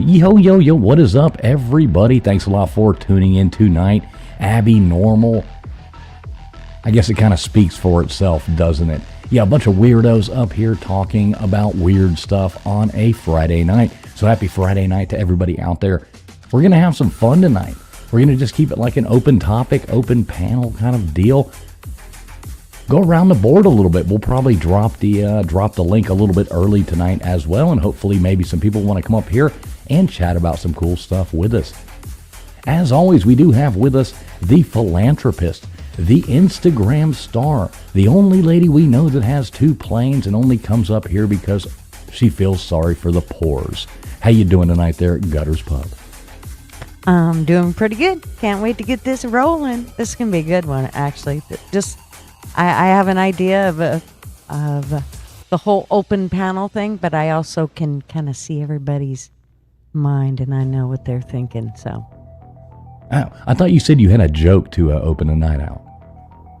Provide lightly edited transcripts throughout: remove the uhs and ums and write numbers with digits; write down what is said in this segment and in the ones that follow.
Yo, what is up, everybody? Thanks a lot for tuning in tonight. Abbinormal. I guess it kind of speaks for itself, doesn't it? Yeah, a bunch of weirdos up here talking about weird stuff on a Friday night. So happy Friday night to everybody out there. We're going to have some fun tonight. We're going to just keep it like an open topic, open panel kind of deal. Go around the board a little bit. We'll probably drop the link a little bit early tonight as well, and hopefully maybe some people want to come up here and chat about some cool stuff with us. As always, we do have with us the philanthropist, the Instagram star, the only lady we know that has 2 planes and only comes up here because she feels sorry for the poors. How you doing tonight there at Gutters Pub? I'm doing pretty good. Can't wait to get this rolling. This can be a good one, actually. I have an idea of the whole open panel thing, but I also can kind of see everybody's mind, and I know what they're thinking. So, I thought you said you had a joke to open a night out.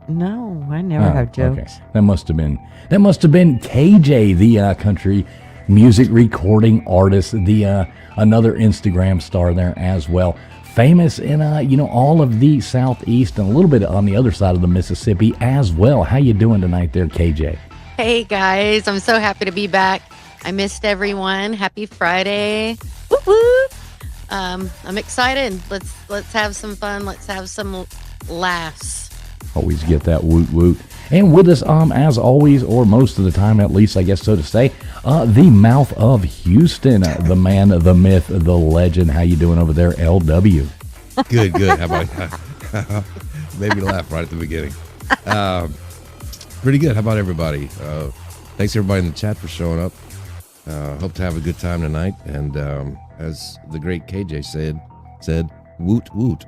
No, I never have jokes. Okay. That must have been KJ, the country music recording artist, the another Instagram star there as well. Famous in all of the Southeast and a little bit on the other side of the Mississippi as well. How you doing tonight there, KJ? Hey guys, I'm so happy to be back. I missed everyone. Happy Friday. Woo woo. I'm excited. Let's have some fun. Let's have some laughs. Always get that woot woot. And with us, as always, or most of the time at least, I guess so to say, the mouth of Houston, the man, the myth, the legend. How you doing over there, LW? Good. How about made me laugh right at the beginning. Pretty good. How about everybody? Thanks everybody in the chat for showing up. Hope to have a good time tonight. And as the great KJ said, woot woot.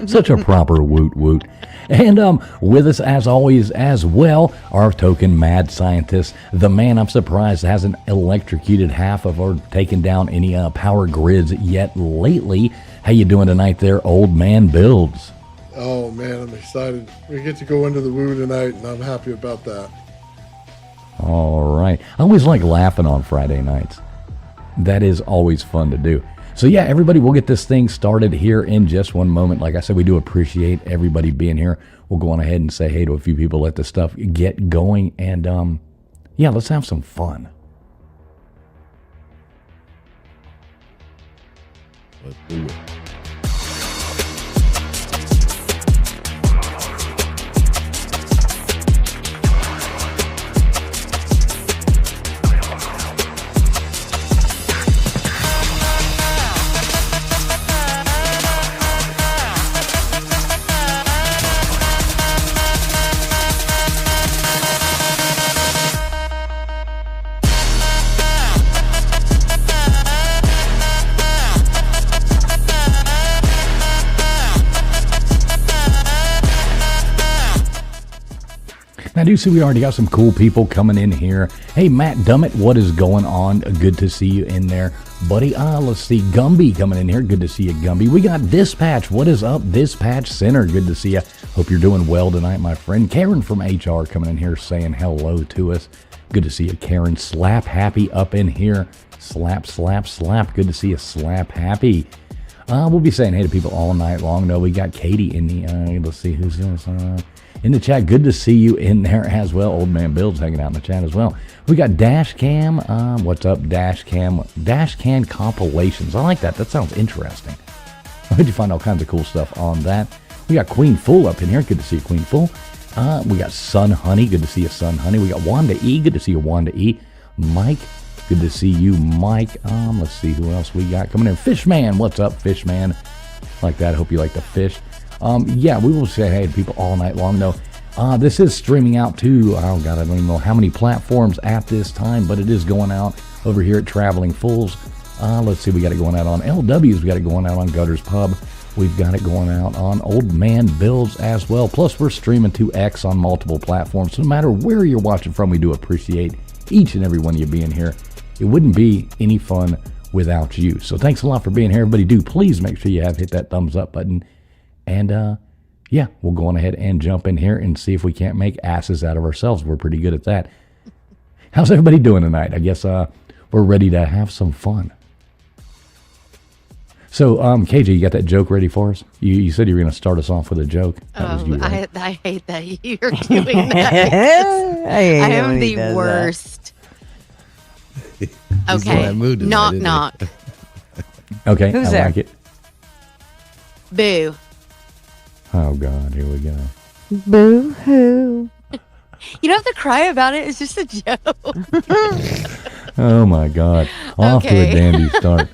Such a proper woot woot. And with us as always as well, our token mad scientist, the man I'm surprised hasn't electrocuted half of or taken down any power grids yet lately. How you doing tonight there, old man Builds? Oh man, I'm excited. We get to go into the woo tonight, and I'm happy about that. All right. I always like laughing on Friday nights. That is always fun to do. So yeah, everybody, we'll get this thing started here in just one moment. Like I said, we do appreciate everybody being here. We'll go on ahead and say hey to a few people, let this stuff get going, and yeah, let's have some fun. Let's do it. I do see we already got some cool people coming in here. Hey, Matt Dummett, what is going on? Good to see you in there, buddy. Let's see, Gumby coming in here. Good to see you, Gumby. We got Dispatch. What is up, Dispatch Center? Good to see you. Hope you're doing well tonight, my friend. Karen from HR coming in here saying hello to us. Good to see you, Karen. Slap Happy up in here. Slap. Good to see you, Slap Happy. We'll be saying hey to people all night long. No, we got Katie in the, let's see who's in the chat. Good to see you in there as well. Old man Bill's hanging out in the chat as well. We got Dash Cam. What's up, Dash Cam? Dash Cam compilations. I like that. That sounds interesting. I hope you find all kinds of cool stuff on that. We got Queen Fool up in here. Good to see you, Queen Fool. We got Sun Honey. Good to see you, Sun Honey. We got Wanda E. Good to see you, Wanda E. Mike. Good to see you, Mike. Let's see who else we got coming in. Fishman. What's up, Fishman? Like that. I hope you like the fish. Yeah, we will say hey to people all night long. No, this is streaming out to, oh God, I don't even know how many platforms at this time, but it is going out over here at Traveling Fools. Let's see, we got it going out on LWs, we got it going out on Gutters Pub, we've got it going out on Old Man Builds as well. Plus, we're streaming to X on multiple platforms. So no matter where you're watching from, we do appreciate each and every one of you being here. It wouldn't be any fun without you. So thanks a lot for being here. Everybody do please make sure you have hit that thumbs up button. And yeah, we'll go on ahead and jump in here and see if we can't make asses out of ourselves. We're pretty good at that. How's everybody doing tonight? I guess we're ready to have some fun. So, KJ, you got that joke ready for us? You said you were going to start us off with a joke. That was you, right? I hate that you're doing that. I am the worst. He's in that mood tonight, Knock, isn't he? knock. Okay, Who's I there? like it. Boo. Oh, God, here we go. Boo hoo. You don't have to cry about it. It's just a joke. Oh, my God. Off to Okay. a dandy start.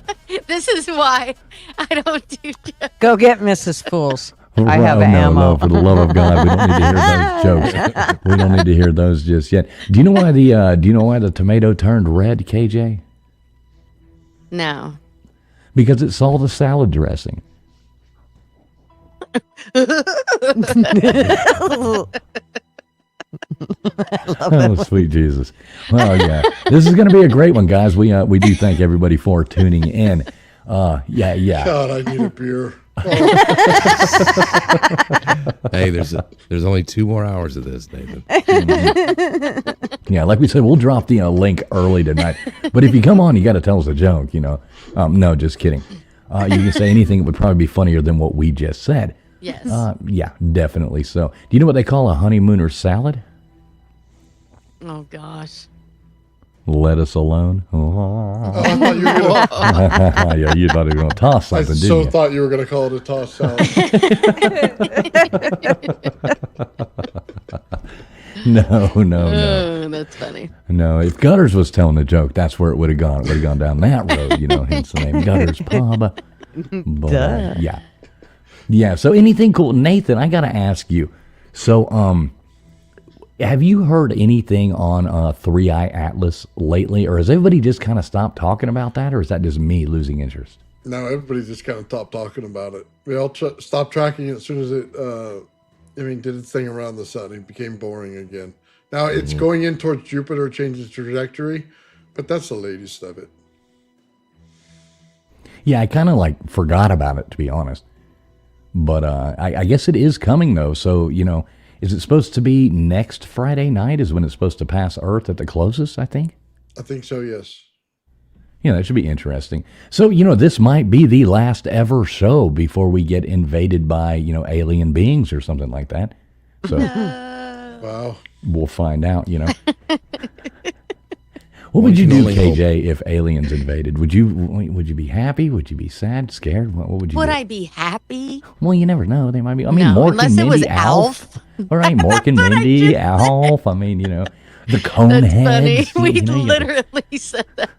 This is why I don't do jokes. Go get Mrs. Fools. I Right, have oh, ammo. No, for the love of God, we don't need to hear those jokes. We don't need to hear those just yet. Do you know why the tomato turned red, KJ? No. Because it saw the salad dressing. Oh, sweet Jesus. Well, yeah. This is going to be a great one, guys. We do thank everybody for tuning in. Yeah. God, I need a beer. Hey, there's only 2 more hours of this, Nathan. Yeah, like we said, we'll drop the link early tonight. But if you come on, you got to tell us a joke, No, just kidding. You can say anything that would probably be funnier than what we just said. Yes. Yeah, definitely so. Do you know what they call a honeymooner salad? Oh, gosh. Lettuce alone. Oh, I thought you were gonna, Yeah, you thought you were going to toss I something, so didn't you? thought you were going to call it a toss salad. No. Oh, that's funny. No, if Gutters was telling a joke, that's where it would have gone. It would have gone down that road, hence the name Gutters Pub. But, yeah. So anything cool, Nathan? I got to ask you. So, have you heard anything on Three Eye Atlas lately, or has everybody just kind of stopped talking about that, or is that just me losing interest? No, everybody just kind of stopped talking about it. We all stopped tracking it as soon as it, did its thing around the sun. It became boring again. Now it's going in towards Jupiter, changing its trajectory, but that's the latest of it. Yeah, I kind of forgot about it, to be honest. But I guess it is coming though. So is it supposed to be next Friday night? Is when it's supposed to pass Earth at the closest? I think. I think so. Yes. Yeah, that should be interesting. So this might be the last ever show before we get invaded by alien beings or something like that. So Wow. we'll find out. What would you do, KJ, if aliens invaded? Would you be happy? Would you be sad, scared? What would you do? Would I be happy? Well, you never know. They might be. I mean, No, Mork unless and it Mindy, was Alf. All right, Mork and Mindy, Alf. I mean, the Coneheads. That's funny. We you got- literally said that.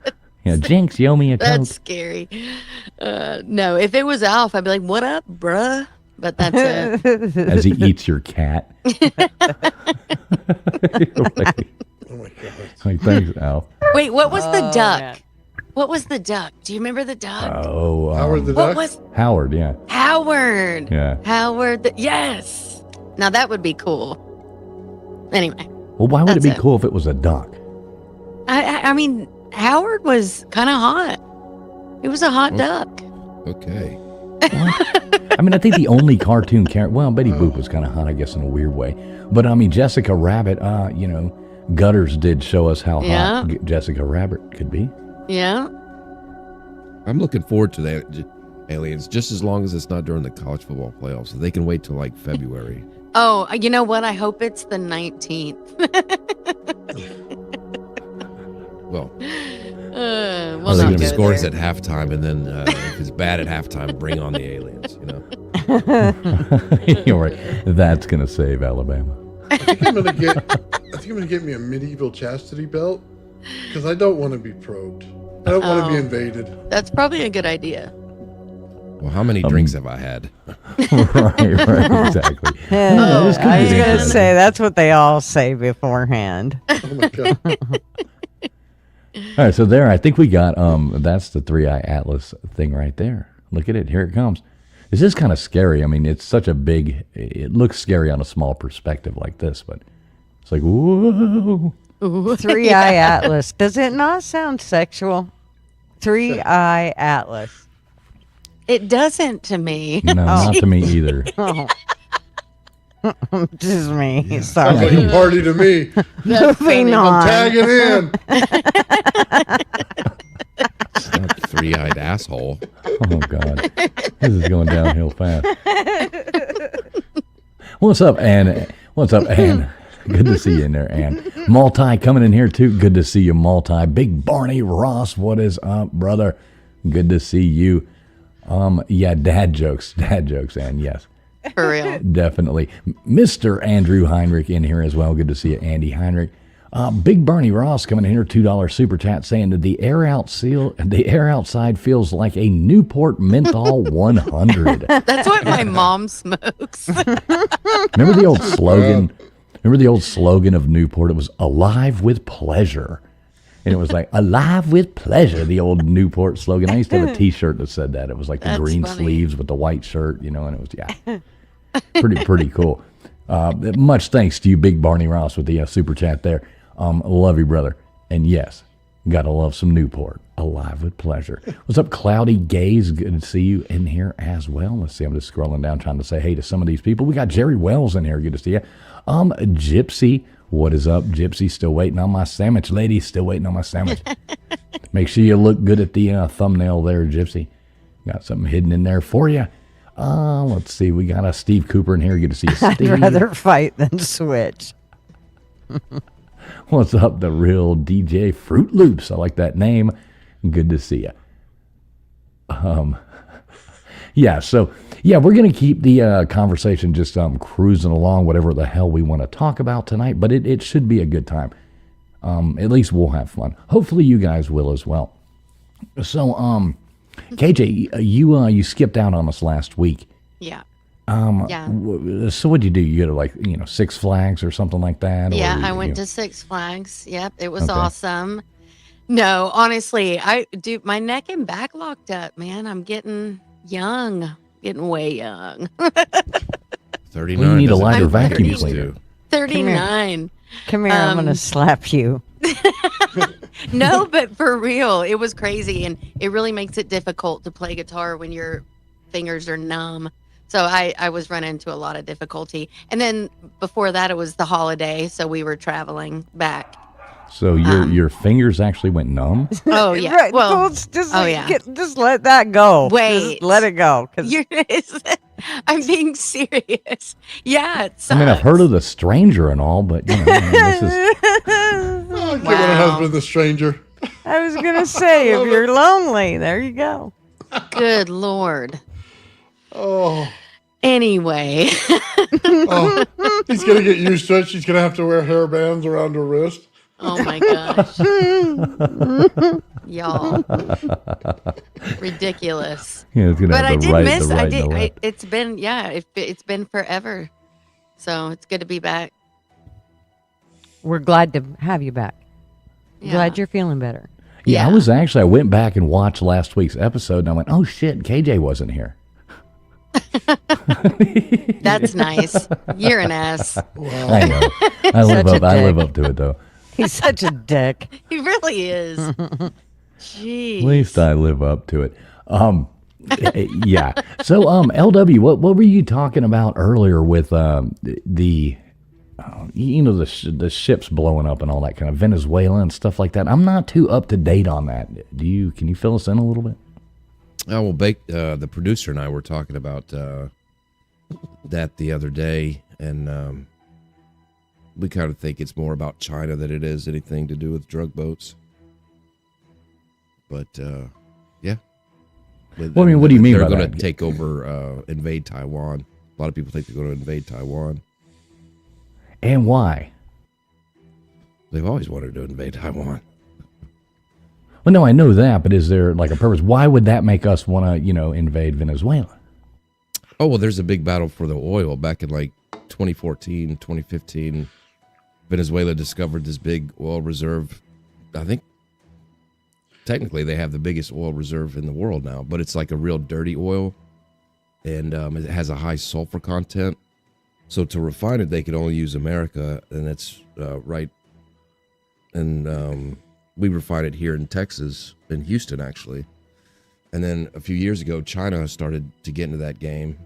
Jinx, you owe me a Coke. That's scary. No, if it was Alf, I'd be like, "What up, bruh?" But that's it. As he eats your cat. Oh my God. Thanks, Alf. Wait, what was the duck? man. What was the duck? Do you remember the duck? Oh, Howard the What Duck. was Howard, yeah. Howard? Yeah. Howard. Yes. Now that would be cool. Anyway, Well, why would it be That's it. cool if it was a duck? I mean, Howard was kind of hot. He was a hot duck. Okay. I mean, I think the only cartoon character, well, Betty Boop was kind of hot, I guess, in a weird way. But, I mean, Jessica Rabbit, Gutters did show us how Yeah. hot Jessica Rabbit could be. Yeah. I'm looking forward to that aliens just as long as it's not during the college football playoffs. So they can wait till February. Oh, you know what? I hope it's the 19th. Well, We'll Are they not gonna the be go scores there. at halftime, and then if it's bad at halftime, bring on the aliens. You're right. That's going to save Alabama. I think I'm gonna get me a medieval chastity belt because I don't want to be probed. I don't want to be invaded. That's probably a good idea. Well, how many drinks have I had? right, exactly. I was This could be going to interesting. say that's what they all say beforehand. Oh my God. All right, so there, I think we got, that's the Three Eye Atlas thing right there. Look at it. Here it comes. This is kind of scary. I mean, it's such a big, it looks scary on a small perspective like this, but it's like, whoa. Three Eye Atlas. Does it not sound sexual? Three Eye Atlas. It doesn't to me. No, not to me either. Oh. Just me. Sounds Sorry. like a party to me. Moving I'm on. tagging in. It's not Three-eyed asshole. Oh God, this is going downhill fast. What's up, Ann? What's up, Ann? Good to see you in there, Ann. Multi coming in here too. Good to see you, Multi. Big Barney Ross, what is up, brother? Good to see you. Yeah, dad jokes, Ann. Yes, For real. definitely. Mr. Andrew Heinrich in here as well. Good to see you, Andy Heinrich. Big Barney Ross coming in here, $2 super chat saying that the air outside feels like a Newport Menthol 100. That's what my mom smokes. Remember the old slogan? Remember the old slogan of Newport? It was "Alive with Pleasure," and it was like "Alive with Pleasure." The old Newport slogan. I used to have a T-shirt that said that. It was like the That's green funny. sleeves with the white shirt, and it was pretty cool. Much thanks to you, Big Barney Ross, with the super chat there. Love you, brother. And yes, gotta love some Newport. Alive with Pleasure. What's up, Cloudy Gaze? Good to see you in here as well. Let's see. I'm just scrolling down trying to say hey to some of these people. We got Jerry Wells in here. Good to see you. Gypsy. What is up, Gypsy? Still waiting on my sandwich, lady. Still waiting on my sandwich. Make sure you look good at the thumbnail there, Gypsy. Got something hidden in there for you. Let's see. We got a Steve Cooper in here. Good to see you, Steve. I'd rather fight than switch. What's up, the real DJ Fruit Loops? I like that name. Good to see you. Yeah, so, we're going to keep the conversation just cruising along, whatever the hell we want to talk about tonight, but it should be a good time. At least we'll have fun. Hopefully you guys will as well. So, KJ, you skipped out on us last week. Yeah. So what'd you do? You go to like, Six Flags or something like that? Yeah, or, I went to Six Flags. Yep, it was Okay. awesome. No, honestly, my neck and back locked up, man. I'm getting young, getting way young. 39. Well, you need a doesn't lighter look like it vacuum used to. cleaner. 39. Come here, I'm going to slap you. No, but for real, it was crazy. And it really makes it difficult to play guitar when your fingers are numb. So I was running into a lot of difficulty. And then before that, it was the holiday. So we were traveling back. So your fingers actually went numb? Oh, yeah. Right, Well, just oh, yeah. Just let that go. Wait. Just let it go. 'Cause I'm being serious. Yeah, it I mean, I've sucks. heard of The Stranger and all, but, this is... Oh, give it a husband, the stranger. I was going to say, if you're lonely, there you go. Good Lord. Oh, Anyway, oh, he's gonna get used to it. She's gonna have to wear hair bands around her wrist. oh my gosh. Y'all. Ridiculous. It's going to But have I the did right, miss, the right, I and did, the left. it's been, it's been forever. So it's good to be back. We're glad to have you back. Yeah. Glad you're feeling better. Yeah, I went back and watched last week's episode, and I went, oh, shit, KJ wasn't here. That's nice. You're an ass. I know. I Such a live dick. up to it, though. He's such a dick. He really is. Jeez. At least I live up to it. Yeah. So, LW, what were you talking about earlier with the ships blowing up and all that kind of Venezuela and stuff like that? I'm not too up to date on that. Can you fill us in a little bit? Oh, well, the producer and I were talking about that the other day, and we kind of think it's more about China than it is anything to do with drug boats. But, yeah. Well, I mean, what do you mean by They're going that? to take over, invade Taiwan. A lot of people think they're going to invade Taiwan. And why? They've always wanted to invade Taiwan. Well, no, I know that, but is there like a purpose? Why would that make us want to, invade Venezuela? Oh, well, there's a big battle for the oil back in like 2014, 2015. Venezuela discovered this big oil reserve. I think technically they have the biggest oil reserve in the world now, but it's like a real dirty oil, and it has a high sulfur content. So to refine it, they could only use America, and that's right. And we refine it here in Texas, in Houston, actually. And then a few years ago, China started to get into that game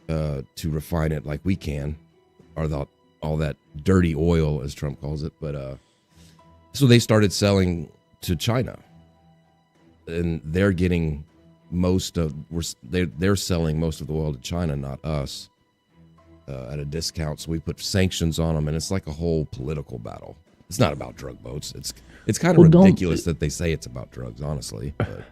to refine it like we can, or all that dirty oil, as Trump calls it. But so they started selling to China. and they're getting they're selling most of the oil to China, not us, at a discount. So we put sanctions on them, and it's like a whole political battle. It's not about drug boats. It's kind of ridiculous that they say it's about drugs, honestly. But.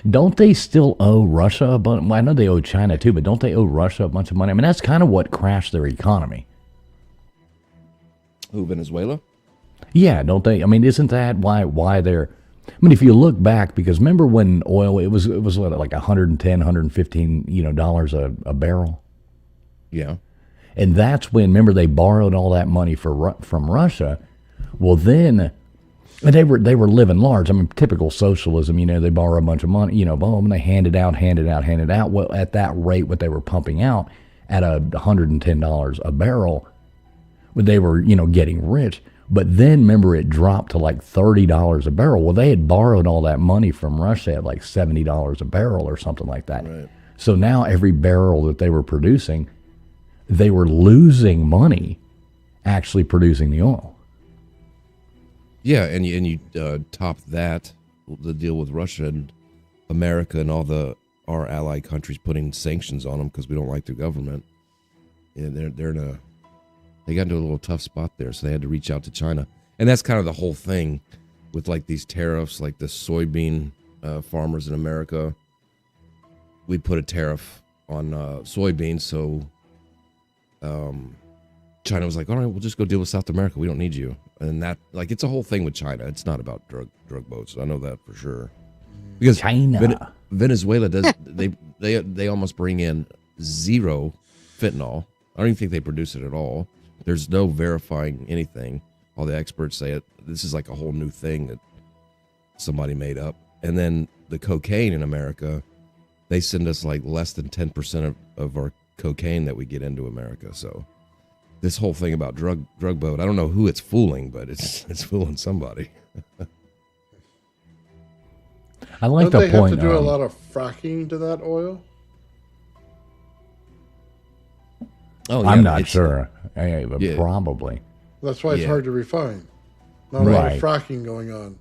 Don't they still owe Russia a bunch? Well, I know they owe China too, but don't they owe Russia a bunch of money? I mean, that's kind of what crashed their economy. Who, Venezuela? Yeah, don't they? I mean, isn't that why they're? I mean, if you look back, because remember when oil it was what, like 110, 115 dollars a barrel. Yeah, and that's when remember they borrowed all that money from Russia. Well, then. And they were living large. I mean, typical socialism. They borrow a bunch of money. Boom, and they hand it out. Well, at that rate, what they were pumping out at $110 a barrel, they were getting rich. But then remember, it dropped to like $30 a barrel. Well, they had borrowed all that money from Russia at like $70 a barrel or something like that. Right. So now every barrel that they were producing, they were losing money actually producing the oil. Yeah, and you top that, the deal with Russia and America and all our ally countries putting sanctions on them because we don't like their government. And they got into a little tough spot there, so they had to reach out to China. And that's kind of the whole thing with like these tariffs, like the soybean farmers in America. We put a tariff on soybeans, so China was like, all right, we'll just go deal with South America. We don't need you. And that, like, it's a whole thing with China. It's not about drug boats. I know that for sure. Because China, Venezuela does they almost bring in zero fentanyl. I don't even think they produce it at all. There's no verifying anything. All the experts say this is like a whole new thing that somebody made up. And then the cocaine in America, they send us like less than 10% of our cocaine that we get into America. So this whole thing about drug boat, I don't know who it's fooling, but it's fooling somebody. I like don't the they point. Have to do a lot of fracking to that oil? Oh, yeah, I'm not sure. But yeah. Probably. That's why it's hard to refine. Not a lot of fracking going on.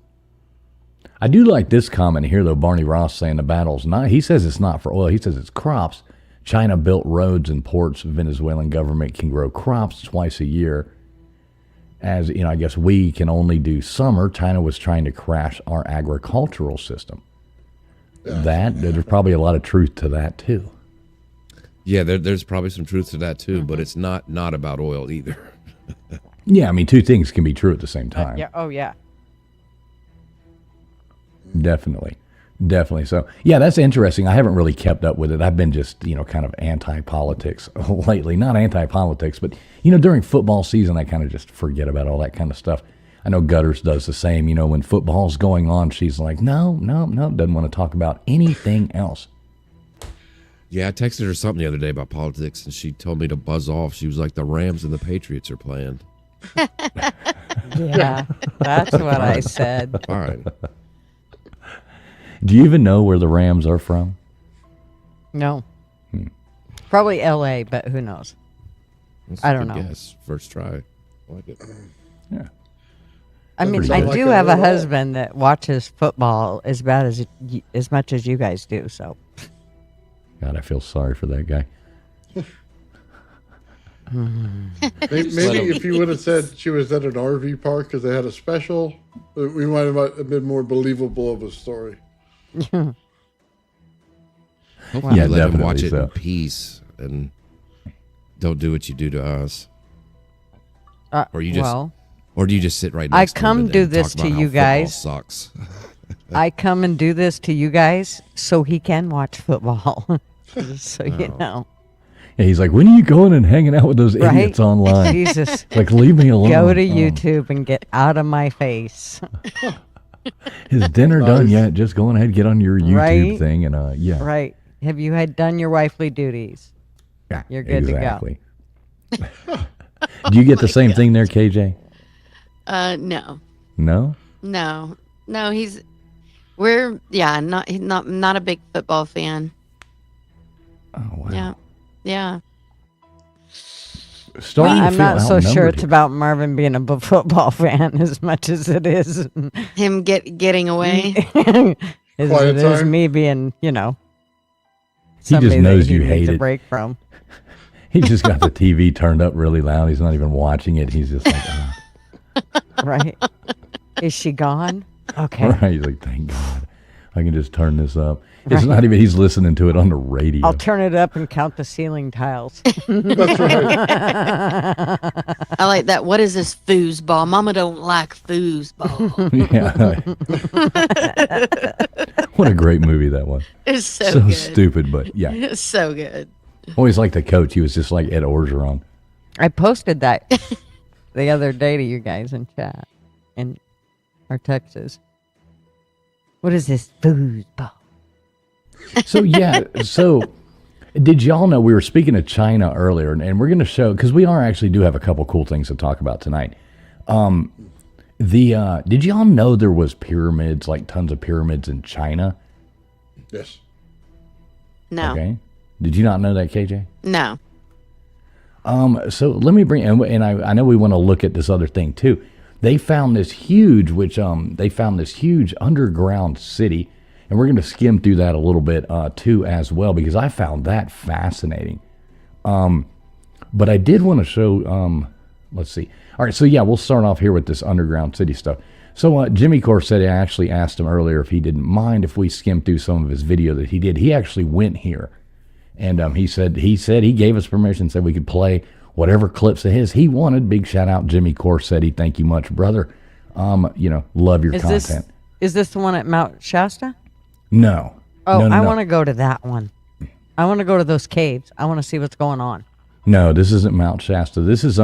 I do like this comment here, though. Barney Ross saying the battle's not. He says it's not for oil. He says it's crops. China built roads and ports. Venezuelan government can grow crops twice a year. As I guess we can only do summer. China was trying to crash our agricultural system. Yeah. There's probably a lot of truth to that too. Yeah, there's probably some truth to that too, but it's not about oil either. Yeah, I mean, two things can be true at the same time. Yeah. Oh, yeah. Definitely. So, yeah, that's interesting. I haven't really kept up with it. I've been just, kind of anti-politics lately. Not anti-politics, but, during football season, I kind of just forget about all that kind of stuff. I know Gutters does the same. When football's going on, she's like, no, doesn't want to talk about anything else. Yeah, I texted her something the other day about politics, and she told me to buzz off. She was like, the Rams and the Patriots are playing. Yeah, that's what I said. Fine. Do you even know where the Rams are from? No. Probably L.A., but who knows? That's I don't know. Guess. First try. I like it. Yeah. I mean, I do have a husband that watches football as much as you guys do, so. God, I feel sorry for that guy. Maybe if you would have said she was at an RV park because they had a special, we might have been more believable of a story. Hopefully, let him watch it so. in peace and don't do what you do to us. Or you just, or do you just sit right next to him? I come do this to you guys. Sucks. I come and do this to you guys so he can watch football. So you know. Yeah, he's like, when are you going and hanging out with those idiots online? Jesus. Like, leave me alone. Go to YouTube and get out of my face. Is dinner done yet? Just go ahead and get on your YouTube thing and yeah. Right. Have you done your wifely duties? Yeah, you're good to go. Do you get the same thing there, KJ? No. No? No. We're not a big football fan. Oh wow. Yeah. I'm not so sure it's about Marvin being a football fan as much as it is him getting away. as Quiet it is time? me being, He just somebody that knows he you needs hate a it. break from. He just got the TV turned up really loud. He's not even watching it. He's just like, Right? Is she gone? Okay. right. He's like, thank God, I can just turn this up. It's not even. He's listening to it on the radio. I'll turn it up and count the ceiling tiles. That's right. I like that. What is this foosball? Mama don't like foosball. Yeah. What a great movie that was. It's so So good. stupid, but yeah. It's so good. Always like the coach. He was just like Ed Orgeron. I posted that the other day to you guys in chat in our Texas. What is this foosball? So yeah, so did y'all know we were speaking of China earlier, and we're going to show because we do have a couple cool things to talk about tonight. Did y'all know there was pyramids, like tons of pyramids in China? Yes. No. Okay, did you not know that, KJ? No. So let me bring, and I know we want to look at this other thing too. They found this huge, underground city. And we're going to skim through that a little bit too as well, because I found that fascinating. But I did want to show, let's see. All right, so yeah, we'll start off here with this underground city stuff. So Jimmy Corsetti, I actually asked him earlier if he didn't mind if we skimmed through some of his video that he did. He actually went here. And he said he gave us permission, said we could play whatever clips of his he wanted. Big shout out, Jimmy Corsetti. Thank you much, brother. Love your content. Is this the one at Mount Shasta? No. Oh, No. I want to go to that one. I want to go to those caves. I want to see what's going on. No, this isn't Mount Shasta. This is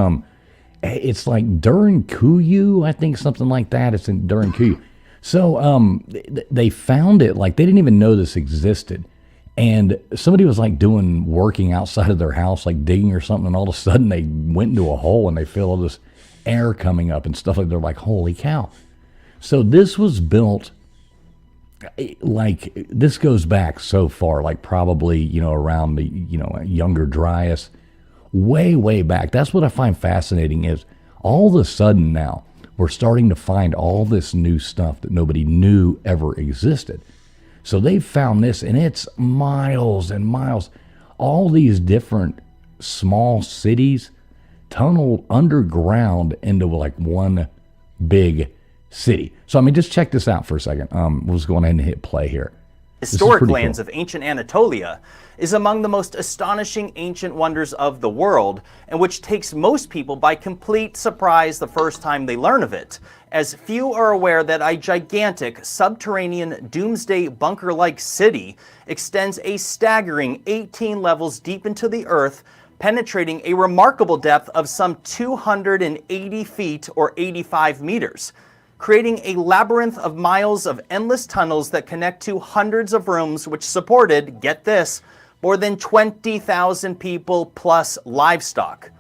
it's like Durankuyu, I think, something like that. It's in Durankuyu. So they found it, like they didn't even know this existed. And somebody was like working outside of their house, like digging or something, and all of a sudden they went into a hole and they feel all this air coming up and stuff like they're like, holy cow. So this was built, like this goes back so far, like probably, around the, Younger Dryas, way back. That's what I find fascinating is all of a sudden now we're starting to find all this new stuff that nobody knew ever existed. So they found this, and it's miles and miles, all these different small cities tunneled underground into like one big city. So, just check this out for a second. We'll just go ahead and hit play here. Historic lands of ancient Anatolia is among the most astonishing ancient wonders of the world, and which takes most people by complete surprise the first time they learn of it, as few are aware that a gigantic subterranean doomsday bunker-like city extends a staggering 18 levels deep into the earth, penetrating a remarkable depth of some 280 feet or 85 meters. Creating a labyrinth of miles of endless tunnels that connect to hundreds of rooms which supported, get this, more than 20,000 people plus livestock.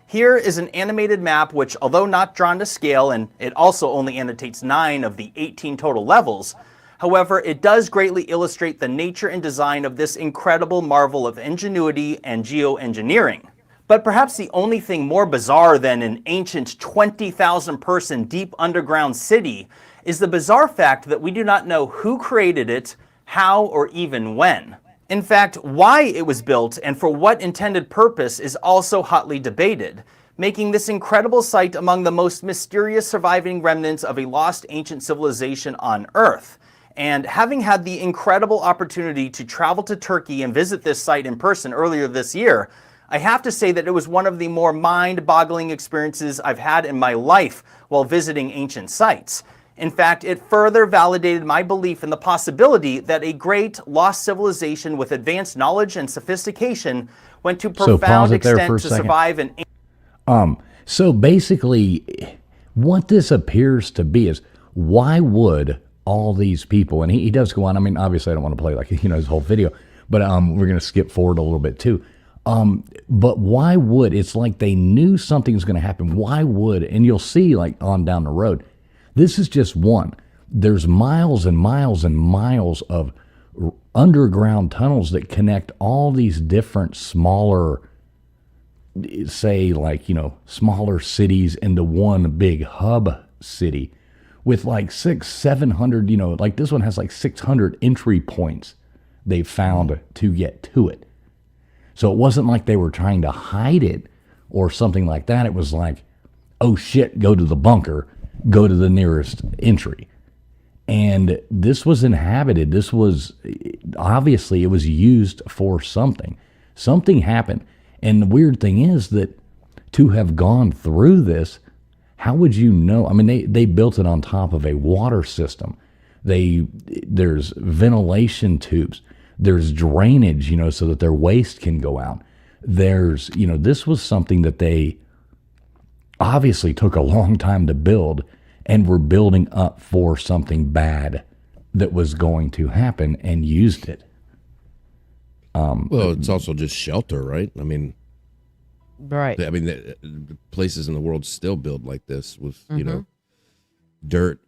Here is an animated map which, although not drawn to scale, and it also only annotates 9 of the 18 total levels, however, it does greatly illustrate the nature and design of this incredible marvel of ingenuity and geoengineering. But perhaps the only thing more bizarre than an ancient 20,000 person deep underground city is the bizarre fact that we do not know who created it, how, or even when. In fact, why it was built and for what intended purpose is also hotly debated, making this incredible site among the most mysterious surviving remnants of a lost ancient civilization on Earth. And having had the incredible opportunity to travel to Turkey and visit this site in person earlier this year, I have to say that it was one of the more mind-boggling experiences I've had in my life while visiting ancient sites. In fact, it further validated my belief in the possibility that a great lost civilization with advanced knowledge and sophistication went to profound extent to survive an... So basically, what this appears to be is, why would all these people, and he does go on, obviously I don't want to play like, his whole video, but we're going to skip forward a little bit too. But why would, it's like they knew something was going to happen. Why would, and you'll see like on down the road, this is just one. There's miles and miles and miles of underground tunnels that connect all these different smaller, say like, smaller cities into one big hub city with like 700, like this one has like 600 entry points they found to get to it. So it wasn't like they were trying to hide it or something like that. It was like, oh shit, go to the bunker, go to the nearest entry. And this was inhabited. This was, obviously, it was used for something. Something happened. And the weird thing is that to have gone through this, how would you know? I mean, they built it on top of a water system. There's ventilation tubes. There's drainage, so that their waste can go out. There's, this was something that they obviously took a long time to build and were building up for something bad that was going to happen and used it. Well, it's also just shelter, right? I mean, Right. the places in the world still build like this with, dirt,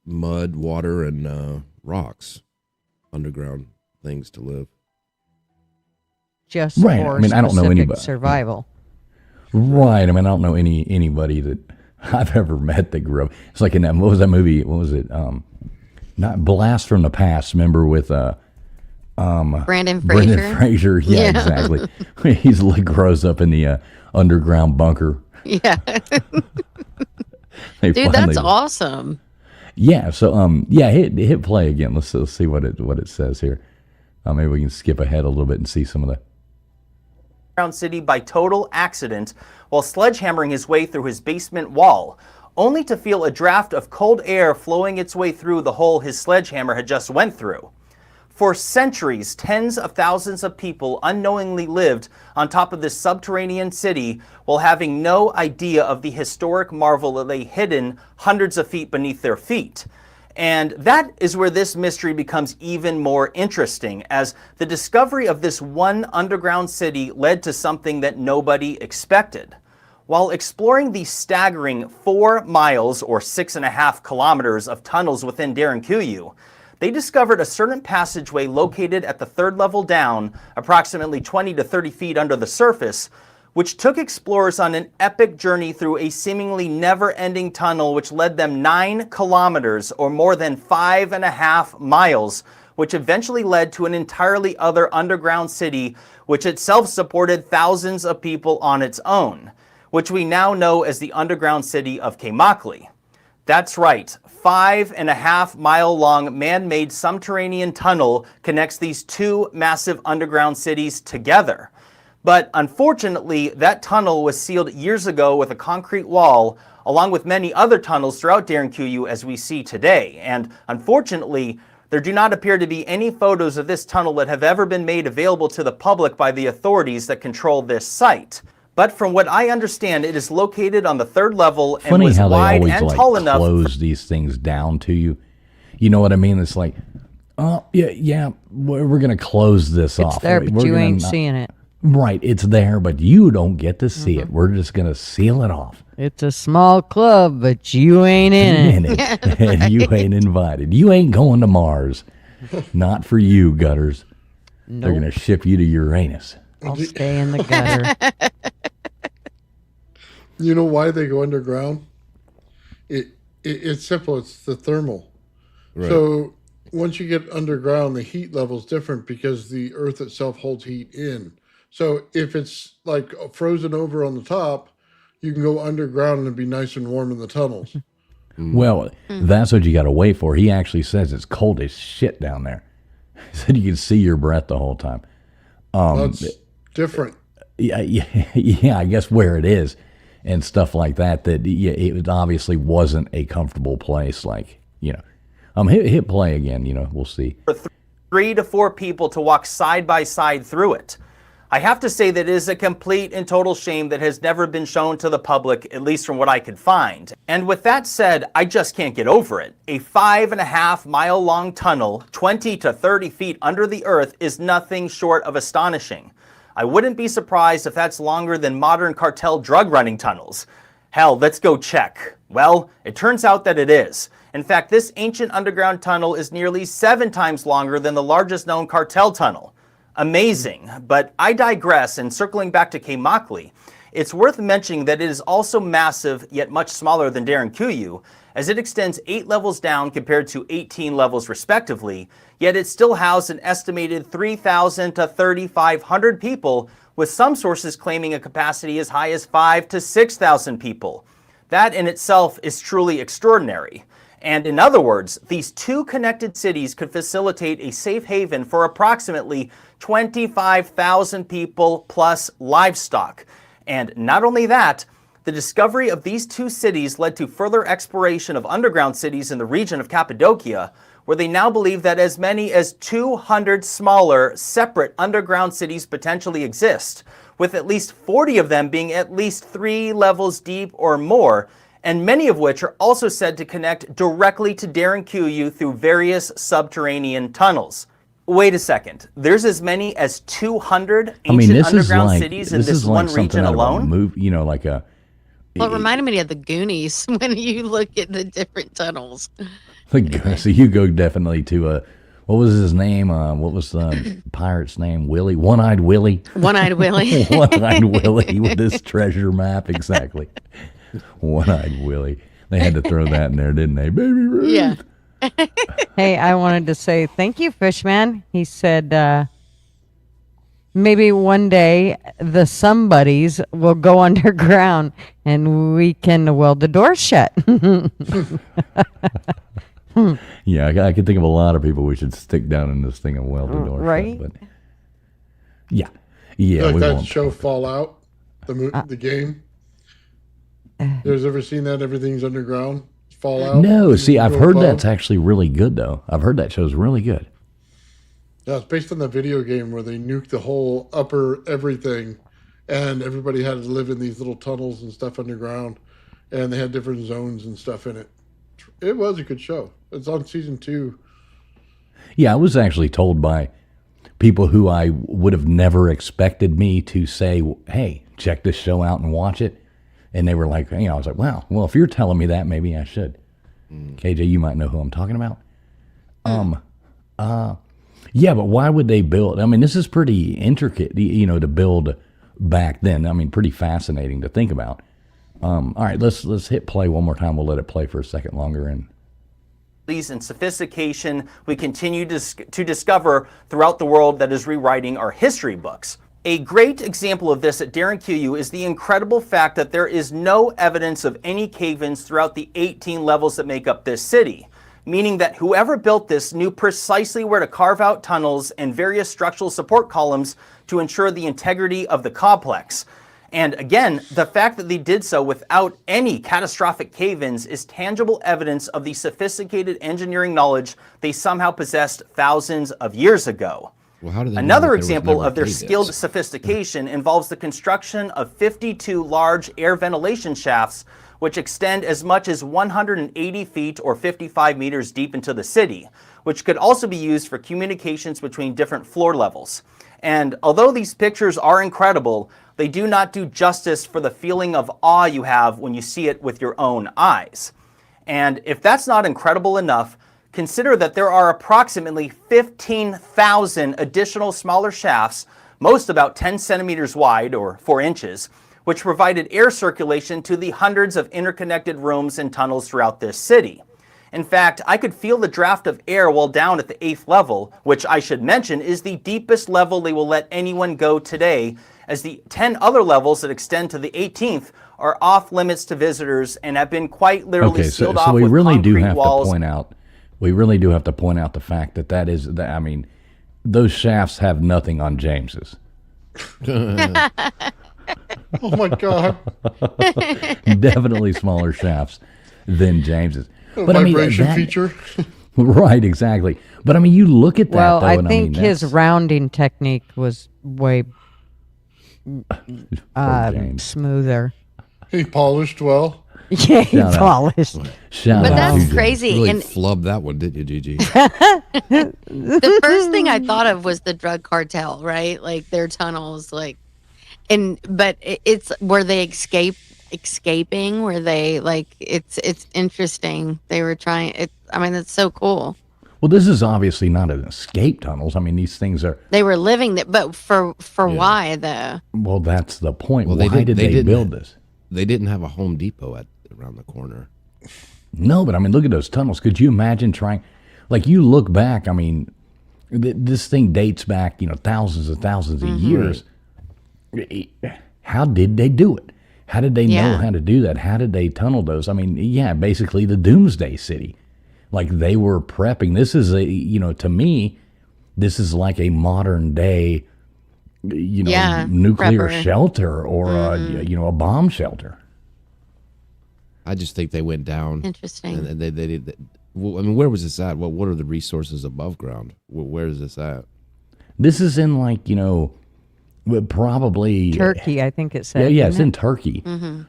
mud, water, and rocks, underground things to live. Just Right. for I mean, I don't know specific anybody. survival. Right. I mean, I don't know anybody that I've ever met that grew up. It's like in that, what was that movie? What was it? Not Blast from the Past. Remember with Brandon Fraser. Brendan Fraser. Yeah, exactly. He's grows up in the underground bunker. Yeah. They Dude, finally- that's awesome. Yeah. So hit play again. Let's see what it says here. Maybe we can skip ahead a little bit and see some of the. Underground city by total accident while sledgehammering his way through his basement wall, only to feel a draft of cold air flowing its way through the hole his sledgehammer had just went through. For centuries, tens of thousands of people unknowingly lived on top of this subterranean city while having no idea of the historic marvel that lay hidden hundreds of feet beneath their feet. And that is where this mystery becomes even more interesting, as the discovery of this one underground city led to something that nobody expected. While exploring the staggering 4 miles or 6.5 kilometers of tunnels within Derinkuyu, they discovered a certain passageway located at the 3rd level down, approximately 20 to 30 feet under the surface, which took explorers on an epic journey through a seemingly never-ending tunnel which led them 9 kilometers or more than 5.5 miles, which eventually led to an entirely other underground city which itself supported thousands of people on its own, which we now know as the underground city of Keimakli. That's right, 5.5-mile-long man-made subterranean tunnel connects these 2 massive underground cities together. But unfortunately, that tunnel was sealed years ago with a concrete wall, along with many other tunnels throughout Derinkuyu as we see today. And unfortunately, there do not appear to be any photos of this tunnel that have ever been made available to the public by the authorities that control this site. But from what I understand, it is located on the 3rd level and Funny was how they wide always and tall enough. close these things down to you. You know what I mean? It's like, oh yeah, we're gonna close this off. It's there, but We're you gonna ain't not- seeing it. Right, it's there, but you don't get to see it. We're just gonna seal it off. It's a small club, but you ain't in it. And you ain't invited. You ain't going to Mars. Not for you, gutters. They're Nope. gonna ship you to Uranus. I'll stay in the gutter. You know why they go underground? It's simple. It's the thermal. Right. So once you get underground, the heat level is different because the Earth itself holds heat in. So if it's like frozen over on the top, you can go underground and it'd be nice and warm in the tunnels. Well, that's what you got to wait for. He actually says it's cold as shit down there. He said you can see your breath the whole time. That's different. Yeah, I guess where it is and stuff like that. That it obviously wasn't a comfortable place. Like hit play again. We'll see. For 3 to 4 people to walk side by side through it. I have to say that it is a complete and total shame that has never been shown to the public, at least from what I could find. And with that said, I just can't get over it. A 5.5-mile-long tunnel, 20 to 30 feet under the earth, is nothing short of astonishing. I wouldn't be surprised if that's longer than modern cartel drug running tunnels. Hell, let's go check. Well, it turns out that it is. In fact, this ancient underground tunnel is nearly 7 times longer than the largest known cartel tunnel. Amazing, but I digress, and circling back to Keimakli, It's worth mentioning that it is also massive, yet much smaller than Derinkuyu, as it extends 8 levels down compared to 18 levels respectively, yet it still housed an estimated 3,000 to 3,500 people, with some sources claiming a capacity as high as 5,000 to 6,000 people. That in itself is truly extraordinary. And in other words, these two connected cities could facilitate a safe haven for approximately 25,000 people plus livestock. And not only that, the discovery of these two cities led to further exploration of underground cities in the region of Cappadocia, where they now believe that as many as 200 smaller, separate underground cities potentially exist, with at least 40 of them being at least 3 levels deep or more, and many of which are also said to connect directly to Derinkuyu through various subterranean tunnels. Wait a second. There's as many as 200 ancient underground cities in this one region alone? Like a... Well, it reminded me of the Goonies when you look at the different tunnels. So you go definitely to what was his name? What was the pirate's name? Willie? One-Eyed Willie? One-Eyed Willie. One-Eyed Willie with his treasure map, exactly. One-Eyed Willie. They had to throw that in there, didn't they? Baby Ruth. Yeah. Hey, I wanted to say thank you, Fishman. He said maybe one day the somebodies will go underground and we can weld the door shut. Yeah, I can think of a lot of people we should stick down in this thing and weld the door right? shut. But yeah. We Like that won't. show Fallout, the game. You guys ever seen that? Everything's underground. Fallout. No, see, I've Go heard above. that's actually really good, though. I've heard that show's really good. Yeah, it's based on the video game where they nuked the whole upper everything, and everybody had to live in these little tunnels and stuff underground, and they had different zones and stuff in it. It was a good show. It's on season 2. Yeah, I was actually told by people who I would have never expected me to say, hey, check this show out and watch it. And they were like, I was like, wow, well, if you're telling me that, maybe I should. KJ, you might know who I'm talking about. Yeah, but why would they build? I mean, this is pretty intricate, to build back then. I mean, pretty fascinating to think about. All right, let's hit play one more time. We'll let it play for a second longer. And sophistication we continue to discover throughout the world that is rewriting our history books. A great example of this at Derinkuyu is the incredible fact that there is no evidence of any cave-ins throughout the 18 levels that make up this city, meaning that whoever built this knew precisely where to carve out tunnels and various structural support columns to ensure the integrity of the complex. And again, the fact that they did so without any catastrophic cave-ins is tangible evidence of the sophisticated engineering knowledge they somehow possessed thousands of years ago. Well, how did they know that Another there was example never of their cave-ins? skilled sophistication involves the construction of 52 large air ventilation shafts, which extend as much as 180 feet or 55 meters deep into the city, which could also be used for communications between different floor levels. And although these pictures are incredible, they do not do justice for the feeling of awe you have when you see it with your own eyes. And if that's not incredible enough, consider that there are approximately 15,000 additional smaller shafts, most about 10 centimeters wide or 4 inches, which provided air circulation to the hundreds of interconnected rooms and tunnels throughout this city. In fact, I could feel the draft of air while down at the 8th level, which I should mention is the deepest level they will let anyone go today, as the 10 other levels that extend to the 18th are off limits to visitors and have been quite literally sealed off we with really do concrete have walls. to point out. We really do have to point out the fact that is. I mean, those shafts have nothing on James's. Oh my God! Definitely smaller shafts than James's. But Vibration feature. Right, exactly. But I mean, you look at that. Well, though, I and think his that's- rounding technique was way James. smoother. He polished well. Yeah, he Shout out. polished. Shout But out that's to James. crazy. Really And flubbed that one, didn't you, Gigi? the first thing I thought of was the drug cartel, right? Like their tunnels, but it's where they escaping, where they it's interesting. They were trying it. I mean, it's so cool. Well, this is obviously not an escape tunnels. I mean, these things are. They were living there, but for why though? Well, that's the point. Well, Why did they didn't- build this? They didn't have a Home Depot around the corner. No, but I mean, look at those tunnels. Could you imagine trying? Like, you look back. I mean, this thing dates back, thousands and thousands of years. How did they do it? How did they know how to do that? How did they tunnel those? I mean, yeah, basically the Doomsday City. Like, they were prepping. This is to me, this is like a modern day, nuclear prepper. shelter or a bomb shelter. I just think they went down. Interesting. And they did. Well, I mean, where was this at? What are the resources above ground? Where is this at? This is in probably Turkey, I think it said. Yeah, it's didn't in Turkey.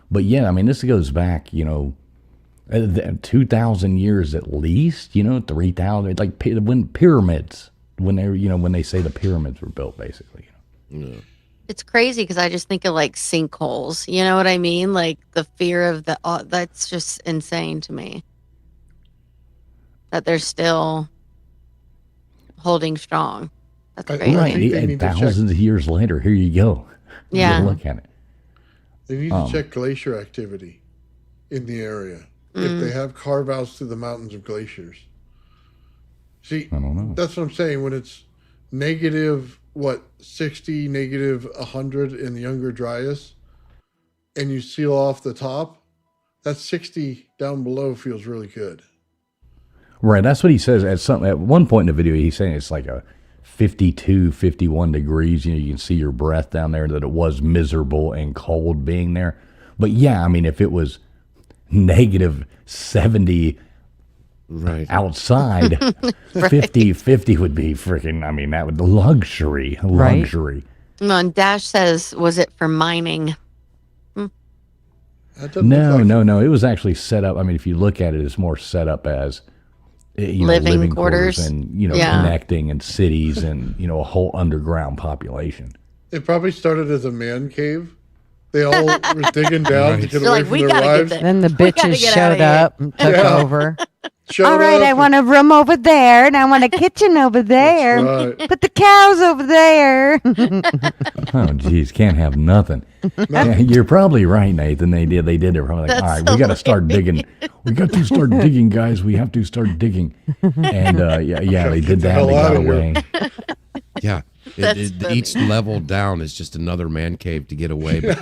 But yeah, I mean, this goes back, 2,000 years at least. 3,000. Like when pyramids, when they say the pyramids were built, basically. It's crazy because I just think of like sinkholes. You know what I mean? Like the fear of that's just insane to me. That they're still holding strong. That's crazy. Right, think they and need to check- thousands of years later, here you go. Yeah. Look at it. They need to check glacier activity in the area. If they have carve-outs through the mountains of glaciers. See, I don't know. that's what I'm saying. When it's negative, 60, negative 100 in the Younger Dryas, and you seal off the top, that 60 down below feels really good. Right, that's what he says. At one point in the video, he's saying it's like a 52, 51 degrees. You can see your breath down there, that it was miserable and cold being there. But yeah, I mean, if it was negative 70 outside, 50 would be freaking, I mean, that would luxury. No, and Dash says, was it for mining? That doesn't look like No. It was actually set up. I mean, if you look at it, it's more set up as Living quarters. and connecting and cities and a whole underground population. It probably started as a man cave. They all were digging down to get They're away like, from we their gotta wives. get Then the We gotta bitches get outta showed here. up and took Yeah. over. Showed All right, up I and- want a room over there, and I want a kitchen over there. Right. Put the cows over there. Oh, geez, can't have nothing. Yeah, you're probably right, Nathan. They did. They're probably like, That's all right, we got to start digging. We got to start digging, guys. We have to start digging. And they did that. hell They got outta here. away. Yeah. That's funny. Each level down is just another man cave to get away, but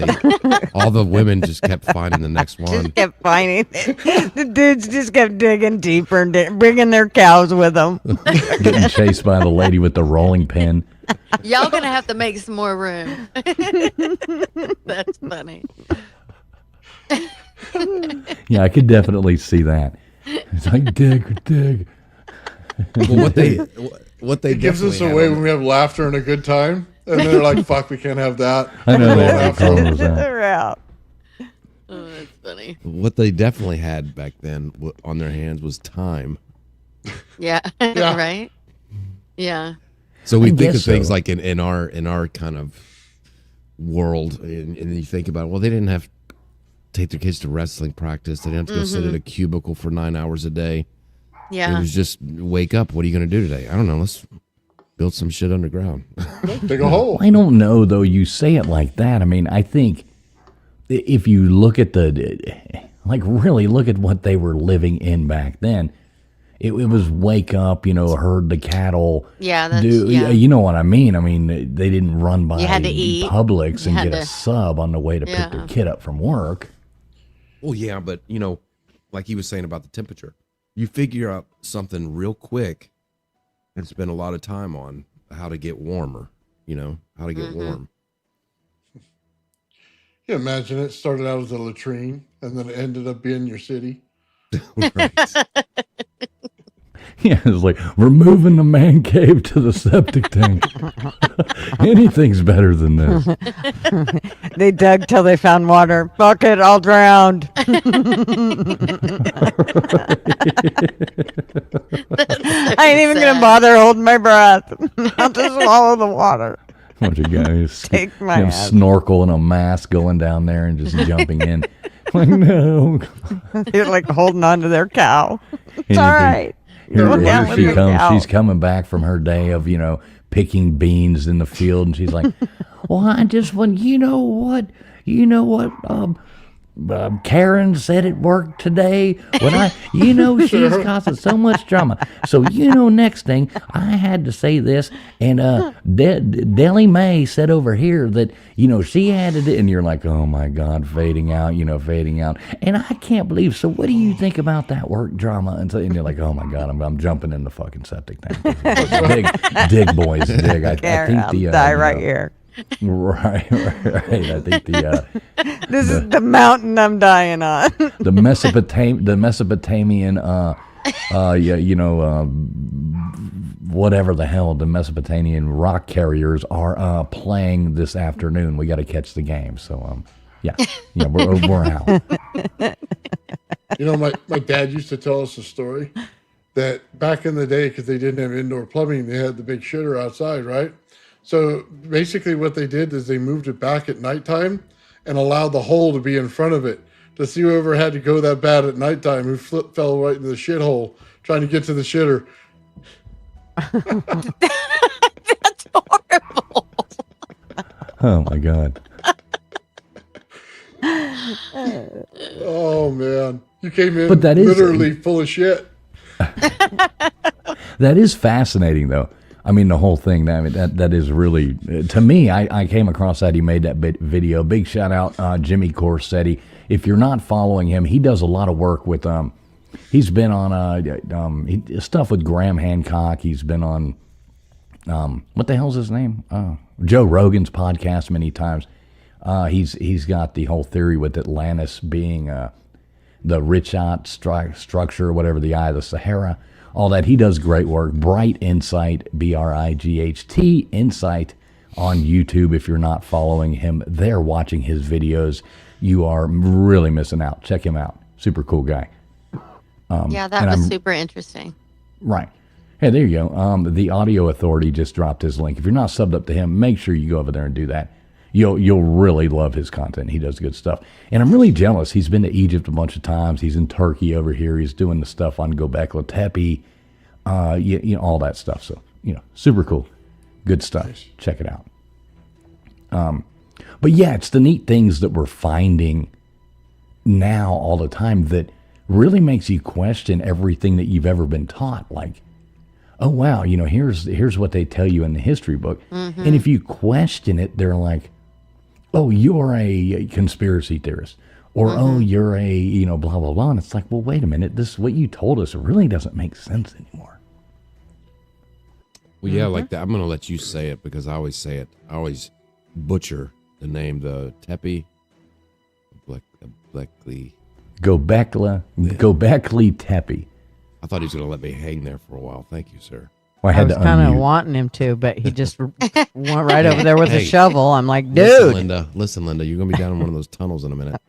all the women just kept finding the next one. Just kept finding it. The dudes just kept digging deeper and bringing their cows with them. Getting chased by the lady with the rolling pin. Y'all gonna have to make some more room. That's funny. Yeah, I could definitely see that. It's like dig. Well, what they It gives us definitely had away on when we have laughter and a good time. And they're like, fuck, we can't have that. I know We're going that. after They them. told us that. They're out. Oh, that's funny. What they definitely had back then on their hands was time. Yeah. Yeah. Right? Yeah. So we I think guess of things so. like in our kind of world, and you think about, well, they didn't have to take their kids to wrestling practice. They didn't have to go sit in a cubicle for 9 hours a day. It Yeah. was just wake up. What are you going to do today? I don't know. Let's build some shit underground. Dig a hole. I don't know, though. You say it like that. I mean, I think if you look at really look at what they were living in back then, it was wake up, herd the cattle. Yeah, that's Do you know what I mean? I mean, they didn't run by You had to eat. Publix You and had get a to- sub on the way to pick Yeah. their kid up from work. Well, yeah, but like he was saying about the temperature, you figure out something real quick and spend a lot of time on how to get warmer. How to get warm. You imagine it started out as a latrine and then it ended up being your city. Right. Yeah, it's like, we're moving the man cave to the septic tank. Anything's better than this. They dug till they found water. Fuck it, I'll drown. I ain't even gonna bother holding my breath. I'll just swallow the water. Bunch of guys Take my ass. snorkel and a mask going down there and just jumping in. Like, no. They're like holding on to their cow. It's Anything- all right. Here she the comes. cow. She's coming back from her day of, picking beans in the field, and she's like, "Well, I just want, Karen said at work today when she's causing so much drama. So, next thing, I had to say this, and Deli Mae said over here that, she added it," and you're like, "Oh my God, fading out, fading out. And I can't believe, so what do you think about that work drama?" And you're like, "Oh my God, I'm jumping in the fucking septic tank." dig, boys, dig. I Karen, think I'll die right here. Right. I think This is the mountain I'm dying on. the Mesopotamian, whatever the hell the Mesopotamian rock carriers are playing this afternoon. We got to catch the game. So, we're out. My dad used to tell us a story that back in the day, because they didn't have indoor plumbing, they had the big shitter outside, right? So basically what they did is they moved it back at nighttime and allowed the hole to be in front of it to see whoever had to go that bad at nighttime who fell right into the shithole trying to get to the shitter. That's horrible. Oh my God. Oh man, you came in But that is literally full of shit. That is fascinating, though. I mean, the whole thing. That is really, to me. I came across that. He made that video. Big shout out, Jimmy Corsetti. If you're not following him, he does a lot of work with. He's been on stuff with Graham Hancock. He's been on, what the hell's his name? Joe Rogan's podcast many times. He's got the whole theory with Atlantis being the Richat structure, whatever, the eye of the Sahara. All that. He does great work. Bright Insight, BRIGHT Insight on YouTube. If you're not following him there, watching his videos, you are really missing out. Check him out. Super cool guy. Yeah, that was super interesting. Right. Hey, there you go. The Audio Authority just dropped his link. If you're not subbed up to him, make sure you go over there and do that. You'll really love his content. He does good stuff. And I'm really jealous. He's been to Egypt a bunch of times. He's in Turkey over here. He's doing the stuff on Göbekli Tepe, all that stuff. So, super cool. Good stuff. Nice. Check it out. But yeah, it's the neat things that we're finding now all the time that really makes you question everything that you've ever been taught. Like, oh, wow, here's what they tell you in the history book. Mm-hmm. And if you question it, they're like, oh, you're a conspiracy theorist, or oh, you're a blah blah blah. And it's like, well, wait a minute, this what you told us really doesn't make sense anymore. Well, yeah, like that. I'm gonna let you say it because I always say it. I always butcher the name, the Tepe, Göbekli Tepe. I thought he was gonna let me hang there for a while. Thank you, sir. Well, I was kind of wanting him to, but he just went right over there with a shovel. I'm like, dude. Listen, Linda, you're going to be down in one of those tunnels in a minute.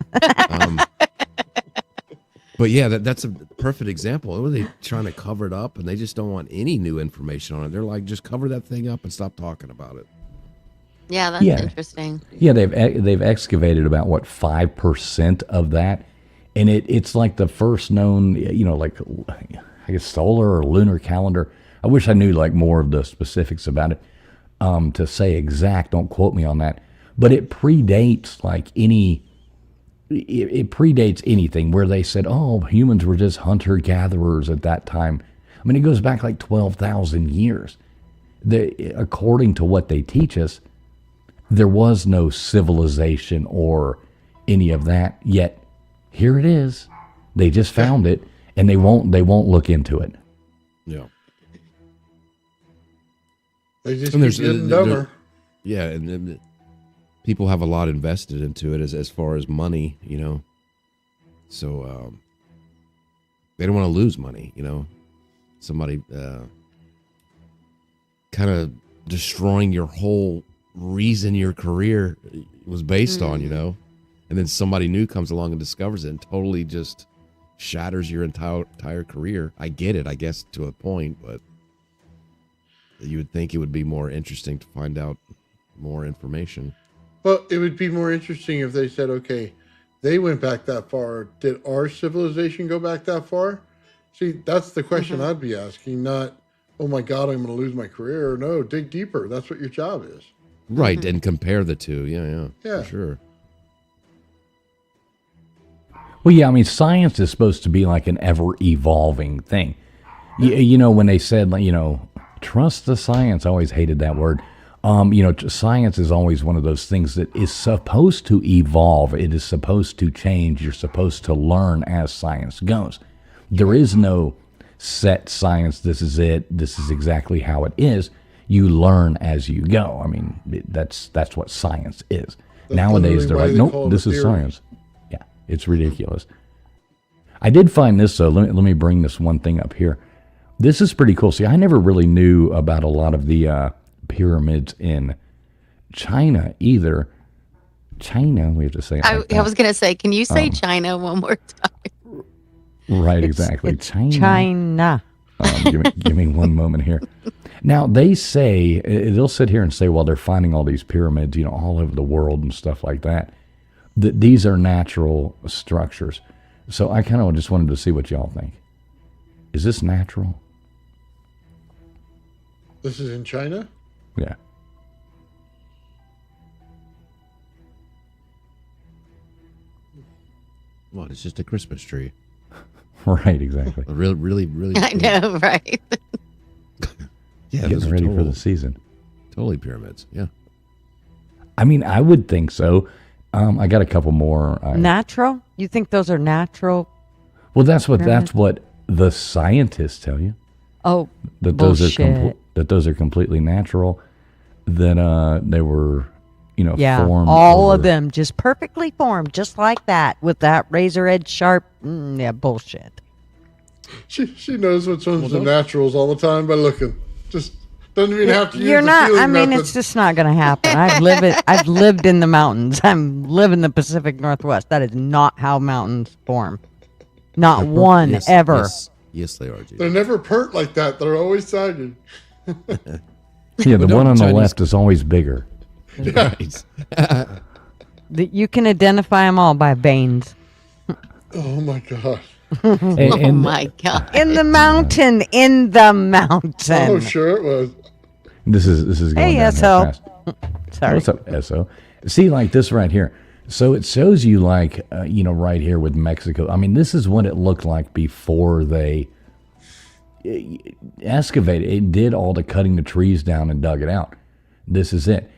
But yeah, that's a perfect example. What are they trying to cover it up? And they just don't want any new information on it. They're like, just cover that thing up and stop talking about it. Yeah, that's interesting. Yeah, they've excavated about, 5% of that. And it's like the first known, like, I guess, solar or lunar calendar. I wish I knew more of the specifics about it to say exact. Don't quote me on that. But it predates it predates anything where they said, oh, humans were just hunter-gatherers at that time. I mean, it goes back 12,000 years. According to what they teach us, there was no civilization or any of that. Yet here it is. They just found it, and they won't look into it. Yeah. They just keep getting dumber. Yeah, and people have a lot invested into it as far as money, So they don't want to lose money, Somebody kind of destroying your whole reason your career was based on, And then somebody new comes along and discovers it and totally just shatters your entire career. I get it, I guess, to a point, but you would think it would be more interesting to find out more information. Well, it would be more interesting if they said, okay, they went back that far. Did our civilization go back that far? See, that's the question I'd be asking, not, oh my God, I'm going to lose my career. No, dig deeper. That's what your job is. Right, and compare the two. Yeah, Yeah. for sure. Well, yeah, I mean, science is supposed to be like an ever-evolving thing. You know, when they said, like, you know, trust the science, I always hated that word. You know, science is always one of those things that is supposed to evolve. It is supposed to change. You're supposed to learn as science goes. There is no set science. This is it. This is exactly how it is. You learn as you go. I mean, that's what science is. Nowadays, they're like, nope, this is science. Yeah, it's ridiculous. I did find this, though. Let me bring this one thing up here. This is pretty cool. See, I never really knew about a lot of the pyramids in China either. China, we have to say it like I was that. going to say, can you say China one more time? Right, exactly. It's China. Give me one moment here. Now, they say, they'll sit here and say, well, they're finding all these pyramids, you know, all over the world and stuff like that, that these are natural structures. So I kind of just wanted to see what y'all think. Is this natural? This is in China? Yeah. What? It's just a Christmas tree. Right, exactly. Really. I know, right? Yeah, those Getting are ready for the season. totally pyramids. Yeah. I mean, I would think so. I got a couple more. Natural? You think those are natural? Well, that's what the scientists tell you. Oh, That bullshit. those are completely natural. That they were, you know, Yeah, formed. all over- of them just perfectly formed, just like that, with that razor edge sharp. Yeah, bullshit. She knows which ones are don't- naturals all the time by looking. Just doesn't even have to use You're the not. feeling I mean, method. it's just not going to happen. I've lived in the mountains. I'm live in the Pacific Northwest. That is not how mountains form. Not one Yes, ever. Yes, they are, G. They're never pert like that. They're always sagging. Yeah, the Well, one on the Chinese- left is always bigger. Right. You can identify them all by veins. Oh my God. And, Oh and my God. In the mountain. In the mountain. Oh, sure it was. this is going Hey, down SO. here fast. Sorry. What's up, SO? See, like this right here. So it shows you, like, you know, right here with Mexico. I mean, this is what it looked like before they excavated. It did all the cutting the trees down and dug it out. This is it.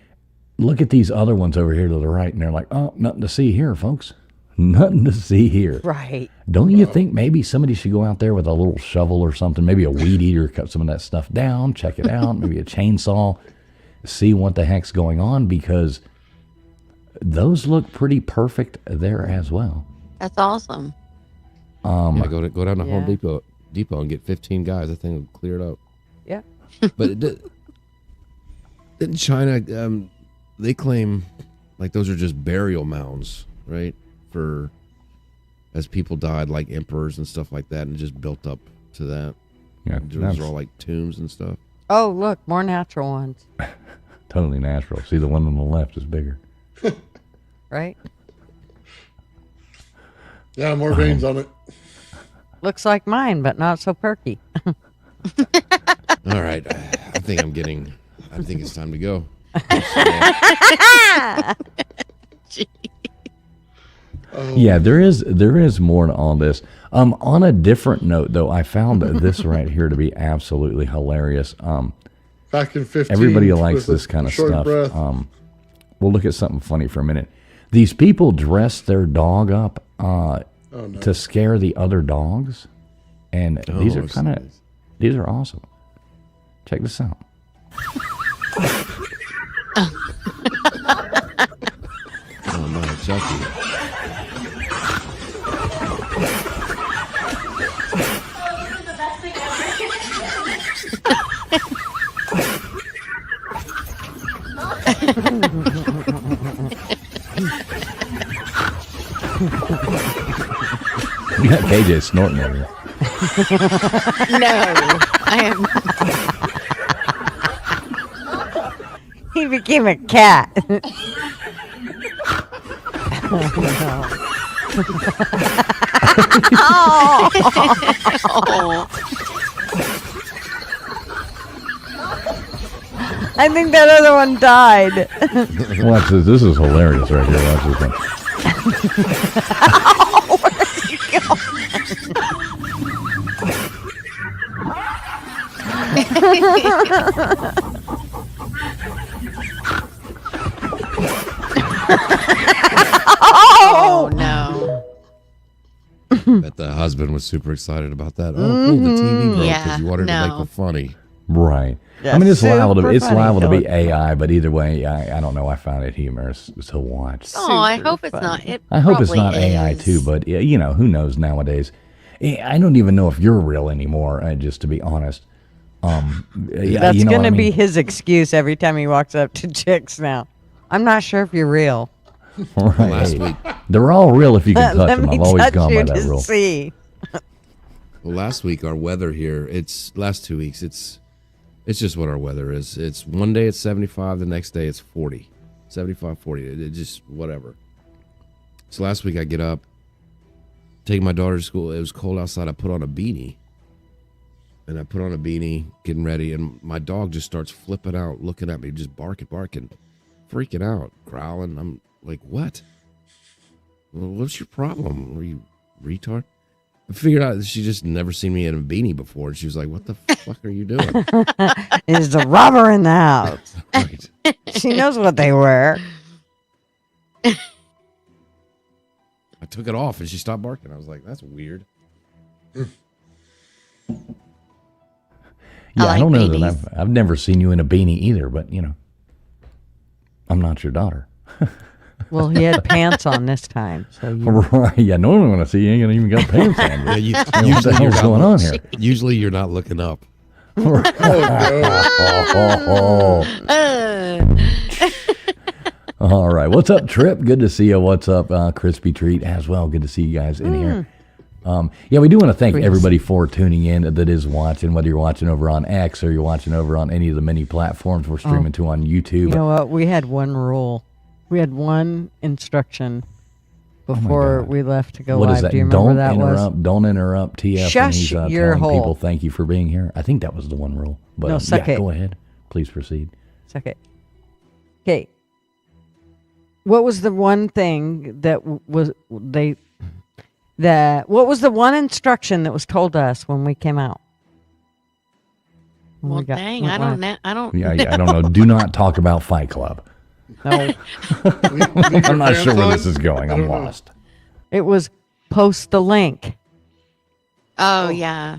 Look at these other ones over here to the right, and they're like, oh, nothing to see here, folks. Nothing to see here. Right. Don't you think maybe somebody should go out there with a little shovel or something, maybe a weed eater, cut some of that stuff down, check it out, maybe a chainsaw, see what the heck's going on, because those look pretty perfect there as well. That's awesome. Yeah, go down to Yeah. Home Depot and get 15 guys. That thing will clear it up. Yeah. But in China, they claim like those are just burial mounds, right? For as people died, like emperors and stuff like that, and it just built up to that. Yeah, Those that's are all like tombs and stuff. Oh, look, more natural ones. totally natural. See, the one on the left is bigger. Right? Yeah, more veins on it. Looks like mine, but not so perky. All right, I think it's time to go. Yeah, there is more to all this. On a different note, though, I found this right here to be absolutely hilarious. Back in 15. Everybody likes with a this kind of short stuff. breath. We'll look at something funny for a minute. These people dress their dog up to scare the other dogs, and these are these are awesome. Check this out. Oh no, Chucky. You got KJ snorting over here. No, I am. He became a cat. I think that other one died. Watch this. This is hilarious right here. Watch this one. Oh no. Bet the husband was super excited about that. Oh, cool, the TV broke because Yeah, you wanted to no. make it funny. Right. Yeah, I mean, it's liable to super funny. be AI, but either way, I don't know. I found it humorous to watch. Oh, I Super hope it's funny. not. It I hope it's not probably AI is. too, but you know, who knows nowadays? I don't even know if you're real anymore. Just to be honest. That's you know going what to I be mean? his excuse every time he walks up to chicks now. I'm not sure if you're real. Right. Last week, They're all real if you can touch Let them. me I've always touch gone you by that to rule. see. our weather here, it's last 2 weeks, it's just what our weather is. It's one day it's 75, the next day it's 40. 75, 40. It just whatever. So last week I get up, take my daughter to school. It was cold outside. I put on a beanie. And I put on a beanie, getting ready, and my dog just starts flipping out, looking at me, just barking, freaking out, growling. I'm like, what? Well, what's your problem? Are you retard? I figured out that she just never seen me in a beanie before. And she was like, what the fuck are you doing? Is the robber in the house? Right. She knows what they wear. I took it off and she stopped barking. I was like, that's weird. Yeah, I like don't know babies. that I've never seen you in a beanie either, but you know, I'm not your daughter. Well, he had pants on this time. So you, Right? Yeah. Normally when I see you, you ain't even got pants on. Yeah, What the hell's going on here? Usually you're not looking up. Oh, no. All right. What's up, Trip? Good to see you. What's up, Crispy Treat as well? Good to see you guys in here. Yeah, we do want to thank everybody for tuning in that is watching, whether you're watching over on X or you're watching over on any of the many platforms we're streaming to on YouTube. you know what? We had one rule. We had one instruction before God. we left to go What live. is that? Do you remember Don't that interrupt. was? Don't interrupt TF when Shush he's your telling hole. people thank you for being here. I think that was the one rule. But No, suck yeah, it. go ahead. Please proceed. It's okay. Okay. What was the one thing that was what was the one instruction that was told to us when we came out? When Well, we got- dang, went I don't live? know. I don't. Yeah, I don't know. Do not talk about Fight Club. No, Leave I'm your not sure where pants this is on? going. I I'm don't know. lost. it was post the link. Oh yeah.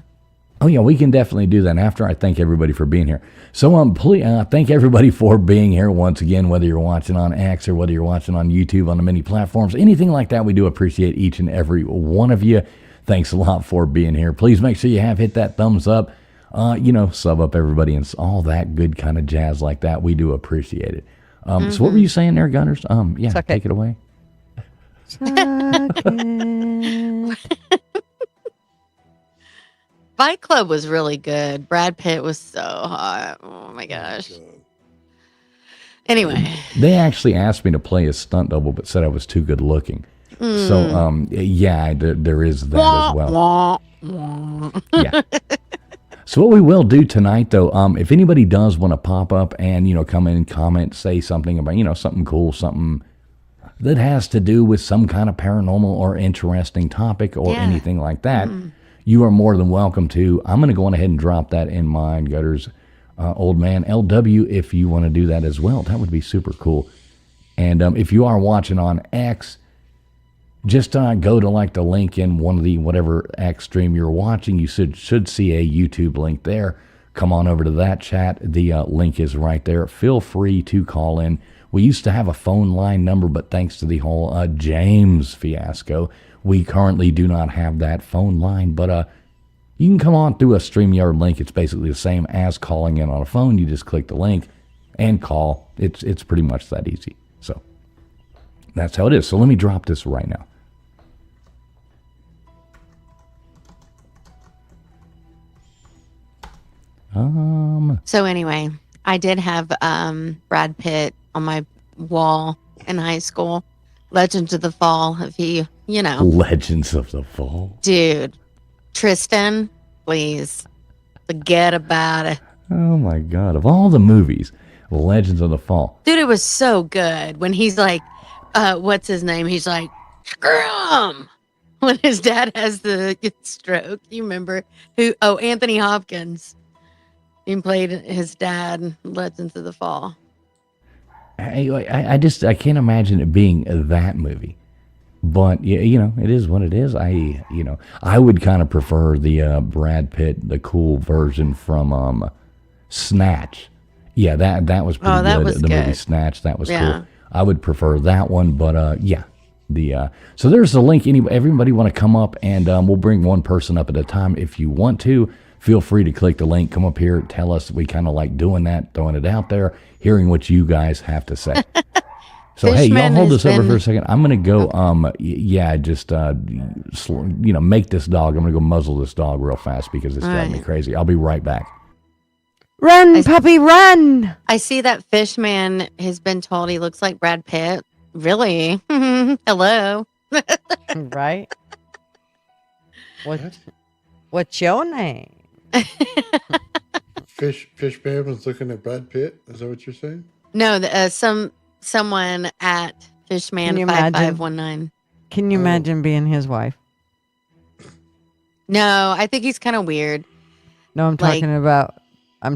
Oh yeah, we can definitely do that after. I thank everybody for being here. So please thank everybody for being here once again, whether you're watching on X or whether you're watching on YouTube on the many platforms, anything like that. We do appreciate each and every one of you. Thanks a lot for being here. Please make sure you have hit that thumbs up. Sub up everybody and all that good kind of jazz like that. We do appreciate it. So what were you saying there, Gunners? Yeah, Suck take it away. Fight Club was really good. Brad Pitt was so hot. Oh my gosh. Anyway, They actually asked me to play a stunt double, but said I was too good looking. So, yeah, there is that as well. wah, wah. Yeah. So what we will do tonight, though, if anybody does want to pop up and, come in and comment, say something about, something cool, something that has to do with some kind of paranormal or interesting topic or Yeah. anything like that, you are more than welcome to. I'm going to go on ahead and drop that in my Gutters Old Man LW if you want to do that as well. That would be super cool. And if you are watching on X, just go to like the link in one of the whatever X stream you're watching. You should see a YouTube link there. Come on over to that chat. The link is right there. Feel free to call in. We used to have a phone line number, but thanks to the whole James fiasco, we currently do not have that phone line. But you can come on through a StreamYard link. It's basically the same as calling in on a phone. You just click the link and call. It's pretty much that easy. So that's how it is. So let me drop this right now. So anyway, I did have Brad Pitt on my wall in high school. Legends of the Fall. If you know, Legends of the Fall. dude, Tristan, please forget about it. Oh my God! Of all the movies, Legends of the Fall. Dude, it was so good when he's like, what's his name? He's like, Scrum! When his dad has the stroke. You remember who? Oh, Anthony Hopkins. He played his dad in Legends of the Fall. I can't imagine it being that movie. But it is what it is. I would kind of prefer the Brad Pitt, the cool version from Snatch. Yeah, that was pretty Oh, that good. was The movie good. Snatch, that was Yeah. cool. I would prefer that one, but yeah. So there's the link. Everybody want to come up, and we'll bring one person up at a time. If you want to, feel free to click the link. Come up here, tell us. We kind of like doing that, throwing it out there, hearing what you guys have to say. So hey, y'all Fishman hold has this over been- for a second. I'm gonna go. Just make this dog. I'm gonna go muzzle this dog real fast because it's driving me Right. crazy. I'll be right back. Run, puppy, run! I see that Fishman has been told he looks like Brad Pitt. Really? Hello. Right? What's your name? Fishman was looking at Brad Pitt. Is that what you're saying? No, someone at Can Fishman you imagine? 5519. Can you Oh. imagine being his wife? No, I think he's kind of weird. No, I'm Like-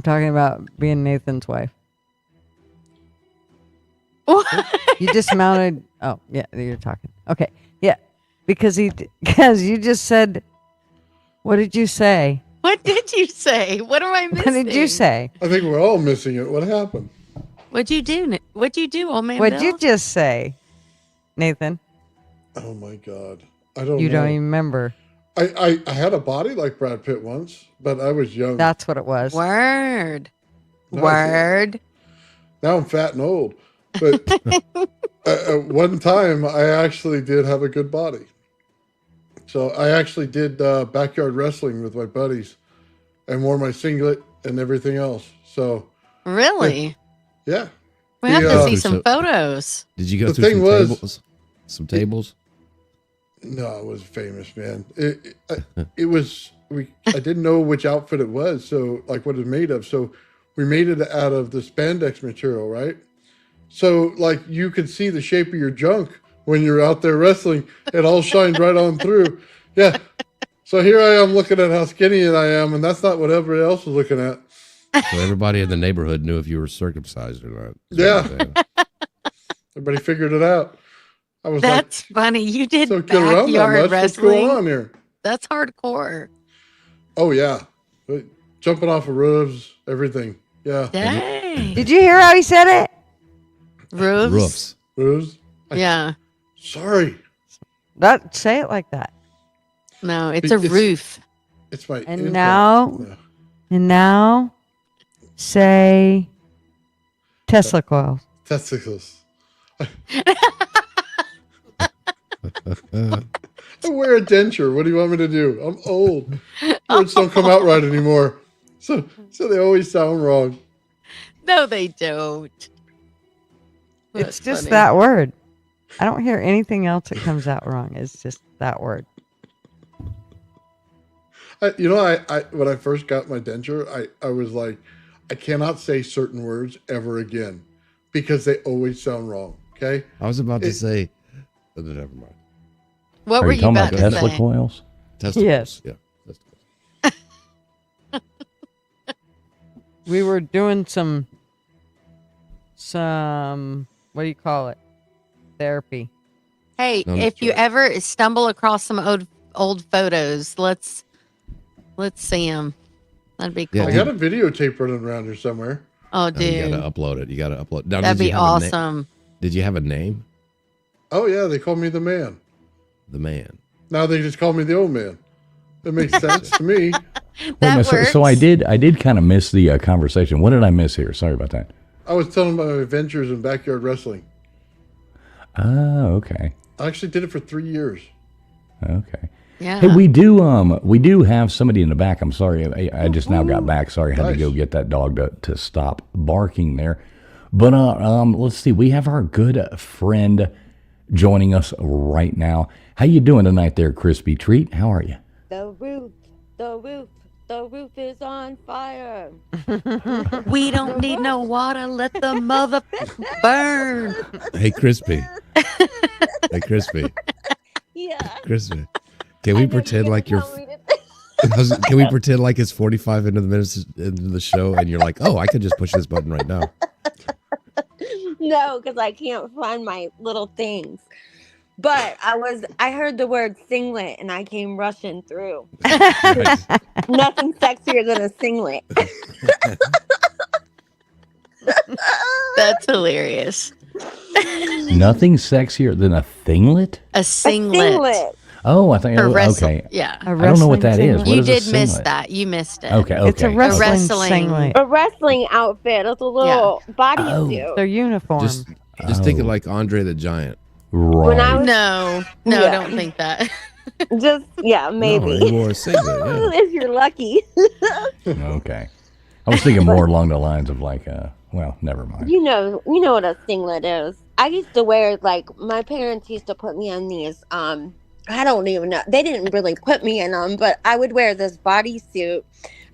talking about being Nathan's wife. You dismounted. Oh, yeah, you're talking. Okay, yeah, because you just said. What did you say? What did you say? What am I missing? What did you say? I think we're all missing it. What happened? What'd you do? What'd you do, old man? What'd Bill? you just say, Nathan? Oh my God. I don't You know. don't even remember. I had a body like Brad Pitt once, but I was young. That's what it was. Word. No, Word. Now I'm fat and old. But one time I actually did have a good body. So I actually did backyard wrestling with my buddies and wore my singlet and everything else. So, Really? yeah. We have The, to uh, see some photos. Did you go The through thing some was- tables? Some tables? No, it was famous, man. It was, I didn't know which outfit it was. So, like what it was made of. So we made it out of the spandex material, right? So, like, you could see the shape of your junk when you're out there wrestling. It all shined right on through. Yeah. So here I am looking at how skinny I am, and that's not what everybody else was looking at. So everybody in the neighborhood knew if you were circumcised or not. is what Yeah. I'm saying. Everybody figured it out. I was That's funny. You did like, so get around that backyard much. What's going wrestling. on here? That's hardcore. Oh, yeah. Jumping off of roofs, everything. Yeah. Dang. Did you hear how he said it? Roofs? Roofs. Roofs. Yeah. Sorry. That say it like that. No, it's a It's- roof. It's my And implant. now- Yeah. And now, say Tesla coils. Testicles. I wear a denture. What do you want me to do? I'm old. Words don't come out right anymore. So they always sound wrong. No, they don't. It's That's just funny. that word. I don't hear anything else that comes out wrong. It's just that word. I when I first got my denture, I was like, I cannot say certain words ever again because they always sound wrong. Okay. I was about to say, but never mind. What Are were you you talking about about to Tesla say? coils? Testicles. Yes. Yeah. Testicles. We were doing some what do you call it? Therapy. Hey, No, if that's you right. ever stumble across some old photos, let's see them. That'd be cool. Yeah, I got a videotape running around here somewhere. Oh, No, dude, you gotta upload it. You gotta upload. Now, that'd did you be have a na- awesome. did you have a name? Oh yeah, they call me the man. The man. Now they just call me the old man. It makes sense to me. Wait, That no, so I works. did kind of miss the conversation. What did I miss here? Sorry about that. I was telling my adventures in backyard wrestling. Oh, okay. I actually did it for 3 years. Okay. Yeah. Hey, we do have somebody in the back. I'm sorry, I just now got back. Sorry, I had to Nice. go get that dog to stop barking there. But let's see. We have our good friend joining us right now. How you doing tonight there, Crispy Treat? How are you? The roof, the roof, the roof is on fire. We don't need no water. Let the mother burn. Hey, Crispy. Hey, Crispy. Yeah. Crispy. Can we I know pretend like you're? tell me to- Can we pretend like it's 45 into the minutes into the show, and you're like, oh, I could just push this button right now. No, because I can't find my little things. But I heard the word singlet and I came rushing through. Nice. Nothing sexier than a singlet. That's hilarious. Nothing sexier than a thinglet? A A singlet. singlet. Oh, I think. For Oh, wrestle- okay. Yeah. A I don't know what that wrestling is. singlet. What You is a did miss singlet? that. You missed it. Okay, okay. It's a wrestling wrestling. singlet. A wrestling outfit. It's a little bodysuit. Their uniform. Just thinking like Andre the Giant. Right. When I was No, Yeah. don't think that. just yeah, No, maybe. he wore a singlet. Yeah. If you're lucky. Okay. I was thinking more along the lines of like, well, never mind. You know what a singlet is. I used to wear like my parents used to put me on these. I don't even know. They didn't really put me in them, but I would wear this bodysuit.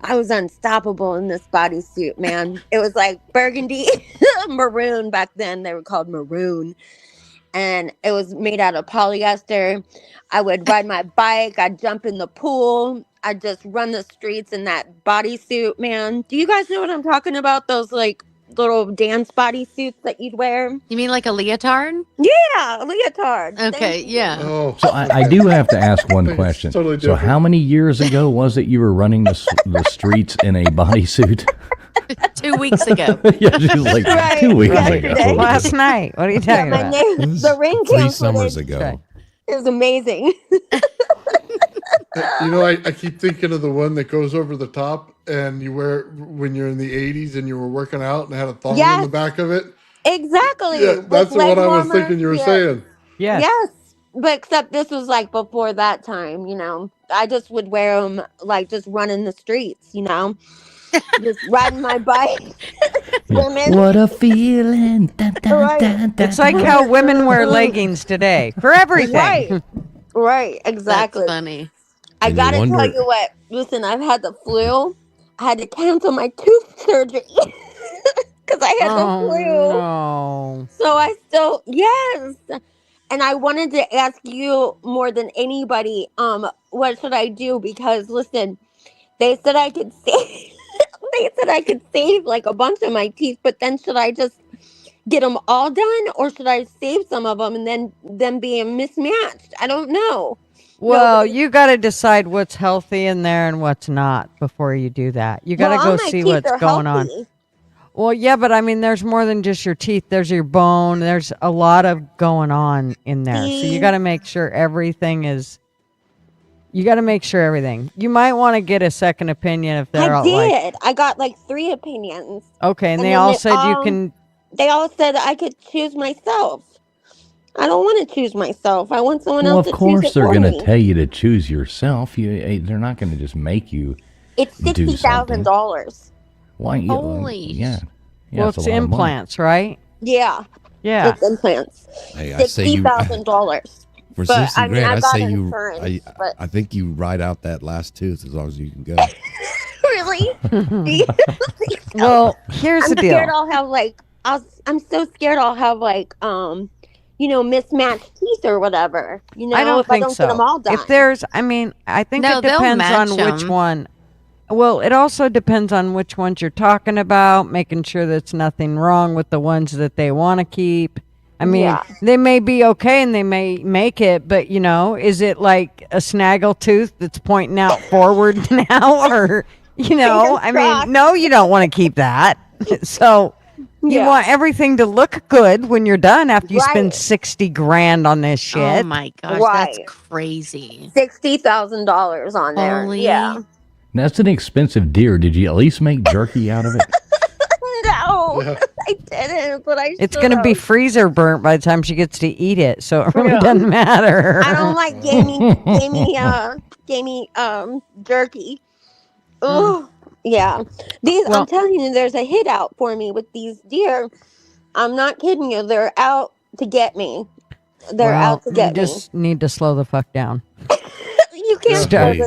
I was unstoppable in this bodysuit, man. It was like burgundy, maroon back then. They were called maroon, and it was made out of polyester. I would ride my bike. I'd jump in the pool. I'd just run the streets in that bodysuit, man. Do you guys know what I'm talking about? Those like little dance bodysuits that you'd wear? You mean like a leotard? Yeah, leotard. Okay, Thank you. yeah. Oh, So I do have to ask one It's question. totally So how different. many years ago was it you were running the streets in a bodysuit? 2 weeks ago. Yeah, she was like Right, 2 weeks yesterday. ago. Last night. What are you Yeah, talking my about? name, It was the ring 3 cam summers footage ago. is amazing. You know, I keep thinking of the one that goes over the top and you wear it when you're in the 80s and you were working out and had a thong in Yes. the back of it. Exactly. Yeah, with that's the leg one I was warmers. thinking you were Yeah. saying. Yes. Yes, but except this was like before that time, you know. I just would wear them like just running the streets, you know, just riding my bike, swimming. What a feeling. Dun, dun, Right. dun, dun, It's like dun. how women wear leggings today for everything. Right, right, exactly. That's funny. I And you gotta wonder- tell you what. Listen, I've had the flu. I had to cancel my tooth surgery because I had the Oh, flu. no. So I still yes. And I wanted to ask you more than anybody, what should I do? Because listen, they said I could save they said I could save like a bunch of my teeth, but then should I just get them all done or should I save some of them and then them being mismatched? I don't know. Well, but- you got to decide what's healthy in there and what's not before you do that. You got to Well, go all my see teeth what's are going on. healthy. Well, yeah, but I mean, there's more than just your teeth. There's your bone. There's a lot of going on in there. So you See? got to make sure everything is. You got to make sure everything. You might want to get a second opinion if they're I all like, did. I got like 3 opinions. okay, and And they then all they said you all- can. They all said I could choose myself. I don't want to choose myself. I want someone Well, else of to choose course it they're for going to me. tell you to choose yourself. They're not going to just make you. It's do $60,000. Why? Holy Yeah. Well, it's it's a lot of money. implants, right? Yeah, Yeah. it's implants. Hey, I say you $60,000. for But, 60 I mean, grand. I I got say you. insurance, but- I think you ride out that last tooth as long as you can go. Really? Do you think so? Well, here's I'm the deal. scared I'll have like I'm so scared I'll have like mismatched teeth or whatever. You know, I don't if think I don't so. get them all done. If there's, I mean, I think No, it they'll depends match on which 'em. one. Well, it also depends on which ones you're talking about, making sure that's nothing wrong with the ones that they want to keep. I mean, Yeah. they may be okay and they may make it, but you know, is it like a snaggle tooth that's pointing out forward now, or you know, Fingers I crossed. mean, no, you don't want to keep that. So you Yeah. want everything to look good when you're done after you spend Right. 60 grand on this shit. Oh my gosh, Right. that's crazy. $60,000 on there. Holy. Yeah. That's an expensive deer. Did you at least make jerky out of it? No, Yeah. I didn't, but I It's going to be should've. freezer burnt by the time she gets to eat it, so it really Yeah. doesn't matter. I don't like gamey jerky. Oh, yeah. These Well- I'm telling you, there's a hit out for me with these deer. I'm not kidding you. They're out to get me. They're out to you get me. just need to slow the fuck down. You can't Start.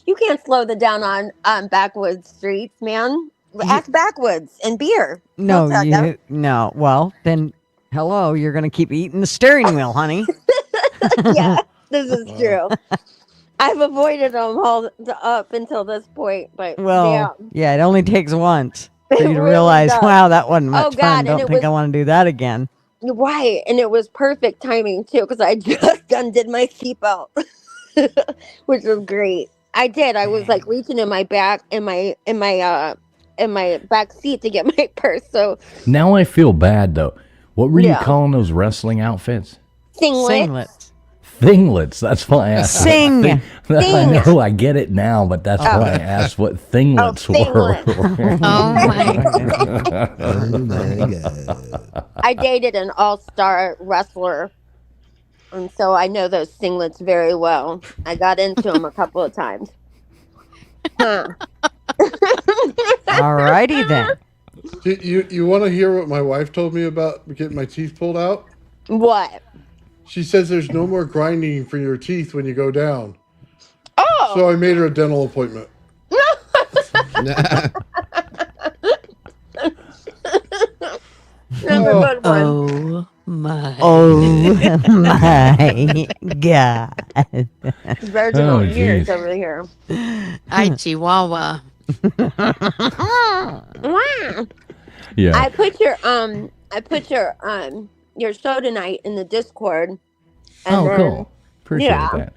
you can't slow the down on backwoods streets, man. Act backwoods and beer. No, I'll tell ya. no. Well, then, hello, you're going to keep eating the steering wheel, honey. Yeah, this is true. I've avoided them all up until this point, but Well, yeah, it only takes once for It you to really realize, does. wow, that wasn't much Oh, fun. God, and Don't it think I was- want to do that again. right, and it was perfect timing too because I just undid my seatbelt, which was great. I did. I was like reaching in my back in my back seat to get my purse. So Now I feel bad though. What were you Yeah. calling those wrestling outfits? singlet. Thinglets. That's why I asked. what Sing. I Sing. know. I get it now, but that's why I asked what thinglets were. Oh my. Oh my God. I dated an all-star wrestler, and so I know those singlets very well. I got into them a couple of times. Huh. Alrighty then. You want to hear what my wife told me about getting my teeth pulled out? What? She says there's no more grinding for your teeth when you go down. Oh, So I made her a dental appointment. that's a good one. Oh my. Oh my God. Virginal Oh, ears geez. over here. Hi, Chihuahua. Wow. Yeah. I put your show tonight in the Discord. And Oh, then- cool. Appreciate yeah. that.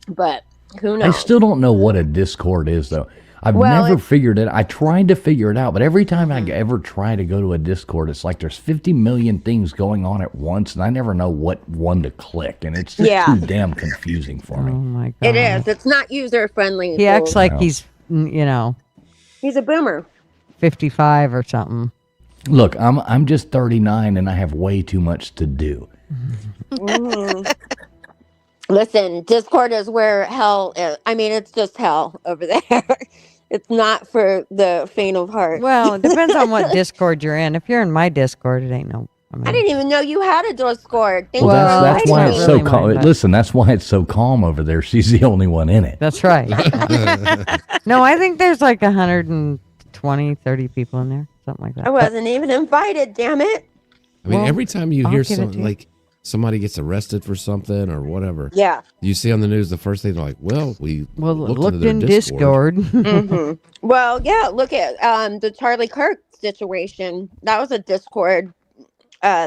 But who I knows? still don't know what a Discord is, though. I've Well, never it's- figured it. I tried to figure it out, but every time I ever try to go to a Discord, it's like there's 50 million things going on at once, and I never know what one to click, and it's just Yeah. too damn confusing for Oh me. my God. It is. It's not user friendly. He acts like Wow. he's, he's a boomer. 55 or something. Look, I'm just 39, and I have way too much to do. Mhm. Listen, Discord is where hell is. I mean, it's just hell over there. It's not for the faint of heart. Well, it depends on what Discord you're in. If you're in my Discord, it ain't no. I didn't even know you had a Discord. Thank Well, you Well, for that's why inviting it's me. so really calm. mine, but- Listen, that's why it's so calm over there. She's the only one in it. That's right. No, I think there's like 120, 30 people in there. Something like that. I wasn't even invited, damn it. I mean, Well, every time you I'll hear give it to something you. like somebody gets arrested for something or whatever, Yeah. you see on the news the first thing they're like, "Well, we Well, looked looked into in their Discord. hmm Well, yeah, look at the Charlie Kirk situation. That was a Discord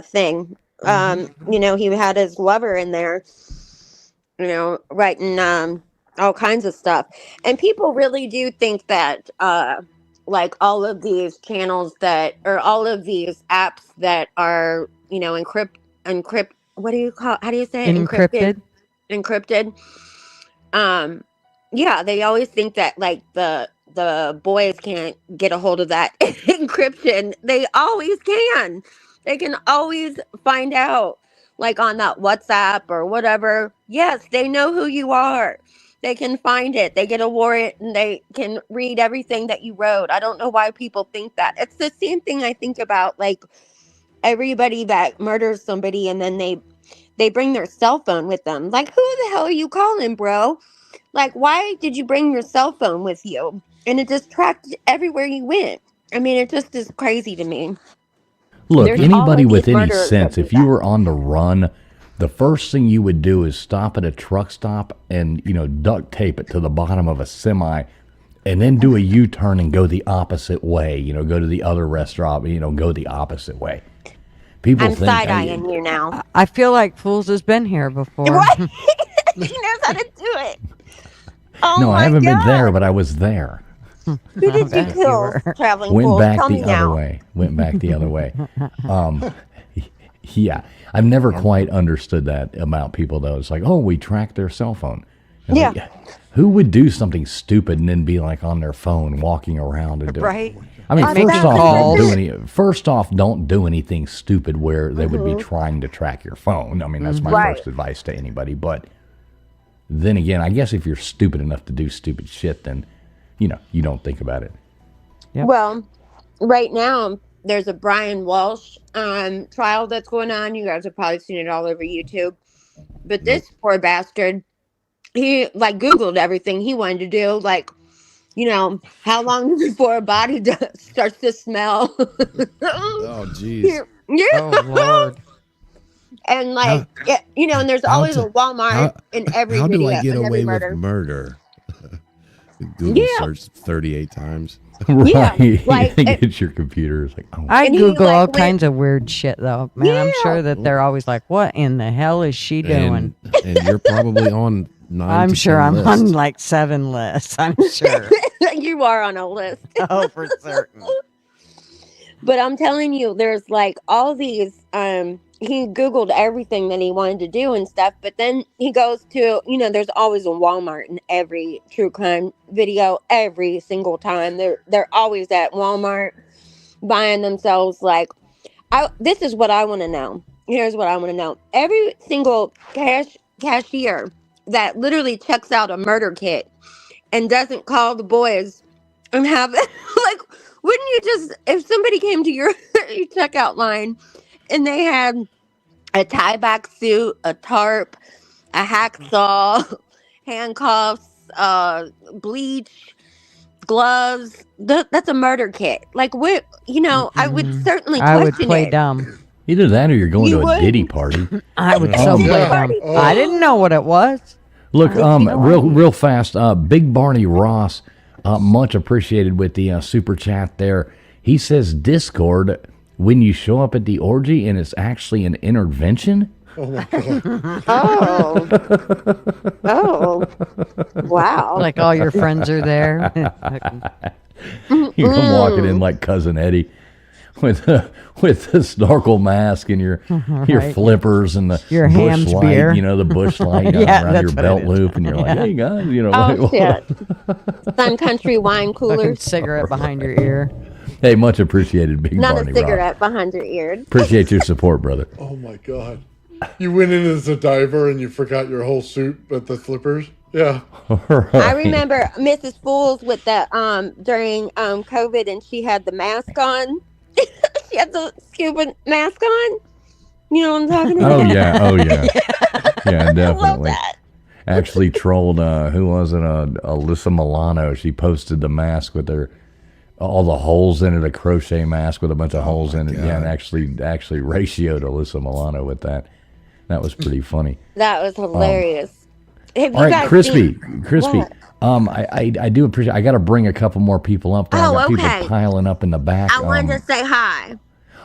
thing. He had his lover in there, writing all kinds of stuff. And people really do think that like all of these channels that or all of these apps that are, encrypt what do you call how do you say it? Encrypted. Yeah, they always think that like the boys can't get a hold of that encryption. They always can. They can always find out like on that WhatsApp or whatever. Yes, they know who you are. They can find it. They get a warrant and they can read everything that you wrote. I don't know why people think that. It's the same thing I think about like everybody that murders somebody and then they bring their cell phone with them. Like, who the hell are you calling, bro? Like, why did you bring your cell phone with you? And it just tracked everywhere you went. I mean, it just is crazy to me. Look, There's anybody always with any murderers sense, that if do you that. were on the run, the first thing you would do is stop at a truck stop and, duct tape it to the bottom of a semi and then do a U-turn and go the opposite way, go to the other restaurant, go the opposite way. People I'm think side-eyeing you now. I feel like Fools has been here before. Right? He knows how to do it. Oh No, I my haven't been there, God. but I was there. Who did you bet you kill, were. traveling Went fool? back Tell me the other now. way. Went back the other way. Yeah, I've never quite understood that about people, though. It's like, oh, we track their cell phone. And Yeah. like, who would do something stupid and then be like on their phone walking around and doing Right? I mean, Make first off, calls. don't do anything stupid where they would be trying to track your phone. I mean, that's my Right. first advice to anybody. But then again, I guess if you're stupid enough to do stupid shit, then you don't think about it. Yep. Well, right now, there's a Brian Walsh trial that's going on. You guys have probably seen it all over YouTube. But this poor bastard, he like Googled everything he wanted to do, like, you know, how long before a body starts to smell. Oh, jeez. Yeah. Oh Lord. And like, yeah, you know, and there's always a Walmart in every how video. do I get in every away murder. with murder? Google Yeah. search 38 times. Right. Yeah, like, It's your computer. It's like, oh. I And he, Google like, all went- kinds of weird shit though, man. I'm sure that they're always like, "What in the hell is she doing?" And you're probably on 9 I'm to sure 10 I'm lists. on like 7 lists. I'm sure. You are on a list. Oh, for certain. But I'm telling you, there's like all these. He Googled everything that he wanted to do and stuff, but then he goes to, you know, there's always a Walmart in every true crime video. Every single time, they're always at Walmart buying themselves like. This is what I want to know. Here's what I want to know. Every single cashier that literally checks out a murder kit and doesn't call the boys and have like, wouldn't you just, if somebody came to your checkout line and they had a tie-back suit, a tarp, a hacksaw, handcuffs, bleach, gloves, that's a murder kit. Like, what, you know, I would certainly I would question play it. dumb. Either that or you're going You to a would. Diddy party. I would so play Yeah. dumb. Oh. I didn't know what it was. Look, no real fast. Big Barney Ross, much appreciated with the super chat there. He says Discord when you show up at the orgy and it's actually an intervention. Oh my god. Oh, wow. Like all your friends are there. You come walking in like Cousin Eddie with the snorkel mask and your Right. flippers and the Your bush Hamm's light, beer. you know, the bush light Yeah, around that's your what belt it is. loop, and you're like, hey guys, you know, Oh like, shit! Sun Country wine Fucking coolers. cigarette behind your ear. hey, much appreciated, Big Not Barney a Ross. cigarette behind your ear. Appreciate your support, brother. Oh my god. You went in as a diver and you forgot your whole suit but the flippers? Yeah. I remember Mrs. Fools with the during COVID, and she had the mask on. She had the scuba mask on. You know what I'm talking about? Oh yeah, yeah, I love definitely. that. Actually trolled. Who was it? Alyssa Milano. She posted the mask with all the holes in it, a crochet mask with a bunch of holes in it. God. Yeah, and actually ratioed Alyssa Milano with that. That was pretty funny. That was hilarious. Have All you right, guys Crispy. What? I do appreciate. I got to bring a couple more people up there. Oh, I got okay. people piling up in the back. I wanted to say hi.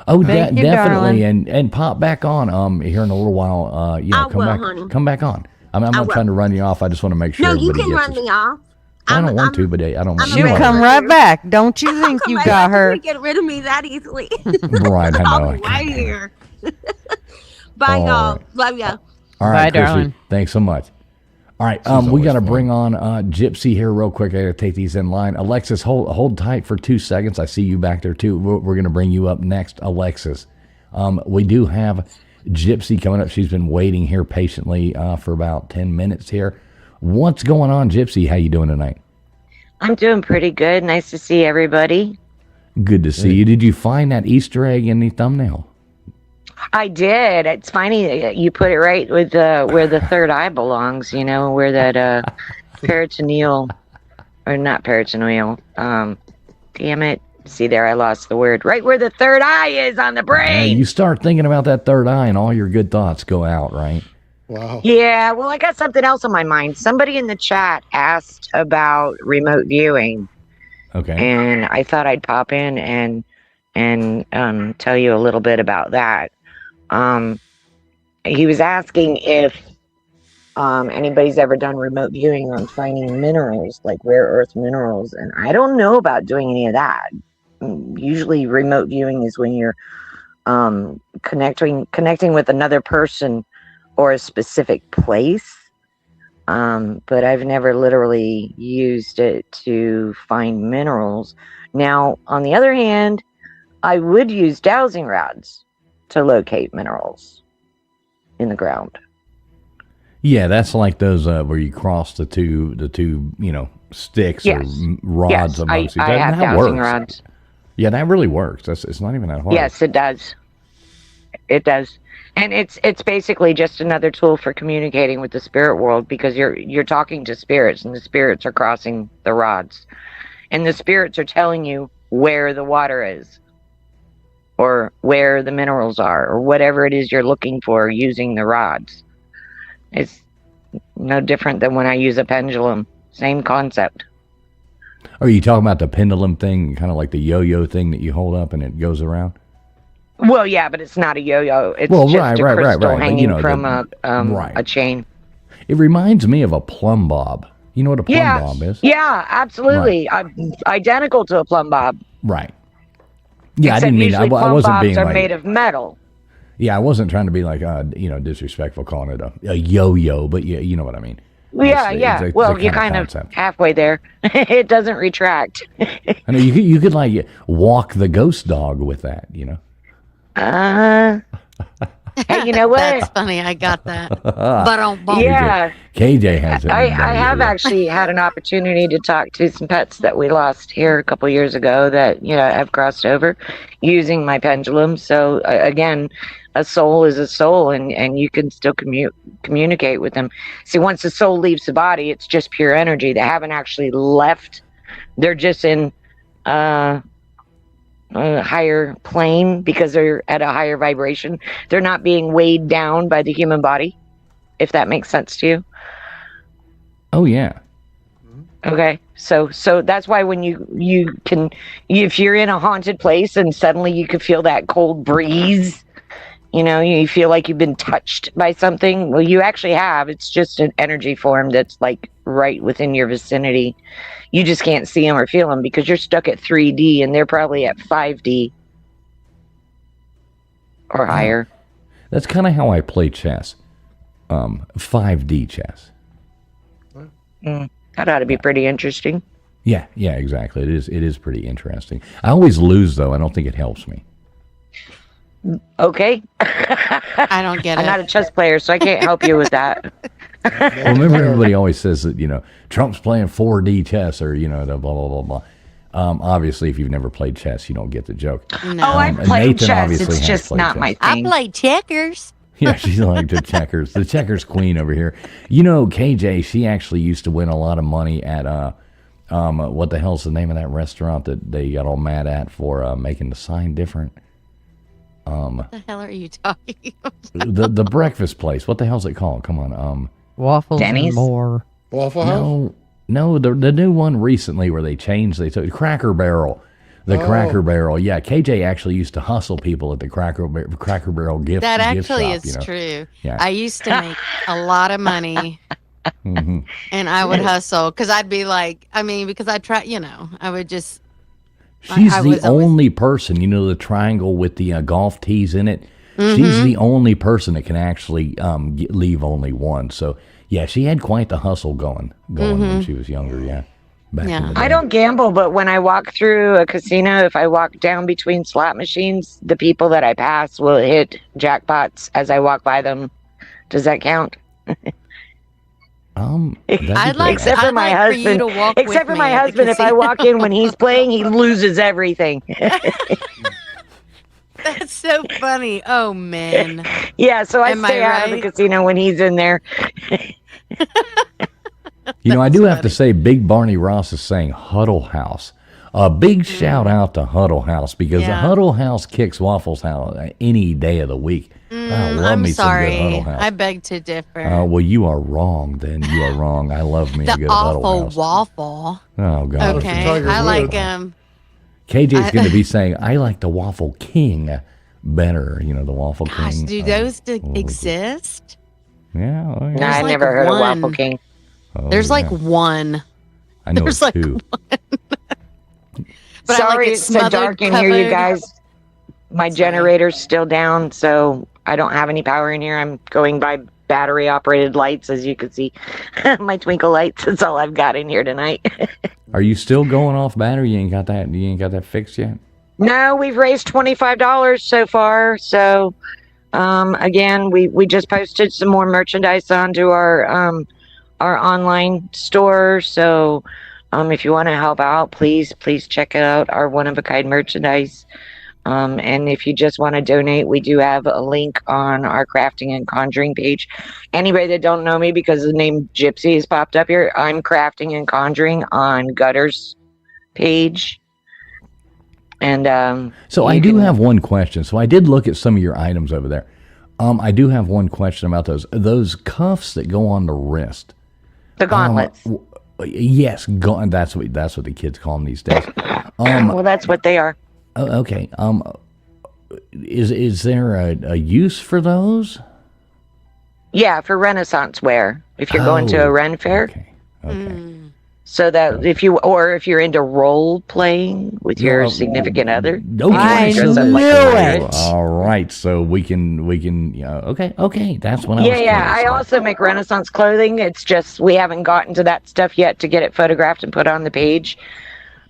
Thank you, Definitely, darling. and pop back on here in a little while. You know, I will, back, honey. come back on. I'm not will. trying to run you off. I just want to make sure No, you everybody can gets run it. me off. I don't want I'm- to, but I don't. I'm a She'll regular. come right back. Don't you think you Right, got you her? can't get rid of me that easily. Right, I know. I'll be right here. Bye, All y'all. right. Love ya. All Bye, right, Chrissy. darling. Thanks so much. All right, we always got to fun. bring on Gypsy here real quick. I got to take these in line. Alexis, hold tight for 2 seconds. I see you back there too. We're going to bring you up next, Alexis. We do have Gypsy coming up. She's been waiting here patiently for about 10 minutes here. What's going on, Gypsy? How you doing tonight? I'm doing pretty good. Nice to see everybody. Good to see you. Did you find that Easter egg in the thumbnail? I did. It's funny you put it right with where the third eye belongs. You know, where that peritoneal, or not peritoneal. Damn it! See there, I lost the word. Right where the third eye is on the brain. You start thinking about that third eye, and all your good thoughts go out, right? Wow. Yeah. Well, I got something else on my mind. Somebody in the chat asked about remote viewing, Okay. and I thought I'd pop in and tell you a little bit about that. He was asking if anybody's ever done remote viewing on finding minerals, like rare earth minerals, and I don't know about doing any of that. Usually remote viewing is when you're connecting with another person or a specific place, but I've never literally used it to find minerals. Now, on the other hand, I would use dowsing rods to locate minerals in the ground. Yeah, that's like those where you cross the two sticks Yes. or rods Yes, amongst each I other. have That dowsing works. rods. Yeah, that really works. It's not even that hard. Yes, it does. It does. And it's basically just another tool for communicating with the spirit world, because you're talking to spirits, and the spirits are crossing the rods. And the spirits are telling you where the water is, or where the minerals are, or whatever it is you're looking for using the rods. It's no different than when I use a pendulum. Same concept. Are you talking about the pendulum thing, kind of like the yo-yo thing that you hold up and it goes around? Well, yeah, but it's not a yo-yo. It's just right, a right, crystal right. But, hanging from a chain. It reminds me of a plumb bob. You know what a plumb bob is? Yeah, absolutely. Identical to a plumb bob. Right. Yeah, Except I didn't mean usually I plumb wasn't bobs being are like made of metal. Yeah, I wasn't trying to be like disrespectful calling it a yo-yo, but yeah, you know what I mean. Yeah. Well, you're kind of halfway there. It doesn't retract. I know you could like walk the ghost dog with that, you know. Hey, you know what? That's funny. I got that. But yeah, KJ has it. I have actually had an opportunity to talk to some pets that we lost here a couple years ago that I've crossed over using my pendulum. So again, a soul is a soul, and you can still communicate with them. See, once the soul leaves the body, it's just pure energy. They haven't actually left. They're just in a higher plane because they're at a higher vibration. They're not being weighed down by the human body, if that makes sense to you. Oh yeah. Okay, so that's why when you can, if you're in a haunted place and suddenly you can feel that cold breeze, you feel like you've been touched by something. Well, you actually have. It's just an energy form that's like right within your vicinity. You just can't see them or feel them because you're stuck at 3D and they're probably at 5D or higher. That's kind of how I play chess. 5D chess. That ought to be pretty interesting. Yeah, exactly. It is pretty interesting. I always lose though. I don't think it helps me. Okay. I don't get it. I'm not a chess player, so I can't help you with that. Well, remember everybody always says that, Trump's playing 4D chess or, the blah, blah, blah, blah. Obviously, if you've never played chess, you don't get the joke. No. I played Nathan chess. It's has just played not chess. my I thing. play checkers. Yeah, she's like the checkers queen over here. KJ, she actually used to win a lot of money at, what the hell's the name of that restaurant that they got all mad at for making the sign different? What the hell are you talking about? The breakfast place. What the hell's it called? Come on. Waffles Denny's? and more. Waffle House? No, the new one recently where they changed. They took Cracker Barrel. Cracker Barrel. Yeah, KJ actually used to hustle people at the Cracker Barrel gift. That gift actually shop, is true. Yeah. I used to make a lot of money. And I would hustle because I'd be like, because I try, I would just. She's the only person, the triangle with the golf tees in it. Mm-hmm. She's the only person that can actually leave only one. So, yeah, she had quite the hustle going when she was younger, yeah. Back in the day. I don't gamble, but when I walk through a casino, if I walk down between slot machines, the people that I pass will hit jackpots as I walk by them. Does that count? I'd like, except for my husband. For you to walk except with for my me at the husband, if I casino. walk in when he's playing, he loses everything. That's so funny. Oh man. Yeah, so I Am stay I out of the right? casino when he's in there. I do have to say, Big Barney Ross is saying Huddle House. A big shout out to Huddle House because the Yeah. Huddle House kicks Waffles House any day of the week. I love I'm me some sorry. good Huddle House. I beg to differ. Well, you are wrong. Then you are wrong. I love me a The good Huddle awful House. waffle. Oh God. Okay, Tiger I like Woods. KJ's going to be saying, I like the Waffle King better. The Waffle Gosh, King. do those exist? Yeah. Oh, yeah. No, I like never heard of one. Waffle King. Oh, There's like yeah. one. I know there's like two. But I like Sorry, it it's so smothered, dark in here, you covered. guys. My generator's still down, so I don't have any power in here. I'm going by battery operated lights, as you can see. My twinkle lights. That's all I've got in here tonight. Are you still going off battery? You ain't got that fixed yet? No, we've raised $25 so far. So, again, we just posted some more merchandise onto our online store. So, If you want to help out, please check out our one-of-a-kind merchandise. And if you just want to donate, we do have a link on our crafting and conjuring page. Anybody that don't know me because the name Gypsy has popped up here, I'm crafting and conjuring on Gutter's page. And so I do have one question. So I did look at some of your items over there. I do have one question about those cuffs that go on the wrist. The gauntlets. Yes, that's what the kids call them these days. Well, that's what they are. Okay. Is there a use for those? Yeah, for Renaissance wear. If you're going to a Ren fair. Okay. So that if you're into role playing with your significant other. Okay. I So- knew it. All right. So we can okay. That's what I was Yeah. curious I about. also make Renaissance clothing. It's just we haven't gotten to that stuff yet to get it photographed and put on the page.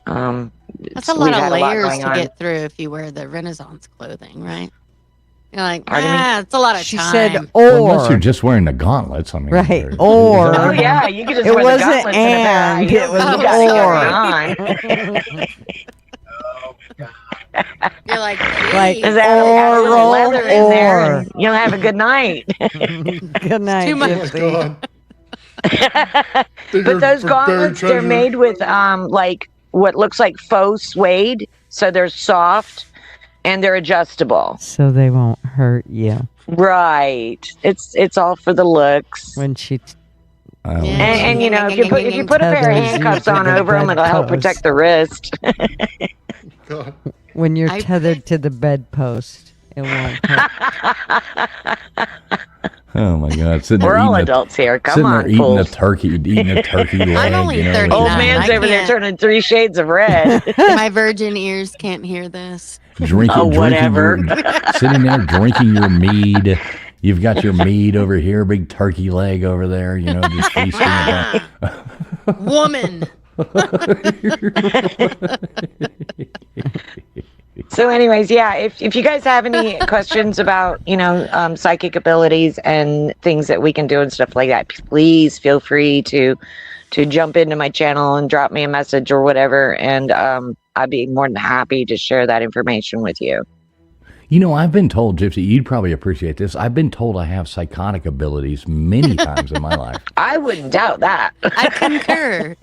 That's a we've lot had of layers going to on. get through if you wear the Renaissance clothing, right? You're like, Pardon me? it's a lot of She time. said, Well, unless you're or. just wearing the gauntlets. I mean, Right, they're- or. Oh yeah, you could just It wear the wasn't gauntlets in a pair of and, heels it was and you got it going on. You're like, Like, geez, Is that a little Oral leather in there? or. And you'll have a good night. Good night, too much. Oh my Gypsy. God. But those gauntlets, they're made with like what looks like faux suede, so they're soft and they're adjustable. So they won't hurt you Right. It's all for the looks. when she. I don't Yeah. know. And you know, if you put a pair of Tethers you handcuffs to on the over them, it'll help bedpost. protect the wrist. God. When you're I- tethered to the bedpost, it won't hurt. Oh my God! Sitting We're there all eating adults here. a, Come sitting on, there eating a fools. turkey, leg. only you know, 39. Old with- man's I over there can't. turning 3 shades of red. My virgin ears can't hear this. Oh, whatever. Sitting there drinking your mead. You've got your mead over here, big turkey leg over there. You know, just feasting upon. Woman. So anyways, yeah, if you guys have any questions about, psychic abilities and things that we can do and stuff like that, please feel free to jump into my channel and drop me a message or whatever. And I'd be more than happy to share that information with you. You know, I've been told, Gypsy, you'd probably appreciate this. I've been told I have psychotic abilities many times in my life. I wouldn't doubt that. I concur.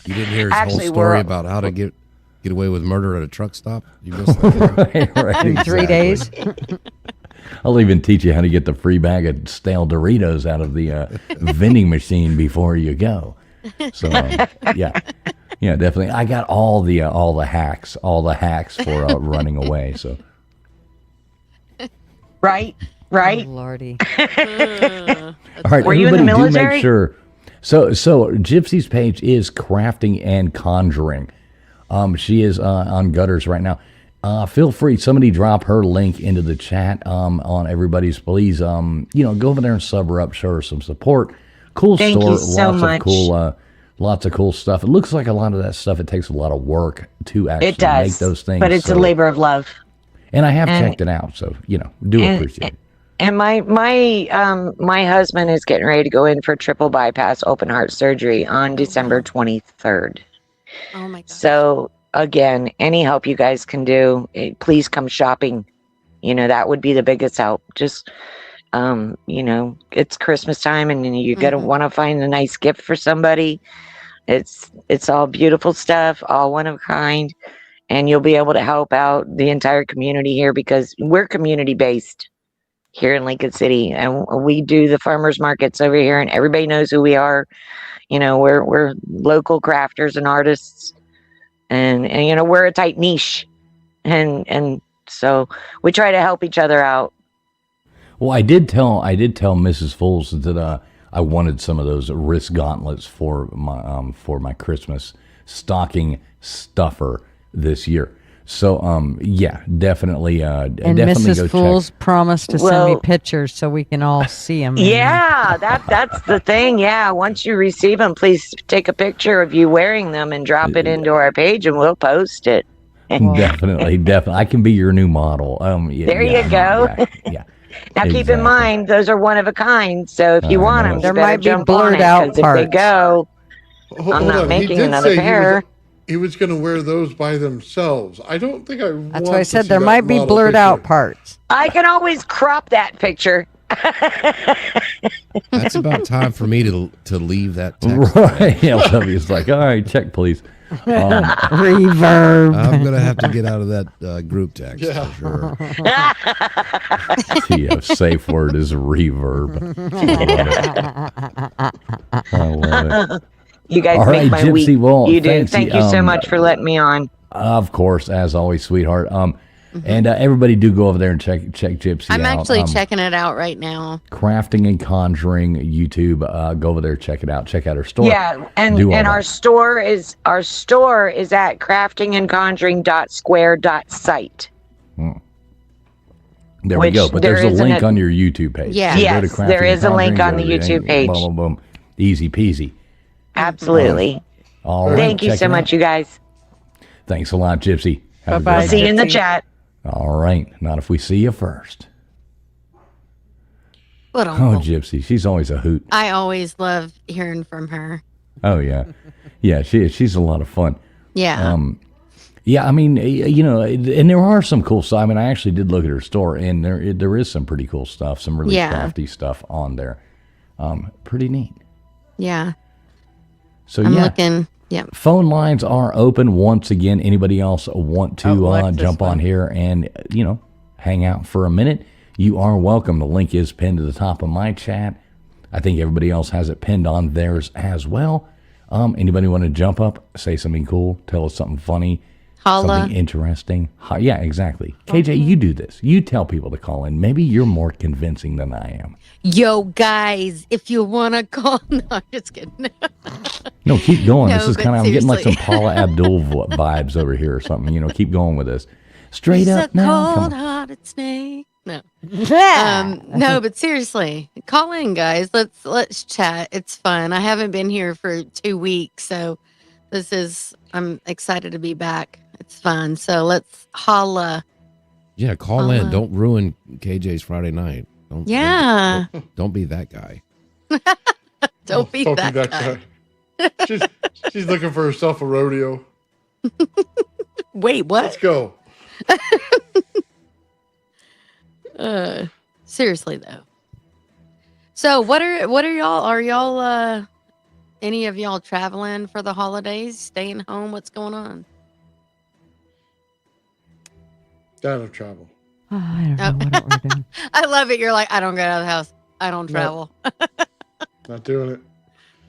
You didn't hear his Actually, whole story we're- about how to get away with murder at a truck stop? You missed that. right, In 3 days. I'll even teach you how to get the free bag of stale Doritos out of the vending machine before you go. So, yeah, definitely. I got all the hacks for running away. So, Right? Oh, Lordy. all right, Were you in the everybody, do military? make sure. So Gypsy's page is crafting and conjuring. She is on Gutters right now. Feel free, somebody drop her link into the chat on everybody's. Please, go over there and sub her up, show her some support. Cool Thank store, you so much. lots of cool stuff. It looks like a lot of that stuff. It takes a lot of work to actually It does. make those things. But it's a so- labor of love. And I have and- checked it out, so do appreciate it. And my husband is getting ready to go in for triple bypass open heart surgery on December 23rd. Oh my God. So again, any help you guys can do, please come shopping. That would be the biggest help. Just it's Christmas time and you're gonna want to find a nice gift for somebody. It's all beautiful stuff, all one of a kind, and you'll be able to help out the entire community here because we're community based here in Lincoln City, and we do the farmers markets over here, and everybody knows who we are. We're local crafters and artists, and we're a tight niche, and so we try to help each other out. Well, I did tell Mrs. Fools that I wanted some of those wrist gauntlets for my Christmas stocking stuffer this year. So definitely And definitely go Mrs. Fools check. promised to send me Well- pictures so we can all see them. Yeah, that's the thing. Yeah, once you receive them, please take a picture of you wearing them and drop it into our page, and we'll post it. Definitely. I can be your new model. There you go. Yeah. Now, keep in Exactly. mind, those are one of a kind. So if you I want know. them, There you better might be jump on blurred it. out Because if they parts. go, Hold I'm not on. He making did another say pair. he was going to wear those by themselves. I don't think I That's want why I to said see there that might be model blurred out picture. parts. I can always crop that picture. That's about time for me to leave that text. Right. LW is like, all right, check, please. Reverb. I'm gonna have to get out of that group text Yeah. for sure. The safe word is reverb. I love it. You guys All make right, my Gypsy, week. well, You do. thanks, Thank you so much for letting me on. Of course, as always, sweetheart. And everybody do go over there and check Gypsy I'm out. actually checking it out right now. Crafting and Conjuring YouTube. Go over there, check it out. Check out her store. Yeah, and Do all and that. our store is at craftingandconjuring.square.site. There we which go. But there there's a isn't link a- on your YouTube page. Yeah. So Yes, go to Crafting there is and a link Conjuring, on go the to YouTube page. Boom, boom, boom. Easy peasy. Absolutely. All right. Thank you check so it out. much, you guys. Thanks a lot, Gypsy. Have a good Bye-bye. night. See you in the Gypsy. chat. All right. Not if we see you first. But Oh, Gypsy. She's always a hoot. I always love hearing from her. Oh, yeah. Yeah, she's a lot of fun. Yeah. Yeah, I mean, you know, and there are some cool stuff. I mean, I actually did look at her store, and there is some pretty cool stuff, some really Yeah. crafty stuff on there. Pretty neat. Yeah. So, I'm yeah. looking. Yeah. Phone lines are open once again. Anybody else want to Alexis jump on one. here and, you know, hang out for a minute? You are welcome. The link is pinned to the top of my chat. I think everybody else has it pinned on theirs as well. Anybody want to jump up, say something cool, tell us something funny, Holla. something interesting? Yeah, exactly. KJ, you do this. You tell people to call in. Maybe you're more convincing than I am. Yo, guys, if you want to call. No, I'm just kidding. No, keep going. No, This is but kind of, I'm getting like some seriously. Paula Abdul vibes over here or something. You know, keep going with this. Straight He's up a now. Come on. cold-hearted snake. No. Yeah. No, but seriously, call in, guys. Let's chat. It's fun. I haven't been here for 2 weeks, so I'm excited to be back. It's fun. So let's holla. Yeah, call in. Don't ruin KJ's Friday night. Don't, Yeah. Don't be that guy. Don't be that guy. guy. She's looking for herself a rodeo. Wait, Let's what? go. Seriously though. So what are y'all? Are y'all any of y'all traveling for the holidays? Staying home? What's going on? Out of travel. Oh, I don't know what we're doing. I love it. You're like, I don't get out of the house. I don't No. travel. Not doing it.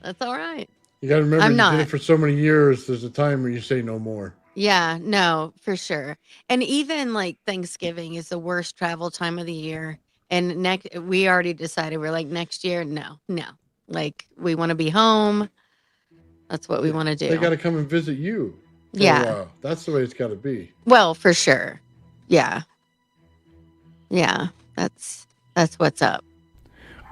That's all right. You got to remember, I'm you not. did it for so many years. There's a time where you say no more. Yeah, no, for sure. And even like Thanksgiving is the worst travel time of the year. And we already decided we're like next year, no. Like we want to be home. That's what we want to do. They got to come and visit you. For a Yeah. while. That's the way it's got to be. Well, for sure. Yeah. Yeah. That's what's up.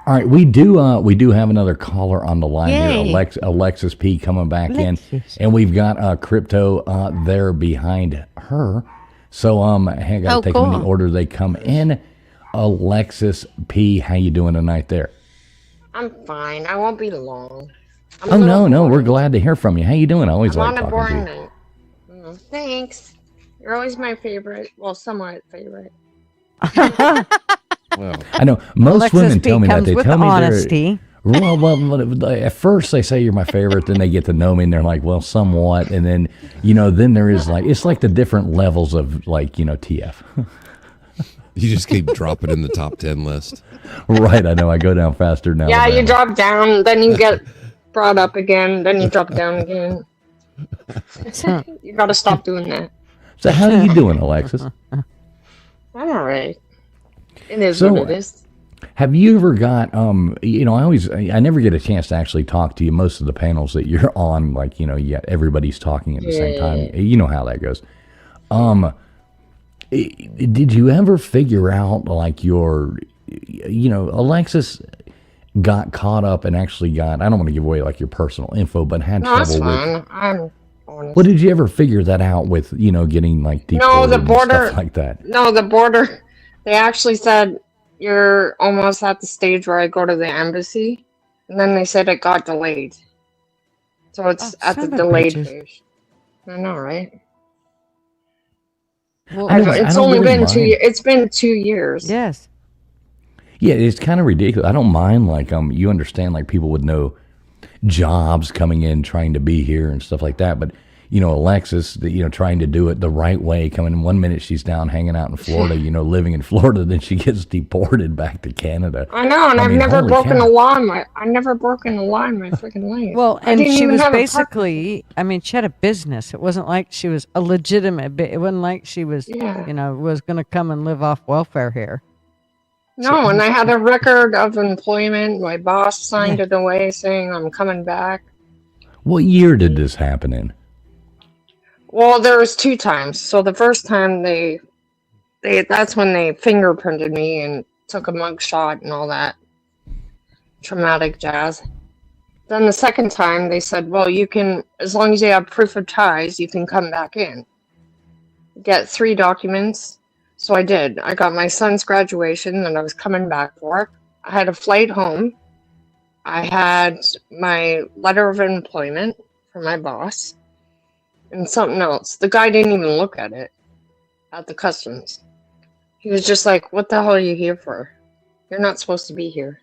All right, we do have another caller on the line Yay. here. Alexis P coming back in, and we've got Crypto there behind her. So hey, I gotta take them in the cool. order they come in. Alexis P, how you doing tonight there? I'm fine. I won't be long. I'm Oh a little no, we're bored. glad to hear from you. How you doing? I always I'm like on a talking to boring you. night. Thanks. You're always my favorite. Well, somewhat favorite. Well, I know most Alexis women P tell me that. comes They with tell me honesty. well, at first they say you're my favorite, then they get to know me and they're like, well, somewhat, and then then there is like it's like the different levels of like TF. you just keep dropping in the top 10 list. Right, I know. I go down faster now. Yeah, than you ever. drop down, then you get brought up again, then you drop down again. You gotta stop doing that. So how are you doing, Alexis? I'm alright. It is So- what it is. Have you ever got I never get a chance to actually talk to you. Most of the panels that you're on, like everybody's talking at the same time. You know how that goes. Did you ever figure out like Alexis got caught up and actually got, I don't want to give away like your personal info, but had No, that's trouble with, fine. I'm honest. well, did you ever figure that out with, getting like deported No, the and border- stuff like that? No, the border, they actually said you're almost at the stage where I go to the embassy, and then they said it got delayed. So it's at the son of delayed bitches. phase. I know, right? Well, I don't It's only really been 2 mind. years. It's been 2 years. yes. Yeah, it's kind of ridiculous. I don't mind, like, you understand, like, people with no jobs coming in trying to be here and stuff like that. But, Alexis, trying to do it the right way, coming in 1 minute she's down hanging out in Florida, living in Florida, then she gets deported back to Canada. I know, and I I've mean, never holy broken cow. a law in my. I never broken a law in my freaking life. Well, I and didn't she even was have a basically, I mean, she had a business. It wasn't like she was a legitimate, it wasn't like she was, Yeah. was going to come and live off welfare here. No, and I had a record of employment. My boss signed Yeah. it away saying I'm coming back. What year did this happen in? Well, there was 2 times. So the first time that's when they fingerprinted me and took a mug shot and all that traumatic jazz. Then the second time they said, well, you can, as long as you have proof of ties, you can come back in. Get 3 documents. So I did. I got my son's graduation that I was coming back for. I had a flight home. I had my letter of employment from my boss and something else. The guy didn't even look at it at the customs. He was just like, what the hell are you here for? You're not supposed to be here.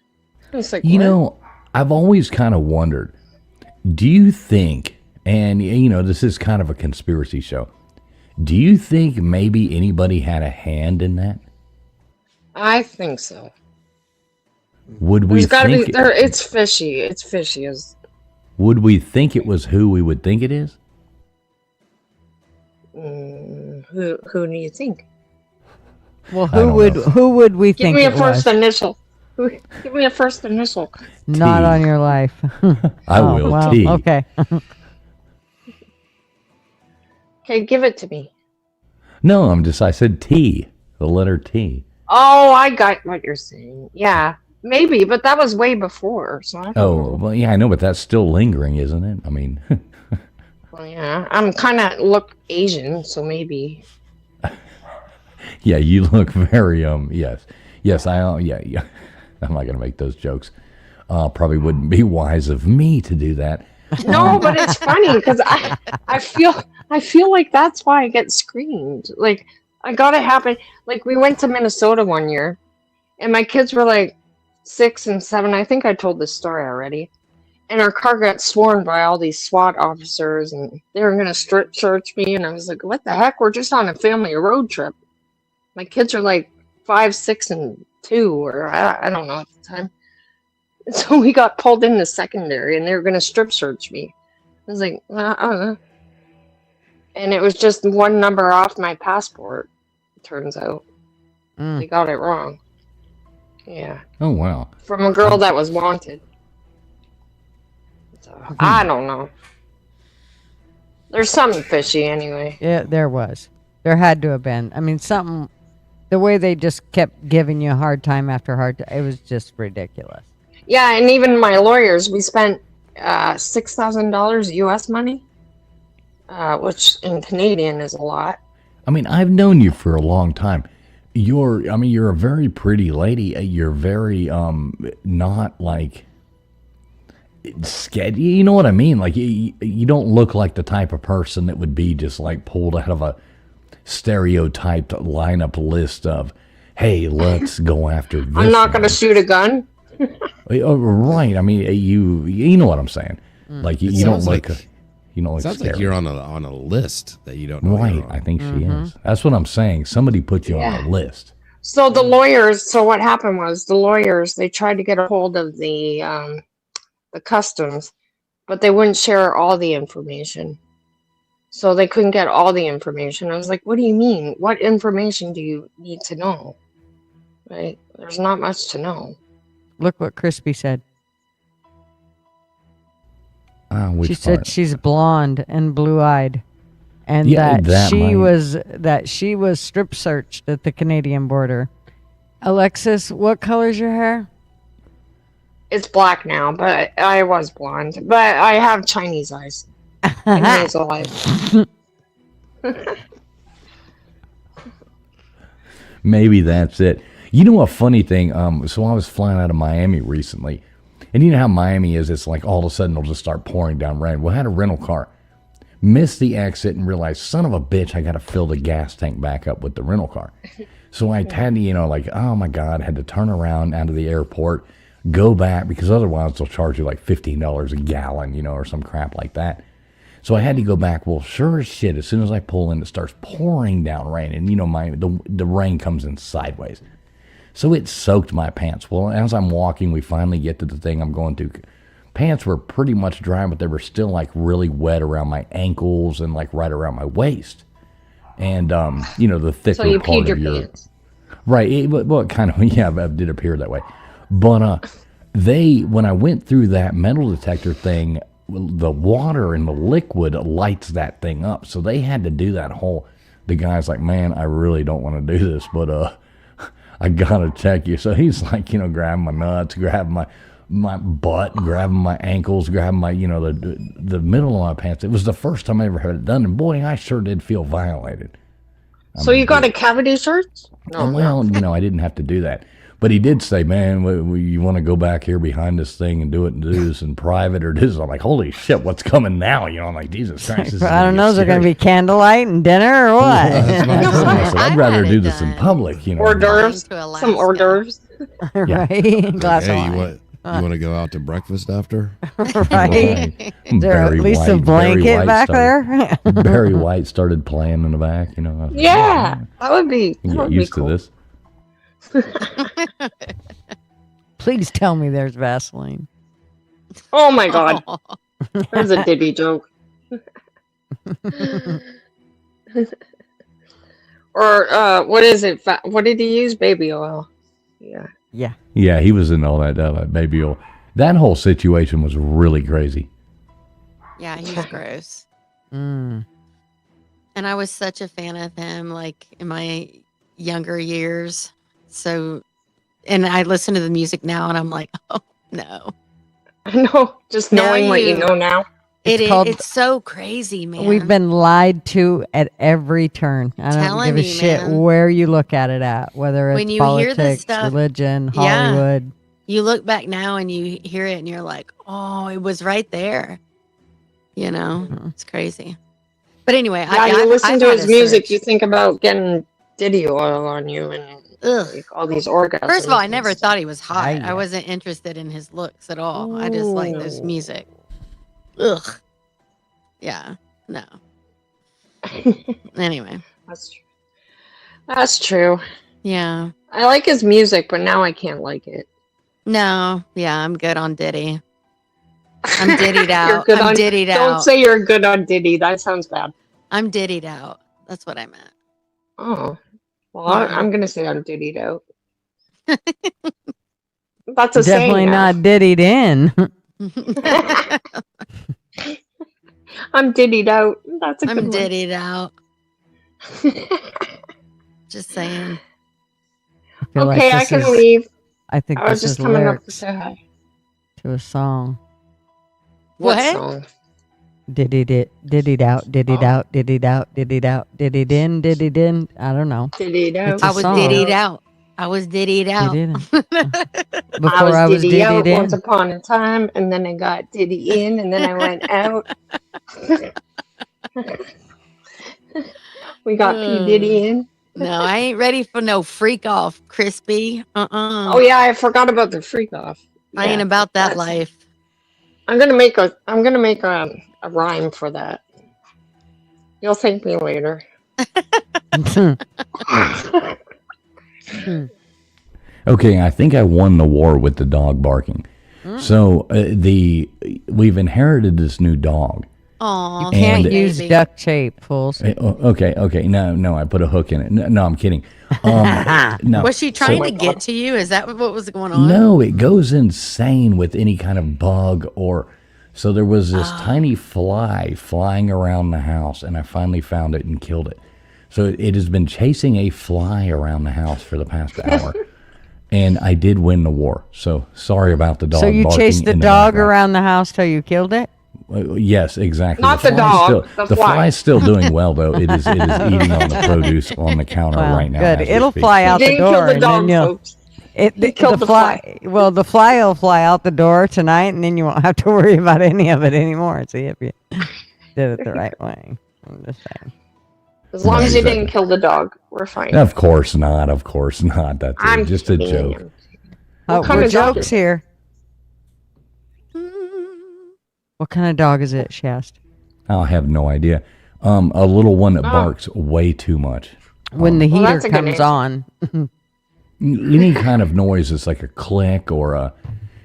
I was like, what? I've always kind of wondered, do you think, and this is kind of a conspiracy show, do you think maybe anybody had a hand in that? I think so. Would we There's gotta be think there. It's fishy. It's fishy as. would we think it was who we would think it is? Who do you think? Well, I don't know. who would we Give think me a it first was? initial. Give me a first initial. Not T. on your life. I will. Well, T. okay. Okay, give it to me. No, I said T, the letter T. Oh, I got what you're saying. Yeah, maybe, but that was way before. So I don't know. Well, yeah, I know, but that's still lingering, isn't it? I mean, Well, yeah, I'm kind of look Asian, so maybe. yeah, you look very, yes, yeah. I'm not gonna make those jokes. Probably wouldn't be wise of me to do that. No, but it's funny because I feel like that's why I get screened. Like I got it happen. Like we went to Minnesota one year, and my kids were like 6 and 7. I think I told this story already. And our car got swarmed by all these SWAT officers, and they were gonna strip search me. And I was like, "What the heck? We're just on a family road trip." My kids are like 5, 6, and 2, or I don't know at the time. So we got pulled into secondary, and they were going to strip search me. I was like, I don't know. And it was just one number off my passport, it turns out. They got it wrong. Yeah. Oh wow. From a girl that was wanted. So, I don't know. There's something fishy anyway. Yeah, there was. There had to have been. I mean, something. The way they just kept giving you a hard time after hard time, it was just ridiculous. Yeah, and even my lawyers, we spent $6,000 US money, which in Canadian is a lot. I mean, I've known you for a long time. You're a very pretty lady. You're very, not like sketchy. You know what I mean? Like, you don't look like the type of person that would be just like pulled out of a stereotyped lineup list of, hey, let's go after this. I'm not going to shoot a gun. Right. I mean, you know what I'm saying. Like, you don't sounds look, like- you don't look Sounds scary. like you're on a list that you don't know. Right. you're on. I think she is. That's what I'm saying. Somebody put you on a list. So the lawyers, so what happened was the lawyers, they tried to get a hold of the customs, but they wouldn't share all the information. So they couldn't get all the information. I was like, what do you mean? What information do you need to know? Right? There's not much to know. Look what Crispy said. Which She said part? she's blonde and blue-eyed, and Yeah, that she was strip searched at the Canadian border. Alexis, what color's your hair? It's black now, but I was blonde. But I have Chinese eyes. And hazel eyes. Maybe that's it. You know a funny thing? So I was flying out of Miami recently, and you know how Miami is? It's like all of a sudden it'll just start pouring down rain. Well, I had a rental car. Missed the exit and realized, son of a bitch, I got to fill the gas tank back up with the rental car. So I had to, like, oh my God, had to turn around out of the airport, go back, because otherwise they'll charge you like $15 a gallon, or some crap like that. So I had to go back. Well, sure as shit, as soon as I pull in, it starts pouring down rain. And, the rain comes in sideways. So it soaked my pants. Well, as I'm walking, we finally get to the thing I'm going to. Pants were pretty much dry, but they were still like really wet around my ankles and like right around my waist. And, the thicker So you part peed of your your... pants. Right. It kind of, it did appear that way. But when I went through that metal detector thing, the water and the liquid lights that thing up. So they had to do that whole, the guy's like, man, I really don't want to do this, but I got to check you. So he's like, grabbing my nuts, grabbing my butt, grabbing my ankles, grabbing my, the middle of my pants. It was the first time I ever had it done. And boy, I sure did feel violated. So you got a cavity search? No. Well, I didn't have to do that. But he did say, man, you want to go back here behind this thing and do this in private or this? I'm like, holy shit, what's coming now? I'm like, Jesus Christ. I don't know. Is there going to be candlelight and dinner or what? That's what I told him. I said, I'd rather do this in public. Hors d'oeuvres. Some hors d'oeuvres. Right. Glass of Hey, wine. you want to go out to breakfast after? Right. Is there at least a blanket back there? Barry White started playing in the back, Yeah, that would be Get used cool. to this. Please tell me there's Vaseline. Oh my God. There's a Diddy joke. Or what is it? What did he use? Baby oil. Yeah. Yeah. Yeah, he was in all that baby oil. That whole situation was really crazy. Yeah, he's gross. Mm. And I was such a fan of him, like in my younger years. So, and I listen to the music now, and I'm like, oh no. I know. Just knowing what you know now. It's so crazy, man. We've been lied to at every turn. I don't Telling give a you, shit man. where you look at it at, whether it's When you hear this politics, stuff, religion, yeah. Hollywood. You look back now and you hear it, and you're like, oh, it was right there. It's crazy. But anyway, You listen to his music, you think about getting Diddy oil on you and like, all these orgasms. First of all, I never and thought he was hot. Yeah. I wasn't interested in his looks at all. I just like this music. Ugh. Yeah. No. Anyway. That's true. That's true. Yeah. I like his music, but now I can't like it. No. Yeah, I'm good on Diddy. I'm diddied out. You're good I'm on, diddied don't out. say you're good on Diddy. That sounds bad. I'm diddied out. That's what I meant. Oh. Well, Yeah. I'm going to say I'm diddied out. That's a Definitely saying now. not diddied in. I'm diddied out. That's a I'm good one. diddied out. Just saying. I feel like Okay, I this can is- leave. I think I was this just is coming up to lyrics say hi. to a song. What What? song? Diddied it, diddied out, diddied Oh. out, diddied out, diddied out, diddied in, diddied in. I don't know. Diddied out. It's a I was song. diddied out. I was diddied out. Before I was Diddy out diddied once in. upon a time, and then I got Diddy in, and then I went out. We got P. Diddy in. No, I ain't ready for no freak off, crispy. Oh yeah, I forgot about the freak off. I ain't Yeah, about that that's- life. I'm gonna make a rhyme for that. You'll thank me later. Okay, I think I won the war with the dog barking. So we've inherited this new dog. Oh, Can't And- use duct tape, fools. Okay. No, I put a hook in it. No, I'm kidding. No. Was she trying to get to you? Is that what was going on? No, it goes insane with any kind of bug or. So there was this tiny fly flying around the house, and I finally found it and killed it. So it has been chasing a fly around the house for the past hour, and I did win the war. So sorry about the dog. So you barking chased the in dog background. around the house till you killed it? Yes, exactly. Not the fly's dog, Still, the fly. fly's still doing well, though. It is eating on the produce on the counter Well, right now. good. as we It'll speak. fly He out the didn't door, kill the and dog, then you'll. folks. The killed the fly. Well, the fly will fly out the door tonight, and then you won't have to worry about any of it anymore. See if you did it the right way. I'm just saying. As long Right, as you exactly. didn't kill the dog, we're fine. Of course not. Of course not. That's I'm just a kidding. joke. Oh, kind we're of dog jokes is it? here. What kind of dog is it, she asked? I'll have no idea. A little one that Oh. barks way too much. When the Well, heater that's a good comes answer. on. Any kind of noise that's like a click or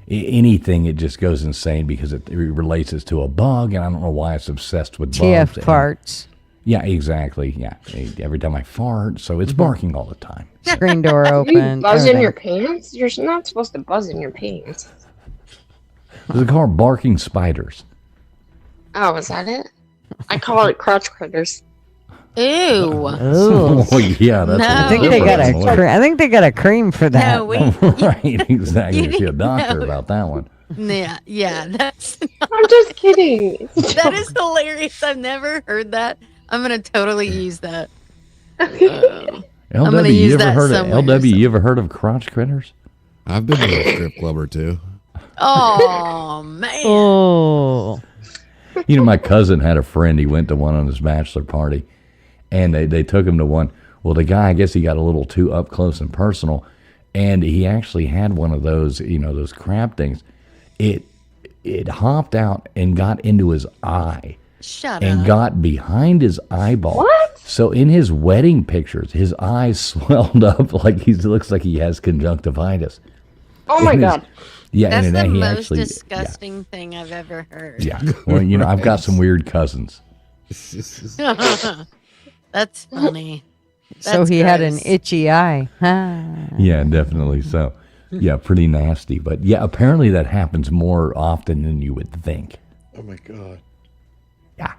anything, it just goes insane because it relates it to a bug, and I don't know why it's obsessed with TF bugs. And- farts. Yeah, exactly. Yeah, every time I fart, so it's barking all the time. Screen door You open. buzz in everything. your pants? You're not supposed to buzz in your pants. They call it barking spiders. Oh, is that it? I call it crotch critters. Ew. Ooh. Oh yeah, that's. No. a I think they got a. different one. I think they got a cream for that. No, we. Right, exactly. You You see a doctor know. about that one. Yeah. That's I'm just kidding. that is hilarious. I've never heard that. I'm gonna totally use that. LW, gonna you use ever that heard of somewhere, LW? You ever heard of crotch critters? I've been to a strip club or two. Oh man. Oh. You know, my cousin had a friend. He went to one on his bachelor party, and they took him to one. Well, the guy, I guess he got a little too up close and personal, and he actually had one of those, those crab things. It hopped out and got into his eye Shut and up. got behind his eyeball. What? So in his wedding pictures, his eyes swelled up like he looks like he has conjunctivitis. Oh my It is- god. Yeah, That's and the then he most actually, disgusting thing I've ever heard. Yeah. Well, I've got some weird cousins. That's funny. So That's he had an gross. itchy eye. Ah. Yeah, definitely so. Yeah, pretty nasty. But yeah, apparently that happens more often than you would think. Oh my god. Yeah.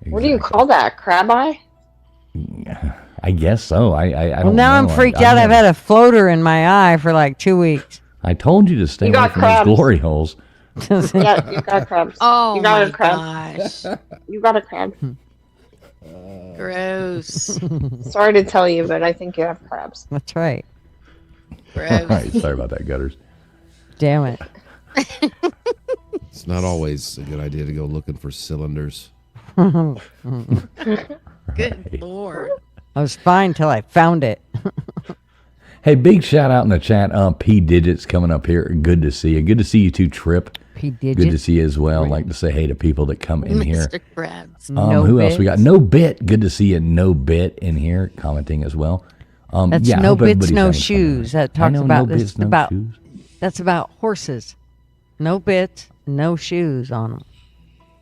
What do you exactly. call that? Crab eye? I guess so. I Well, don't now I'm know. freaked out. I've had a floater in my eye for like 2 weeks. I told you to stay You away got from crabs. those glory holes. Yeah, you got crabs. Oh you got my a crab. gosh. You got a crab. Gross. Sorry to tell you, but I think you have crabs. That's right. All Gross. right, sorry about that, Gutters. Damn it. It's not always a good idea to go looking for cylinders. Good lord. I was fine till I found it. Hey, big shout out in the chat. P Digits coming up here. Good to see you. Good to see you too, Trip. P Good to digits. see you as well. Like to say hey to people that come in here. Mr. Krabs. No Who else we got? bits. No Bit. Good to see you. No Bit in here commenting as well. That's yeah, I no hope bits, everybody's no having fun shoes. tonight. That I talks know, about no this. bits, no about shoes. that's about horses. No bits, no shoes on them.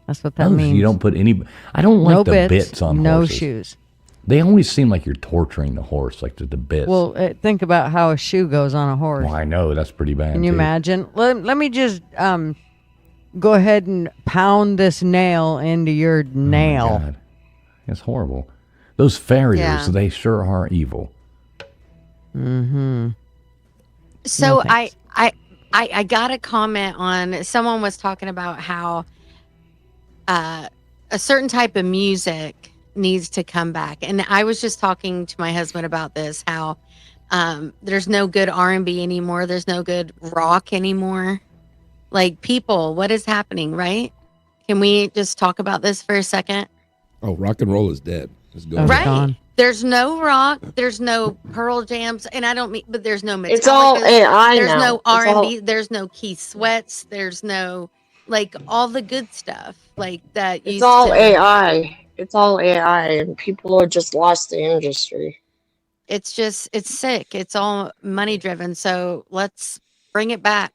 That's what that Oh, so means. you don't put any. I don't like no the bits, bits on no horses. shoes. They always seem like you're torturing the horse, like the bits. Well, think about how a shoe goes on a horse. Well, I know that's pretty bad. Can you too. imagine? Let me just go ahead and pound this nail into your nail. God. It's horrible. Those farriers, Yeah. they sure are evil. So No thanks. I got a comment on someone was talking about how a certain type of music needs to come back, and I was just talking to my husband about this, how there's no good R&B anymore, there's no good rock anymore. Like, people, what is happening, right? Can we just talk about this for a second? Oh, rock and roll is dead. It's Oh, gone. Right. gone. There's no rock, there's no Pearl Jams, and I don't mean, but there's no Metallica. It's all AI There's now. no It's all- R&B, there's no Keith Sweats, there's no, like, all the good stuff like that. It's used all to- AI. It's all AI, and people are just lost the industry. It's just, it's sick. It's all money driven. So let's bring it back.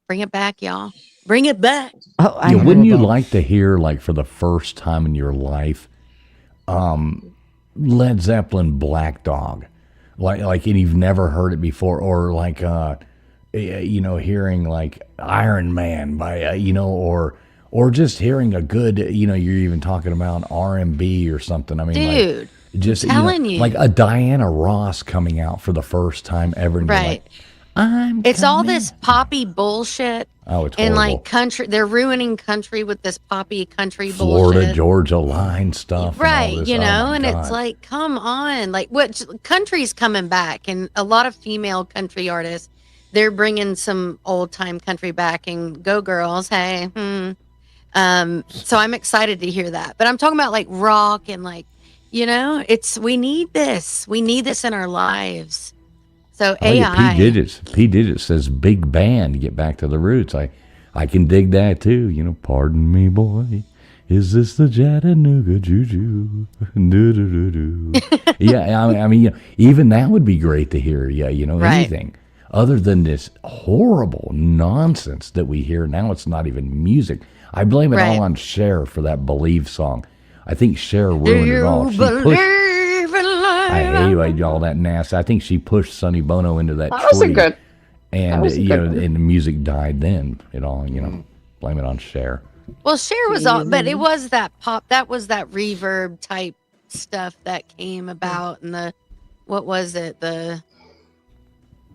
Bring it back, y'all. Bring it back. Oh, I Yeah, know wouldn't you about- like to hear, like, for the first time in your life, Led Zeppelin Black Dog? Like, and you've never heard it before, or like, hearing like Iron Man by, or just hearing a good, you're even talking about R&B or something. I mean, Dude, like, just telling you. like a Diana Ross coming out for the first time ever. And you're Right. like, It's all this poppy bullshit. Oh, it's and horrible. like country, they're ruining country with this poppy country Florida, bullshit. Georgia line stuff. And all Right, this. you Oh, know, my and God. it's like, come on, like what country's coming back, and a lot of female country artists, they're bringing some old time country back, and go girls, hey. So I'm excited to hear that, but I'm talking about like rock and like, you know, we need this in our lives. So Oh, yeah, AI. P. Digits says big band, get back to the roots. I can dig that too. You know, pardon me, boy. Is this the Chattanooga Juju? Do-do-do-do. Yeah, I mean, you know, even that would be great to hear. Yeah, you know, Right. anything other than this horrible nonsense that we hear now. It's not even music. I blame it Right. all on Cher for that Believe song. I think Cher Do ruined it all. you She pushed. believe in I life? hate all that nasty. I think she pushed Sonny Bono into that That was a tree, good. and was a you good know, one. and the music died. Then it all, you know, blame it on Cher. Well, Cher was all, but it was that pop, that was that reverb type stuff that came about in the, what was it, the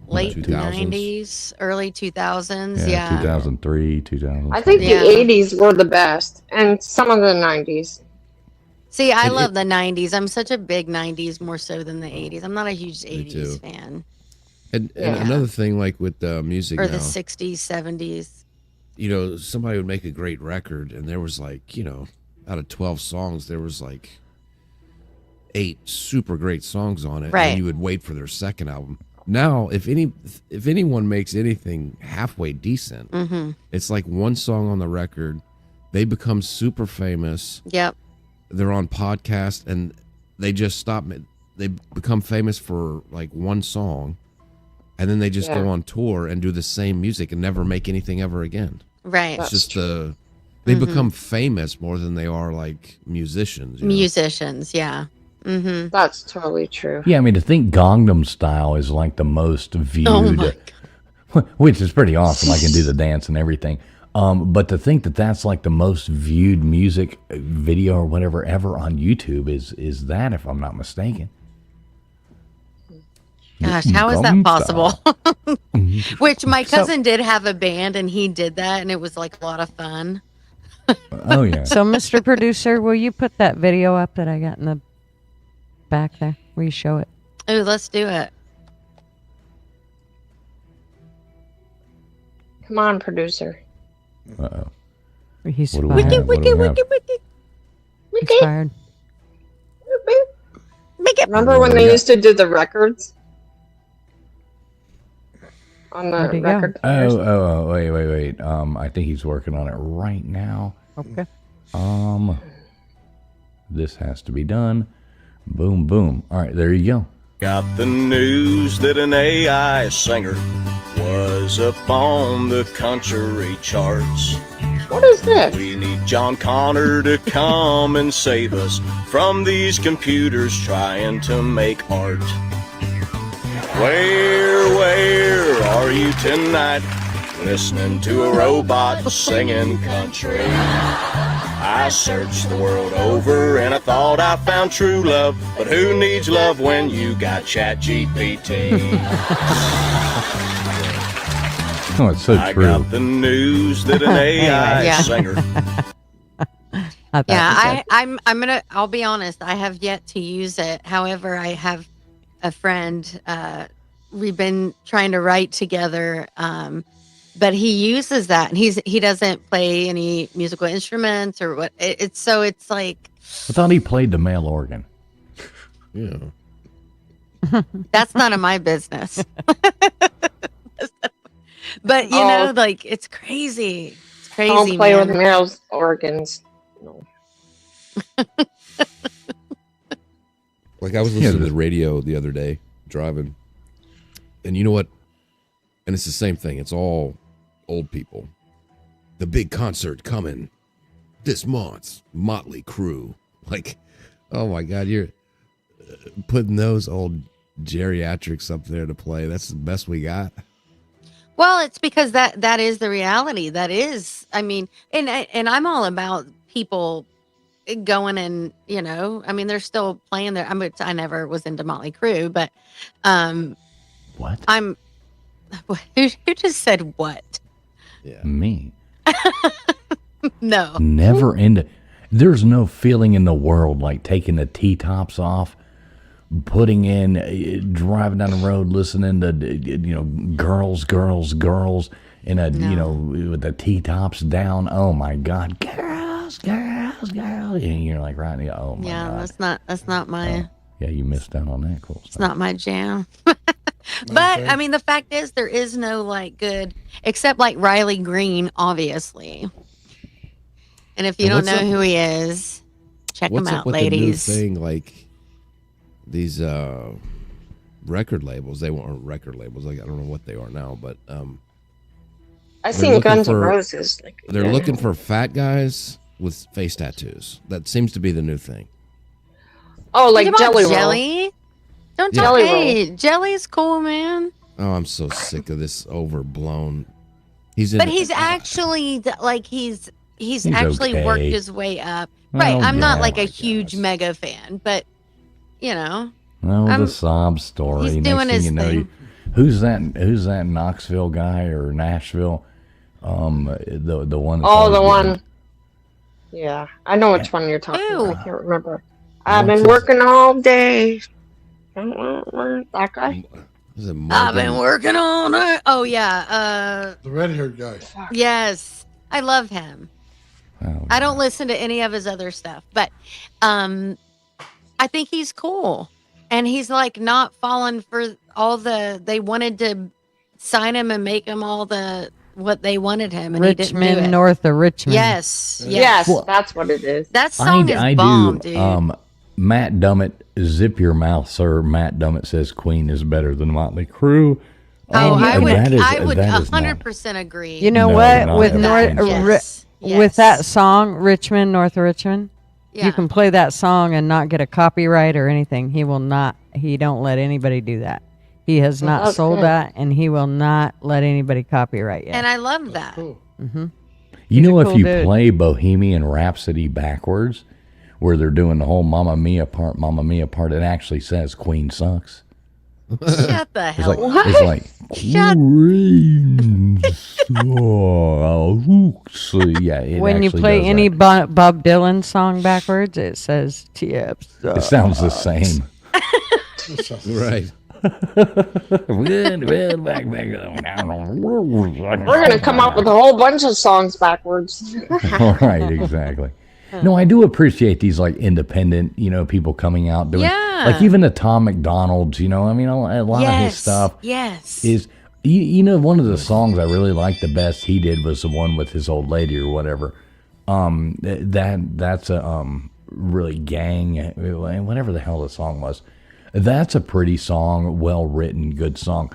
late 2000s. 90s, early 2000s? Yeah. 2003, 2000. I think Yeah. the 80s were the best, and some of the 90s. See, I It- love the 90s. I'm such a big 90s more so than the 80s. I'm not a huge 80s too. fan. And Yeah. another thing, like with music Or now, the 60s, 70s. you know, somebody would make a great record, and there was like, you know, out of 12 songs, there was like 8 super great songs on it, Right. and you would wait for their second album. Now, if anyone makes anything halfway decent, Mm-hmm. it's like one song on the record, they become super famous. Yep. They're on podcasts, and they just stop. They become famous for like one song, and then they just Yeah. go on tour and do the same music and never make anything ever again. Right. It's That's just true. they Mhm. become famous more than they are like musicians. You know? Musicians, yeah. Mm-hmm. That's totally true. Yeah, I mean, to think Gangnam Style is like the most viewed, Oh my God. which is pretty awesome. I can do the dance and everything. But to think that that's like the most viewed music video or whatever ever on YouTube is that, if I'm not mistaken. Gosh, how is that Gangnam possible? Which my So- cousin did have a band, and he did that, and it was like a lot of fun. Oh yeah. So, Mr. Producer, will you put that video up that I got in the back there? Will you show it? Oh, let's do it. Come on, producer. Uh-oh. He's What do we fired. have? What do we have? He's fired. Remember when they used to do the records? On Where'd the he go? record. Oh, wait. I think he's working on it right now. Okay. This has to be done. Boom, boom. All right, there you go. Got the news that an AI singer was up on the country charts. What is this? We need John Connor to come and save us from these computers trying to make art. Where are you tonight? Listening to a robot singing country. I searched the world over and I thought I found true love, but who needs love when you got ChatGPT? Oh, it's so I true. got the news that an AI Yeah. singer. I thought Yeah, you I'll be honest, I have yet to use it. However, I have a friend, we've been trying to write together, but he uses that, and he doesn't play any musical instruments or what. It's like, I thought he played the male organ. Yeah. that's none of my business. But you Oh. know, like, it's crazy. It's crazy, Don't play man. with male organs. No. Like I was listening to the radio the other day, driving, and you know what? And it's the same thing. It's all old people. The big concert coming this month, Motley Crue. Like, oh my God, you're putting those old geriatrics up there to play. That's the best we got. Well, it's because that is the reality. That is, I mean, and I'm all about people going and, you know, I mean, they're still playing there. I never was into Motley Crue, but What? I'm Who just said what? Yeah. Me. No. Never end. There's no feeling in the world like taking the T-tops off, putting in, driving down the road, listening to, girls, in a, with the T-tops down. Oh my God, girls. And you're like, right, oh my Yeah, God. that's not my Yeah, you missed out on that cool it's stuff. not my jam. But I mean, the fact is, there is no like good, except like Riley Green, obviously. And if you don't And know who he is, check him What's out, up with ladies. the new thing, like these record labels? They weren't record labels. Like, I don't know what they are now, but I seen looking Guns N' for- Roses. Like, they're looking for fat guys with face tattoos. That seems to be the new thing. Oh, like Think about Jelly Roll. Jelly. Don't Yeah. talk. Jelly Hey, Jelly's cool, man. Oh, I'm so sick of this overblown. He's in. But he's actually like he's actually okay. worked his way up. Well, Right. I'm not yeah. like a My huge gosh. mega fan, but you know, Well, I'm- the sob story. he's Next doing thing his you know, thing. who's that Knoxville guy or Nashville? The one. that's Oh, the always one. getting- Yeah, I know which one you're talking Ew. about. I can't remember. I've What's been his- working all day. That guy? Is it I've been Morgan? working on it. Oh yeah. The red-haired guy. Yes. I love him. Oh, I don't listen to any of his other stuff, but I think he's cool. And he's like not falling for all they wanted to sign him and make him all what they wanted him, and he didn't do Richmond, it. north of Richmond. Yes. Yes, Well, that's what it is. That song is bomb, dude. Matt Dummett, zip your mouth, sir. Matt Dummett says Queen is better than Motley Crue. I would that is- I would that is not- 100% agree. You know No, what? not With everything. Yes. with that song, Richmond, north of Richmond, Yeah. you can play that song and not get a copyright or anything. He will not. He don't let anybody do that. He has not that's sold good. that, and he will not let anybody copyright yet. And I love that. Cool. You He's know, a if cool you dude. play Bohemian Rhapsody backwards, where they're doing the whole Mamma Mia part, it actually says Queen sucks. Shut the It's hell like, up. it's like Shut- Queen sucks. Yeah, it when you actually play does any that. Bob Dylan song backwards, it says TF. It sounds the same. Right. We're gonna come up with a whole bunch of songs backwards. Right, exactly. No, I do appreciate these like independent, people coming out doing Yeah. like even the Tom McDonald's, I mean, a lot of his stuff Yes. is, one of the songs I really liked the best he did was the one with his old lady or whatever. That's a really gang, whatever the hell the song was. That's a pretty song, well written, good song.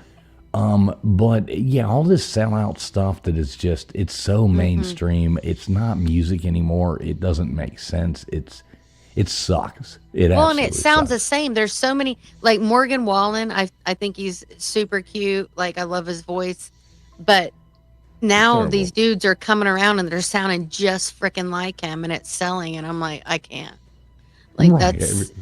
But yeah, all this sellout stuff that is just, it's so mainstream. It's not music anymore. It doesn't make sense. It sucks. Well, and it absolutely sounds the sucks. same. There's so many, like Morgan Wallen. I think he's super cute. Like I love his voice, but now terrible. these dudes are coming around and they're sounding just freaking like him, and it's selling. And I'm like, I can't. Like Right. that's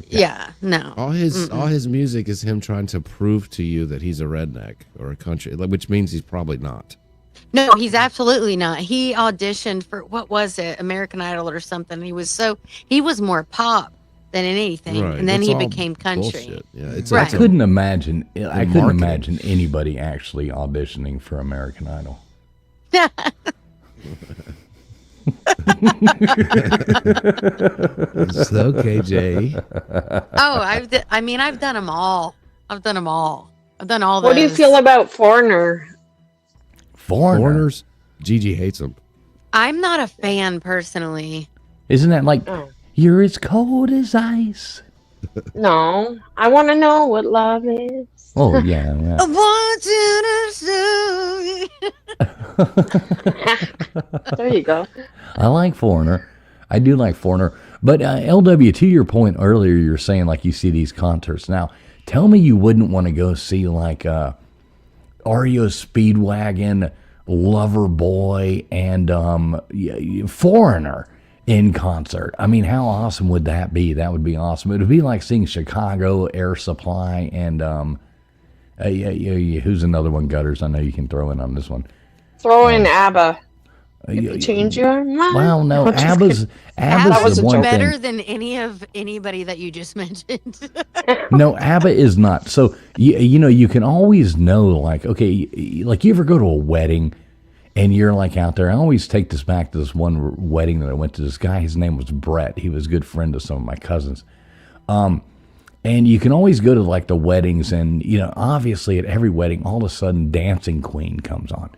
no. All his music is him trying to prove to you that he's a redneck or a country, which means he's probably not. No, he's absolutely not. He auditioned for what was it, American Idol or something. He was more pop than anything, Right. and then It's he all became country. bullshit. Yeah, it's Right. I couldn't imagine marketing. anybody actually auditioning for American Idol. It's okay, Jay. Oh, I've done them all. I've done all those. What do you feel about Foreigner? Foreigner. Gigi hates him. I'm not a fan personally. Isn't that like, Oh. you're as cold as ice? No, I want to know what love is. Oh, yeah. yeah. I want you to see. There you go. I like Foreigner. I do like Foreigner. But LW, to your point earlier, you're saying like you see these concerts. Now, tell me you wouldn't want to go see like REO Speedwagon, Loverboy, and Foreigner in concert. I mean, how awesome would that be? That would be awesome. It would be like seeing Chicago, Air Supply, and Who's another one, Gutters? I know you can throw in on this one. Throw in ABBA. If Yeah, you change your mind. Well, no, I'm just ABBA's ABBA's the one better thing. than anybody that you just mentioned. No, ABBA is not. So you can always know, like, okay, like you ever go to a wedding and you're like out there. I always take this back to this one wedding that I went to. This guy, his name was Brett. He was a good friend of some of my cousins. And you can always go to like the weddings, and obviously at every wedding, all of a sudden, Dancing Queen comes on,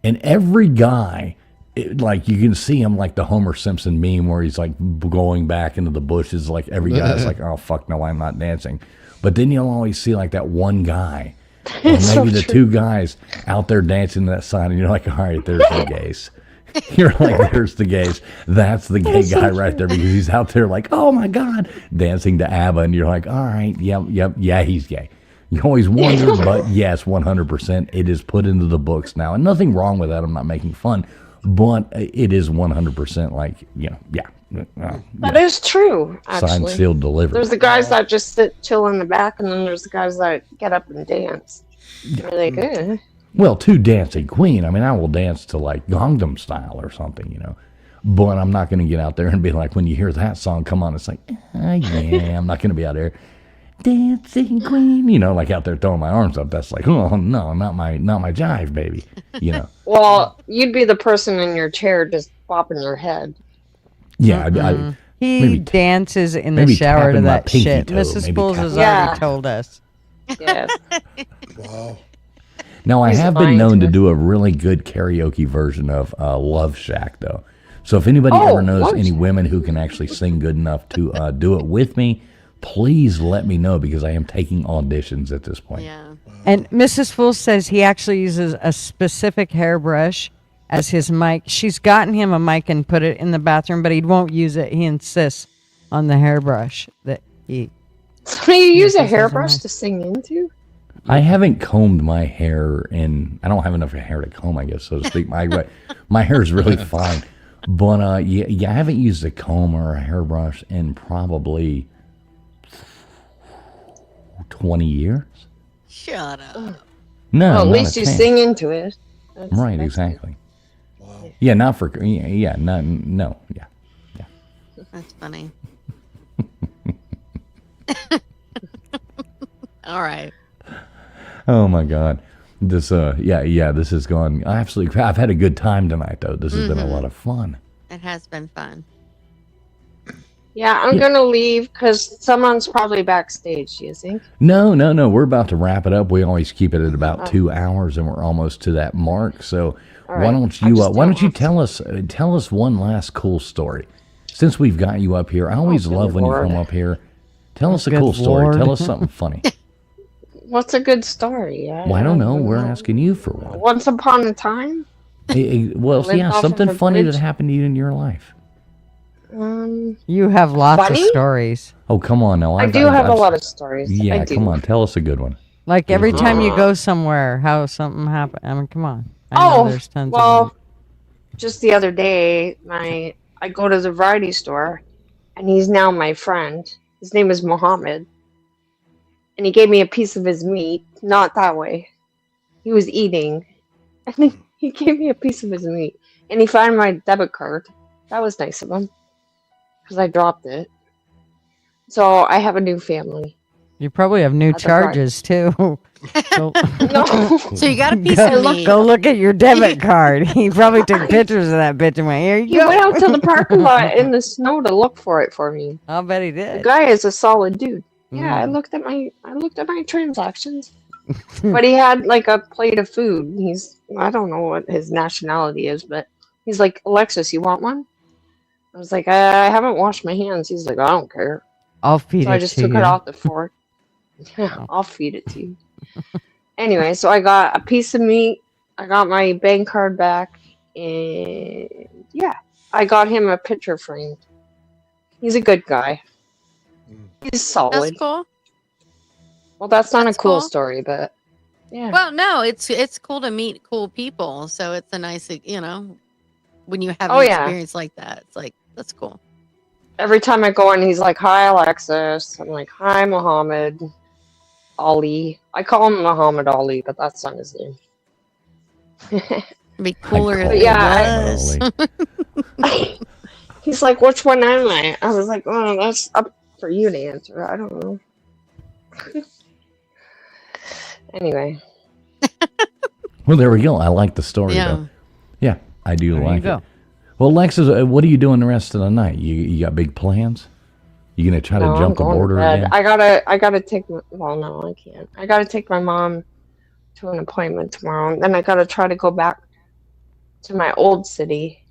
and every guy. Like you can see him like the Homer Simpson meme where he's like going back into the bushes. Like every guy's like, "Oh fuck, no, I'm not dancing." But then you'll always see like that one guy, or maybe the two guys out there dancing that side, and you're like, "All right, there's the gays." You're like, "There's the gays." That's the gay guy right there because he's out there like, "Oh my god," dancing to ABBA, and you're like, "All right, yeah, he's gay." You always wonder, but yes, 100%, it is put into the books now, and nothing wrong with that. I'm not making fun. But it is 100% like, That is true, actually. Signed, sealed, delivered. There's the guys that just sit chill in the back, and then there's the guys that get up and dance. You're like, eh. Well, to Dancing Queen, I mean, I will dance to like Gangnam Style or something, But I'm not going to get out there and be like, when you hear that song come on, it's like, yeah, I'm not going to be out there. Dancing Queen, like out there throwing my arms up. That's like, oh no, not my jive, baby. Well, you'd be the person in your chair just bopping your head. Yeah, he dances in the shower to that shit. Mrs. Spools has already told us. Yes. Wow. Now I have been known to do a really good karaoke version of Love Shack, though. So if anybody ever knows any women who can actually sing good enough to do it with me, please let me know because I am taking auditions at this point. Yeah. And Mrs. Fool says he actually uses a specific hairbrush as his mic. She's gotten him a mic and put it in the bathroom, but he won't use it. He insists on the hairbrush that he. So you use a hairbrush to sing into? I haven't combed my hair, and I don't have enough hair to comb, I guess, so to speak. My hair is really fine. But I haven't used a comb or a hairbrush in probably 20 years. Shut up. No, well, at least you sing into it. Right, exactly. Wow. Yeah, not for no. That's funny. All right. Oh my God, this this has gone absolutely. I've had a good time tonight, though. This has been a lot of fun. It has been fun. Yeah, I'm gonna leave because someone's probably backstage. Do you think? No. We're about to wrap it up. We always keep it at about 2 hours, and we're almost to that mark. So why don't you tell us one last cool story? Since we've got you up here, I always love when you come up here. Tell us a cool story. Tell us something funny. What's a good story? Well, I don't know. We're asking you for one. Once upon a time. Something funny that happened to you in your life. You have lots of stories. Oh, come on now. I do have a lot of stories. Yeah, come on. Tell us a good one. Like every time you go somewhere, how something happened. I mean, come on. I know there's tons of them. Just the other day, I go to the variety store, and he's now my friend. His name is Mohammed. And he gave me a piece of his meat. Not that way. He was eating. And he gave me a piece of his meat. And he found my debit card. That was nice of him. Because I dropped it. So I have a new family. You probably have new charges, too. No. So you got a piece of meat. Go look at your debit card. He probably took pictures of that bitch and went, here you go. He went out to the parking lot in the snow to look for it for me. I'll bet he did. The guy is a solid dude. Yeah, I looked at my transactions. But he had like a plate of food. I don't know what his nationality is, but he's like, Alexis, you want one? I was like, I haven't washed my hands. He's like, I don't care. I'll feed it to you. So I just took it off the fork. Yeah, I'll feed it to you. Anyway, so I got a piece of meat. I got my bank card back. And yeah, I got him a picture frame. He's a good guy. He's solid. That's cool. Well, that's not a cool story, but yeah. Well, no, it's cool to meet cool people. So it's a nice, when you have an experience like that, it's like, that's cool. Every time I go in, he's like, hi, Alexis. I'm like, hi, Mohammed. Ali. I call him Muhammad Ali, but that's not his name. It'd be cooler if call it yeah, was. Ollie. He's like, which one am I? I was like, oh, that's up for you to answer. I don't know. Anyway. Well, there we go. I like the story, Yeah. though. Yeah, I do There you like go. it. Well, Alexis, what are you doing the rest of the night? You got big plans? You gonna try No, to I'm jump the going to border bed. again? I gotta take. Well, no, I can't. I gotta take my mom to an appointment tomorrow, and then I gotta try to go back to my old city,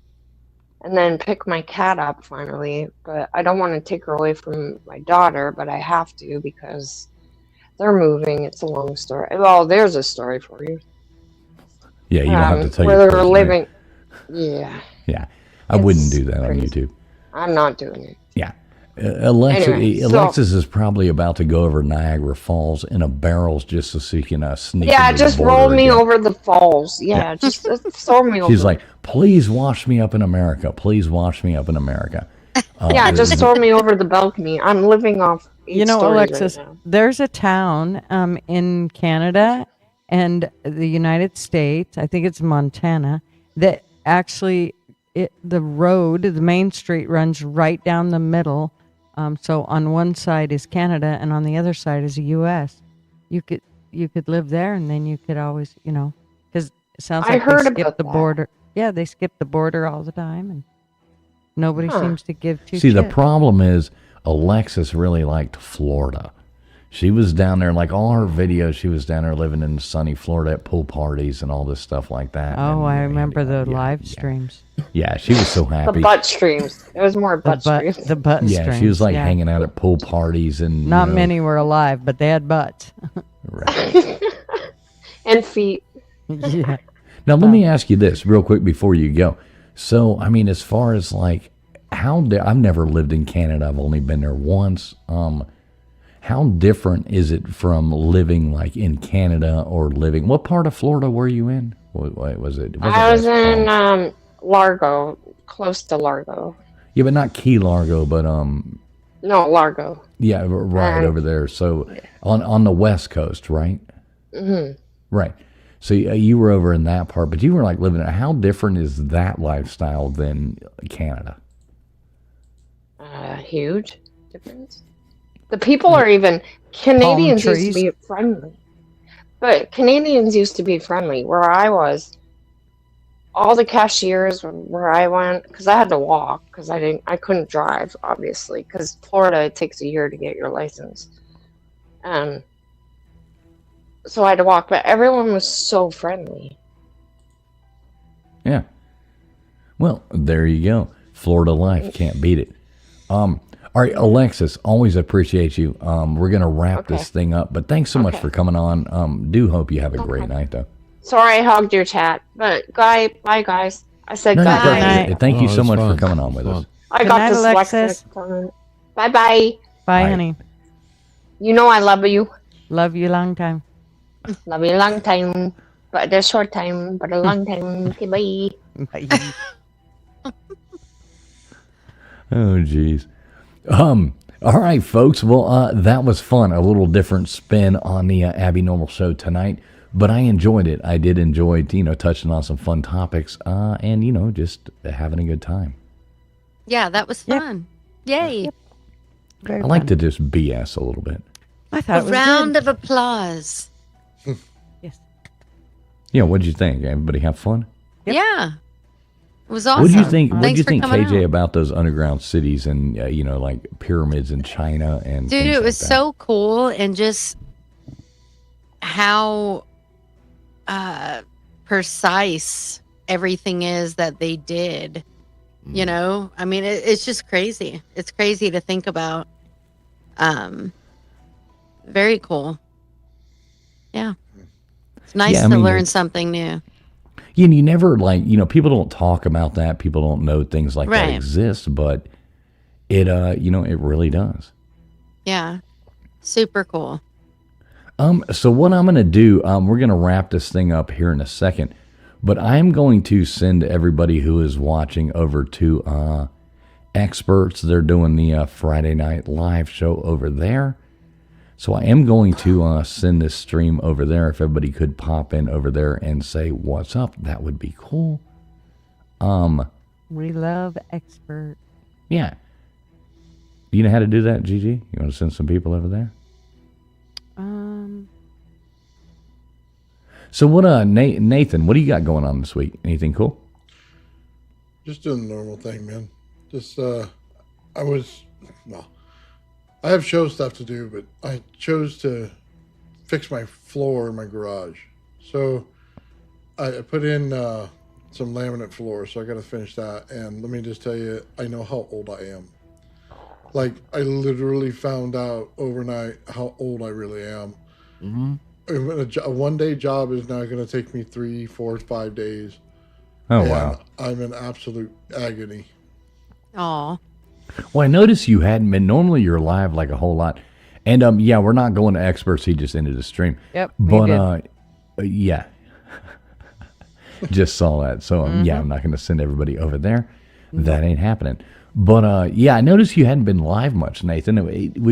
and then pick my cat up finally. But I don't want to take her away from my daughter, but I have to because they're moving. It's a long story. Well, there's a story for you. Yeah, you don't have to tell where your they're personal- living. Yeah, Yeah, I wouldn't It's do that on crazy. YouTube. I'm not doing it. Yeah. Alexis, Anyway, so- Alexis is probably about to go over Niagara Falls in a barrel just so she can sneak Yeah, into the just border roll me again. over the falls. Yeah, just throw me over. She's like, please wash me up in America. Please wash me up in America. yeah, just throw me over the balcony. I'm living off. 8 You know, stories Alexis, right now. there's a town in Canada and the United States, I think it's Montana, that actually the main street runs right down the middle. So on one side is Canada and on the other side is the U.S. You could live there and then you could always, because it sounds I like heard they skip about the that. border. Yeah, they skip the border all the time and nobody Huh. seems to give two See, the shits. problem is Alexis really liked Florida. She was down there, like all her videos, she was down there living in sunny Florida at pool parties and all this stuff like that. Oh, And, I remember the yeah, live yeah. streams. Yeah, she was so The happy. butt streams. It was more butt streams. The butt Yeah, streams. she was like yeah. hanging out at pool parties and Not you know, many were alive, but they had butts. Right. And feet. Yeah. Now let me ask you this real quick before you go. So, I mean, as far as like I've never lived in Canada. I've only been there once. How different is it from living like in Canada or living? What part of Florida were you in? What was it? I was West in Palm? Largo, close to Largo. Yeah, but not Key Largo, but No, Largo. yeah, right over there. So on the West Coast, right? Hmm. Right. So you were over in that part, but you were like living. How different is that lifestyle than Canada? Huge difference. The people are even Canadians used to trees. be friendly, but Canadians used to be friendly. Where I was, all the cashiers where I went, because I had to walk because I couldn't drive, obviously, because Florida it takes a year to get your license. So I had to walk, but everyone was so friendly. Yeah. Well, there you go. Florida life, can't beat it. All right, Alexis, always appreciate you. We're gonna wrap this thing up, but thanks so much Okay. for coming on. Do hope you have a great night, though. Sorry I hogged your chat, but bye guys. I said No, bye. perfect. Thank you Oh, so it's much for fun. coming on with It's us. fun. I Good got night, Alexis. dyslexic. Bye bye. Bye, Bye. honey. You know I love you. Love you long time. Love you a long time, but a short time, but a long time. Okay, bye. Bye. Oh, geez. All right, folks. Well, that was fun. A little different spin on the Abbinormal show tonight, but I enjoyed it. I did enjoy, touching on some fun topics, and just having a good time. Yeah, that was Yep. fun. Yay. Very I like fun. to just BS a little bit. I thought it A was round good. of applause. Yes. Yeah, what did you think? Everybody have fun? Yep. Yeah. It was awesome. What do you think? What do Thanks you for think, coming KJ, out. about those underground cities and like pyramids in China and Dude, things it was like that? so cool, and just how precise everything is that they did. You know, I mean, it's just crazy. It's crazy to think about. Very cool. Yeah, it's nice Yeah, I to mean, learn something new. Yeah, and you never people don't talk about that. People don't know things like that Right. exist, but it it really does. Yeah, super cool. So what I'm gonna do, we're gonna wrap this thing up here in a second, but I'm going to send everybody who is watching over to Experts. They're doing the Friday night live show over there. So I am going to send this stream over there. If everybody could pop in over there and say what's up, that would be cool. We love expert. Yeah. Do you know how to do that, Gigi? You want to send some people over there? So what, Nathan, what do you got going on this week? Anything cool? Just doing the normal thing, man. Just, I have show stuff to do, but I chose to fix my floor in my garage. So I put in some laminate floor, so I got to finish that. And let me just tell you, I know how old I am. Like, I literally found out overnight how old I really am. Mm-hmm. A one-day job is now going to take me 3, 4, 5 days. Oh, and wow. I'm in absolute agony. Aw. Well, I noticed you hadn't been. Normally you're live like a whole lot. And, yeah, we're not going to experts. He just ended the stream. Yep. But, yeah. Just saw that. So, yeah, I'm not going to send everybody over there. That ain't happening. But, yeah, I noticed you hadn't been live much, Nathan.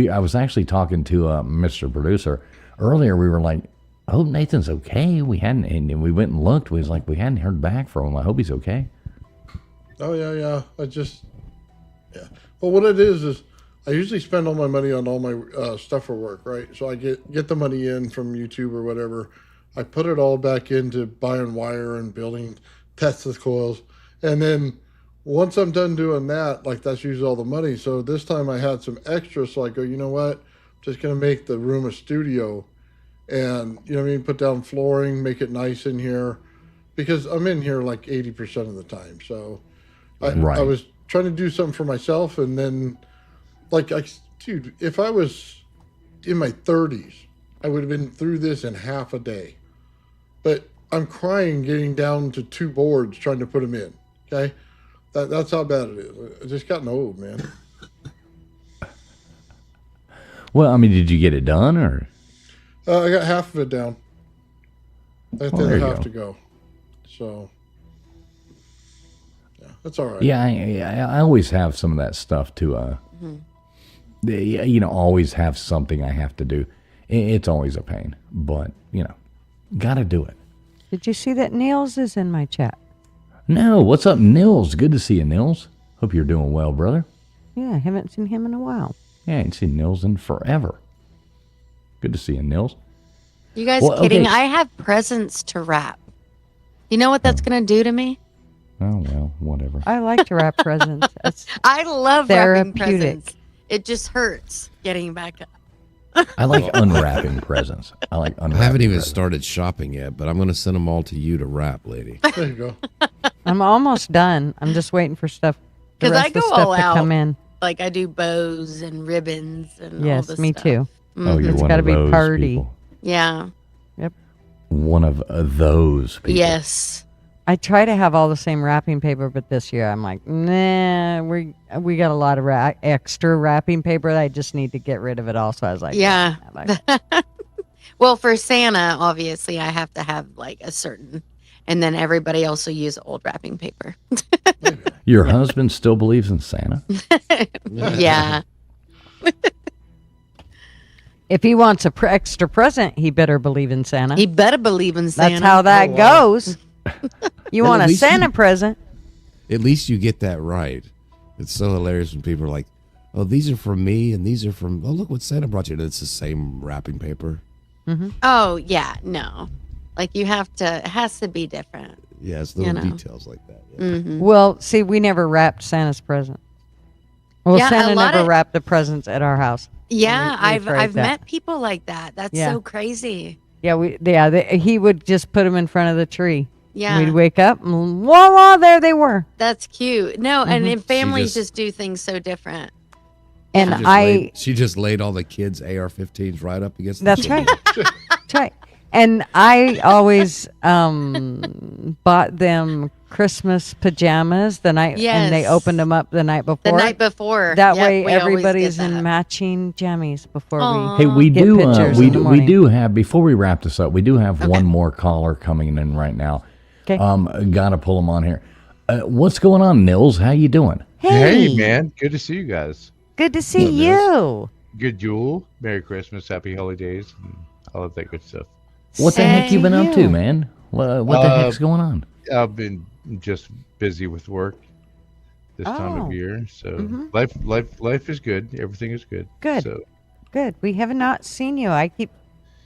I was actually talking to Mr. Producer earlier. We were like, I hope Nathan's okay. We hadn't, and we went and looked. We was like, we hadn't heard back from him. I hope he's okay. Oh, yeah. Yeah. Well, what it is I usually spend all my money on all my stuff for work, right? So I get the money in from YouTube or whatever. I put it all back into buying wire and building Tesla coils. And then once I'm done doing that, like that's usually all the money. So this time I had some extra. So I go, you know what? I'm just going to make the room a studio and, you know what I mean? Put down flooring, make it nice in here because I'm in here like 80% of the time. So I was trying to do something for myself. And then dude, if I was in my 30s, I would have been through this in half a day. But I'm crying getting down to 2 boards trying to put them in. Okay. That's how bad it is. It's just gotten old, man. Well, I mean, did you get it done or? I got half of it down. I Well, there you have go. to go. So, yeah, that's all right. Yeah, I always have some of that stuff to, always have something I have to do. It's always a pain, but, got to do it. Did you see that Niels is in my chat? No, what's up, Nils? Good to see you, Nils. Hope you're doing well, brother. Yeah, I haven't seen him in a while. Yeah, I ain't seen Nils in forever. Good to see you, Nils. You guys Well, kidding? okay. I have presents to wrap. You know what that's going to do to me? Oh, well, whatever. I like to wrap presents. It's I love wrapping therapeutic. presents. It just hurts getting back up. I like unwrapping presents. I like unwrapping I haven't even presents. started shopping yet, but I'm going to send them all to you to wrap, lady. There you go. I'm almost done. I'm just waiting for stuff. The 'Cause rest I of the go stuff all to out. come in. Like I do bows and ribbons and all Yes, this me stuff. too. Oh, you're It's one gotta of be those party. people. Yeah. One of those people. Yes. I try to have all the same wrapping paper, but this year I'm like, nah, we got a lot of extra wrapping paper that I just need to get rid of it all. So I was like, Yeah. nah, like, Well, for Santa, obviously, I have to have like a certain, and then everybody else will use old wrapping paper. Your husband still believes in Santa? Yeah. if he wants a extra present, he better believe in Santa. He better believe in Santa. That's how that Oh, wow. goes. You Well, want at a least Santa you- present? At least you get that right. It's so hilarious when people are like, oh, these are from me and these are from, oh, look what Santa brought you. And it's the same wrapping paper. Oh, yeah. No. Like you have to, it has to be different. Yeah, it's little know. details like that. Yeah. Hmm. Well, see, we never wrapped Santa's present. Well, Yeah, a Santa lot never of- wrapped the presents at our house. Yeah. We I've tried that. met people like that. That's Yeah. so crazy. Yeah, he would just put them in front of the tree. Yeah. We'd wake up and voila, there they were. That's cute. No, and in families just- just do things so different. And She just laid all the kids' AR-15s right up against the That's chimney. right. That's right. And I always bought them Christmas pajamas the night, and they Yes. opened them up the night before. The night before. That Yep, way, we always everybody's get in that. matching jammies before Aw. Hey, we Get do pictures we in the do, we morning. do have, before we wrap this up, we do have one more caller coming in right now. Okay. Gotta pull him on here. What's going on, Nils? How you doing? we. Hey, Hey, man. Good to see you guys. good to see you. good Yule, Merry Christmas, Happy Holidays, and all of that good stuff. What the heck you Same been up to, you. man? What the Uh, heck's going on? I've been just busy with work this time of Oh, year, so mm-hmm. life is good. Everything is good. Good. So Good. We have not seen you. I keep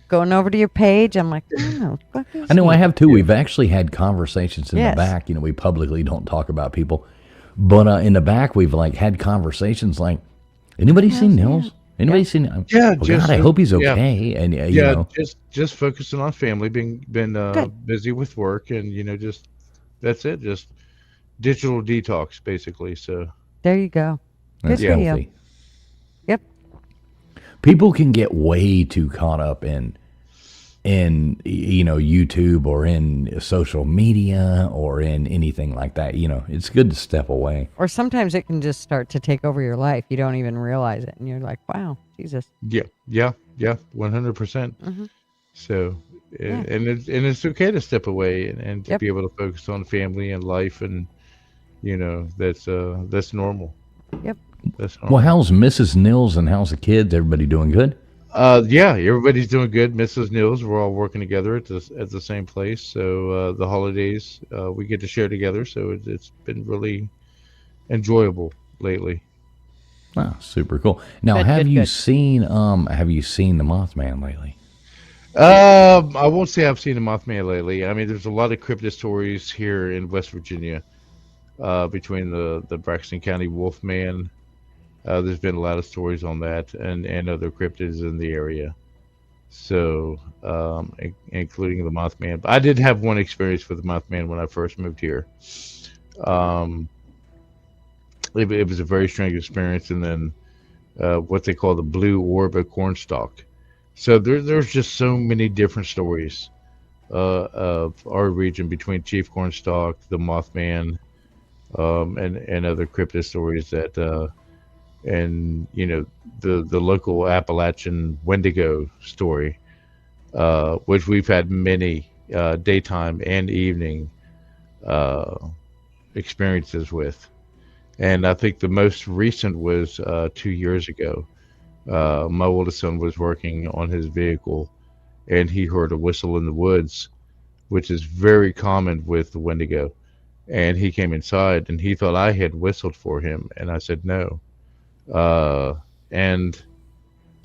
going over to your page. I'm like, oh no, what is I know I he? have too. yeah, We've actually had conversations in the Yes. back. We publicly don't talk about people, but in the back we've like had conversations like, anybody seen Nils? Anybody seen? yeah, Oh God, I hope he's yeah, okay. And yeah, just focusing on family, been Good. busy with work, and just that's it, just digital detox basically. So There you go. Good that's for yeah, you. healthy. Yep. People can get way too caught up in YouTube or in social media or in anything like that. It's good to step away. Or sometimes it can just start to take over your life. You don't even realize it, and you're like, wow, Jesus. yeah, 100%. Mm-hmm. So Yeah. and it's okay to step away and to Yep. be able to focus on family and life, and that's normal. Yep. That's Well, normal. how's Mrs. Nils and how's the kids? Everybody doing good? Yeah, everybody's doing good. Mrs. Nils, we're all working together at the same place. So the holidays we get to share together. So it's been really enjoyable lately. Oh, super cool. Now, Good, have good, you good. seen the Mothman lately? I won't say I've seen the Mothman lately. I mean, there's a lot of cryptid stories here in West Virginia, between the Braxton County Wolfman. There's been a lot of stories on that, and other cryptids in the area. So, including the Mothman. But I did have one experience with the Mothman when I first moved here. Um, it was a very strange experience, and then what they call the blue orb of cornstalk. So there's just so many different stories of our region between Chief Cornstalk, the Mothman, and other cryptid stories that and the local Appalachian Wendigo story, which we've had many daytime and evening uh, experiences with. And I think the most recent was 2 years ago. My oldest son was working on his vehicle, and he heard a whistle in the woods, which is very common with the Wendigo. And he came inside, and he thought I had whistled for him, and I said no. And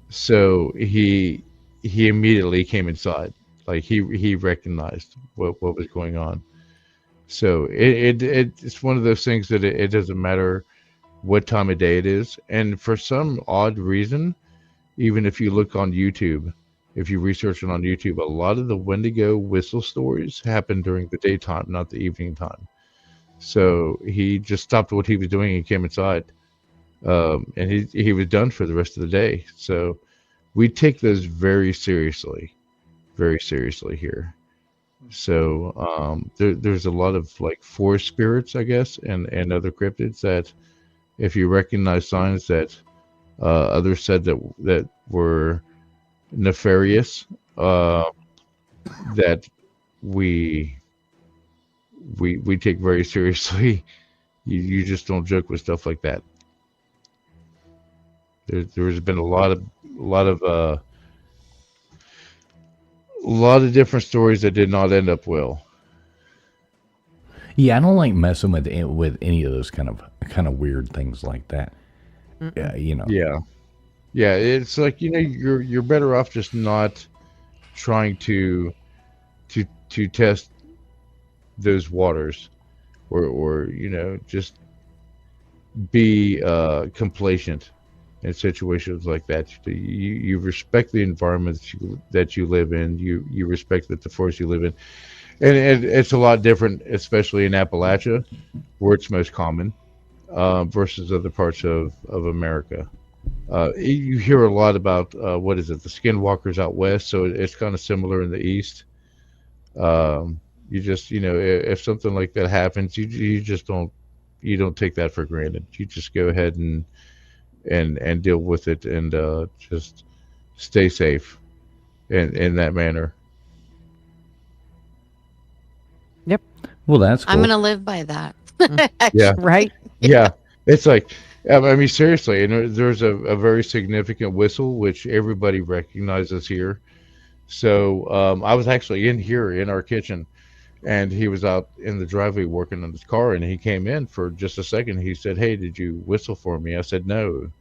so he immediately came inside, like he recognized what was going on. So it's one of those things that it doesn't matter what time of day it is, and for some odd reason, even if you look on YouTube, if you research it on YouTube, a lot of the Wendigo whistle stories happen during the daytime, not the evening time. So he just stopped what he was doing and came inside, and he was done for the rest of the day. So we take those very seriously here. So there's a lot of like forest spirits, I guess, and other cryptids that if you recognize signs that others said that were nefarious, that we we take very seriously. You just don't joke with stuff like that. There's been a lot of different stories that did not end up well. Yeah, I don't like messing with any of those kind of weird things like that. Yeah. Yeah, yeah. It's like you're better off just not trying to test those waters, or just be complacent in situations like that. You respect the environment that you live in. You respect the forest you live in, and it's a lot different, especially in Appalachia, where it's most common, versus other parts of America. You hear a lot about what is it, the skinwalkers out west. So it's kind of similar in the east. You just if something like that happens, you just don't take that for granted. You just go ahead and deal with it, and just stay safe in that manner. Yep. Well, that's I'm cool. gonna live by that. Yeah, Actually. Right. yeah. It's like I mean, seriously, and there's a very significant whistle which everybody recognizes here. So I was actually in here in our kitchen, and he was out in the driveway working on his car, and he came in for just a second. He said, "Hey, did you whistle for me?" I said, "No."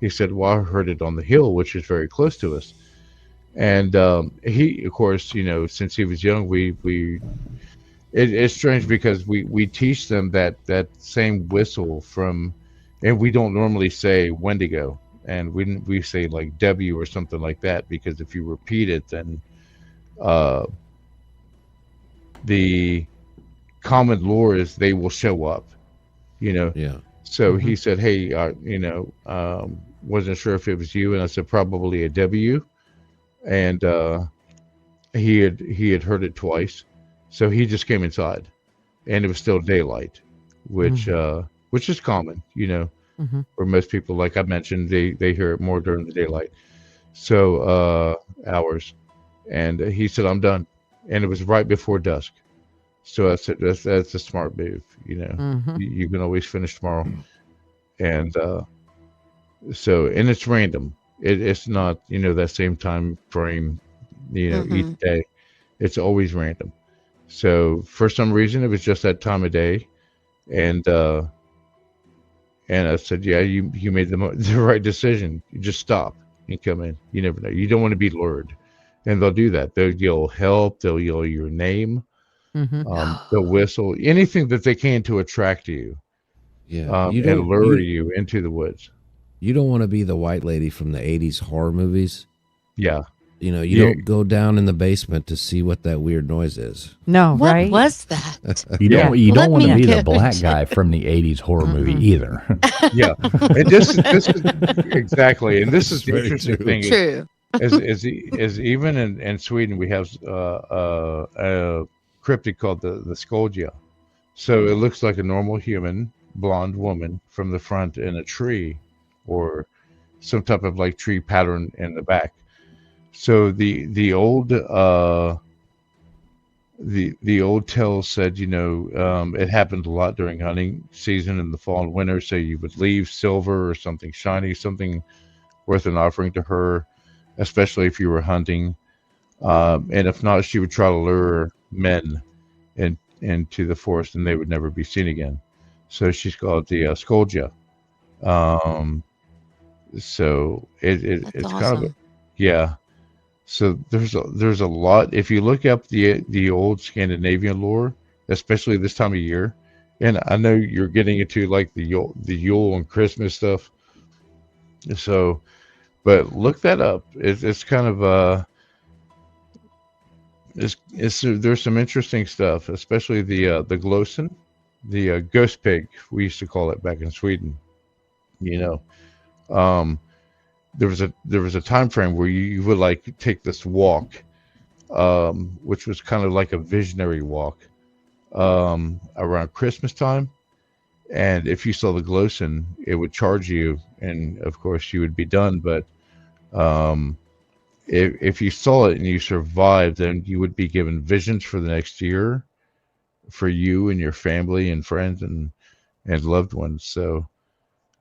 He said, "Well, I heard it on the hill, which is very close to us." And he, of course, since he was young, it's strange because we teach them that same whistle from, and we don't normally say Wendigo, and we say like W or something like that, because if you repeat it, then uh, the common lore is they will show up, you know. Yeah. So he said, "Hey, wasn't sure if it was you," and I said, "Probably a W." And he had heard it twice, so he just came inside, and it was still daylight, which is common, Mm-hmm. where most people, like I mentioned, they hear it more during the daylight, so hours. And he said, "I'm done," and it was right before dusk. So I said, "That's a smart move, Mm-hmm. You can always finish tomorrow." And and it's random. It's not that same time frame, each Mm-hmm. day. It's always random. So for some reason, it was just that time of day, and I said, "Yeah, you made the right decision. You just stop and come in. You never know. You don't want to be lured." And they'll do that. They'll yell help. They'll yell your name. Mm-hmm. They'll whistle anything that they can to attract you, Yeah. and lure you into the woods. You don't want to be the white lady from the 80s horror movies. Yeah. You Yeah. don't go down in the basement to see what that weird noise is. No, What right? was that? You Yeah. don't you Let don't want to me be the guess. black guy from the '80s horror movie either. Yeah, and this is exactly, and this is the very interesting true. thing True. is even in Sweden we have a cryptid called the Skoldia. So it looks like a normal human, blonde woman from the front in a tree, or some type of like tree pattern in the back. So the old tales said, it happened a lot during hunting season in the fall and winter. So you would leave silver or something shiny, something worth an offering to her, especially if you were hunting. And if not, she would try to lure men into the forest, and they would never be seen again. So she's called the Skolja. Um, so That's it's kind of awesome. yeah. So there's a lot. If you look up the old Scandinavian lore, especially this time of year, and I know you're getting into like the Yule and Christmas stuff. So, but look that up. It's kind of it's there's some interesting stuff, especially the Glösen, the ghost pig we used to call it back in Sweden. You know, there was a time frame where you would like take this walk, which was kind of like a visionary walk, around Christmas time. And if you saw the Glösen, it would charge you, and of course you would be done. But um, if you saw it and you survived, then you would be given visions for the next year for you and your family and friends and loved ones. So,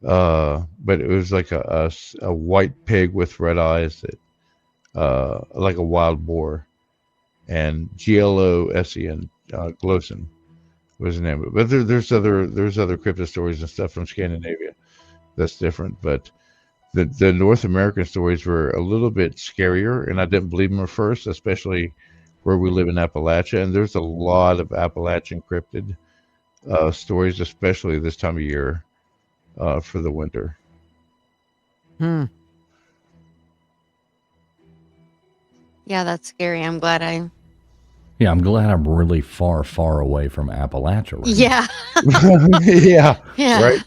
but it was like a white pig with red eyes, that like a wild boar, and Glosen, Glosen was the name of it. But there's other cryptid stories and stuff from Scandinavia that's different. But the North American stories were a little bit scarier, and I didn't believe them at first, especially where we live in Appalachia. And there's a lot of Appalachian cryptid stories, especially this time of year, for the winter. Hmm. Yeah, that's scary. I'm glad I. Yeah, I'm glad I'm really far away from Appalachia right Yeah. Yeah, Yeah. right.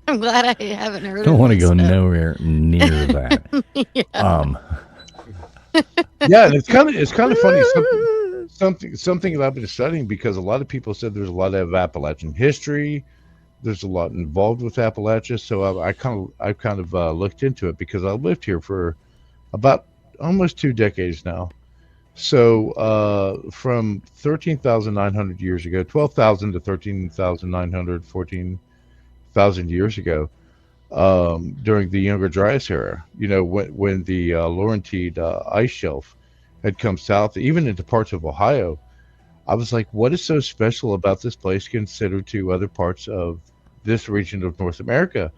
I'm glad I haven't heard Don't of want to this go stuff. nowhere near that. Yeah. Yeah, and it's kind of funny. Something that I've been studying, because a lot of people said there's a lot of Appalachian history. There's a lot involved with Appalachia, so I kind of looked into it, because I lived here for about almost 2 decades now. So from 13,900 years ago, 12,000 to 13,900, 14,000 years ago, during the Younger Dryas era. You know, when the Laurentide ice shelf had come south, even into parts of Ohio. I was like, what is so special about this place considered to other parts of this region of North America?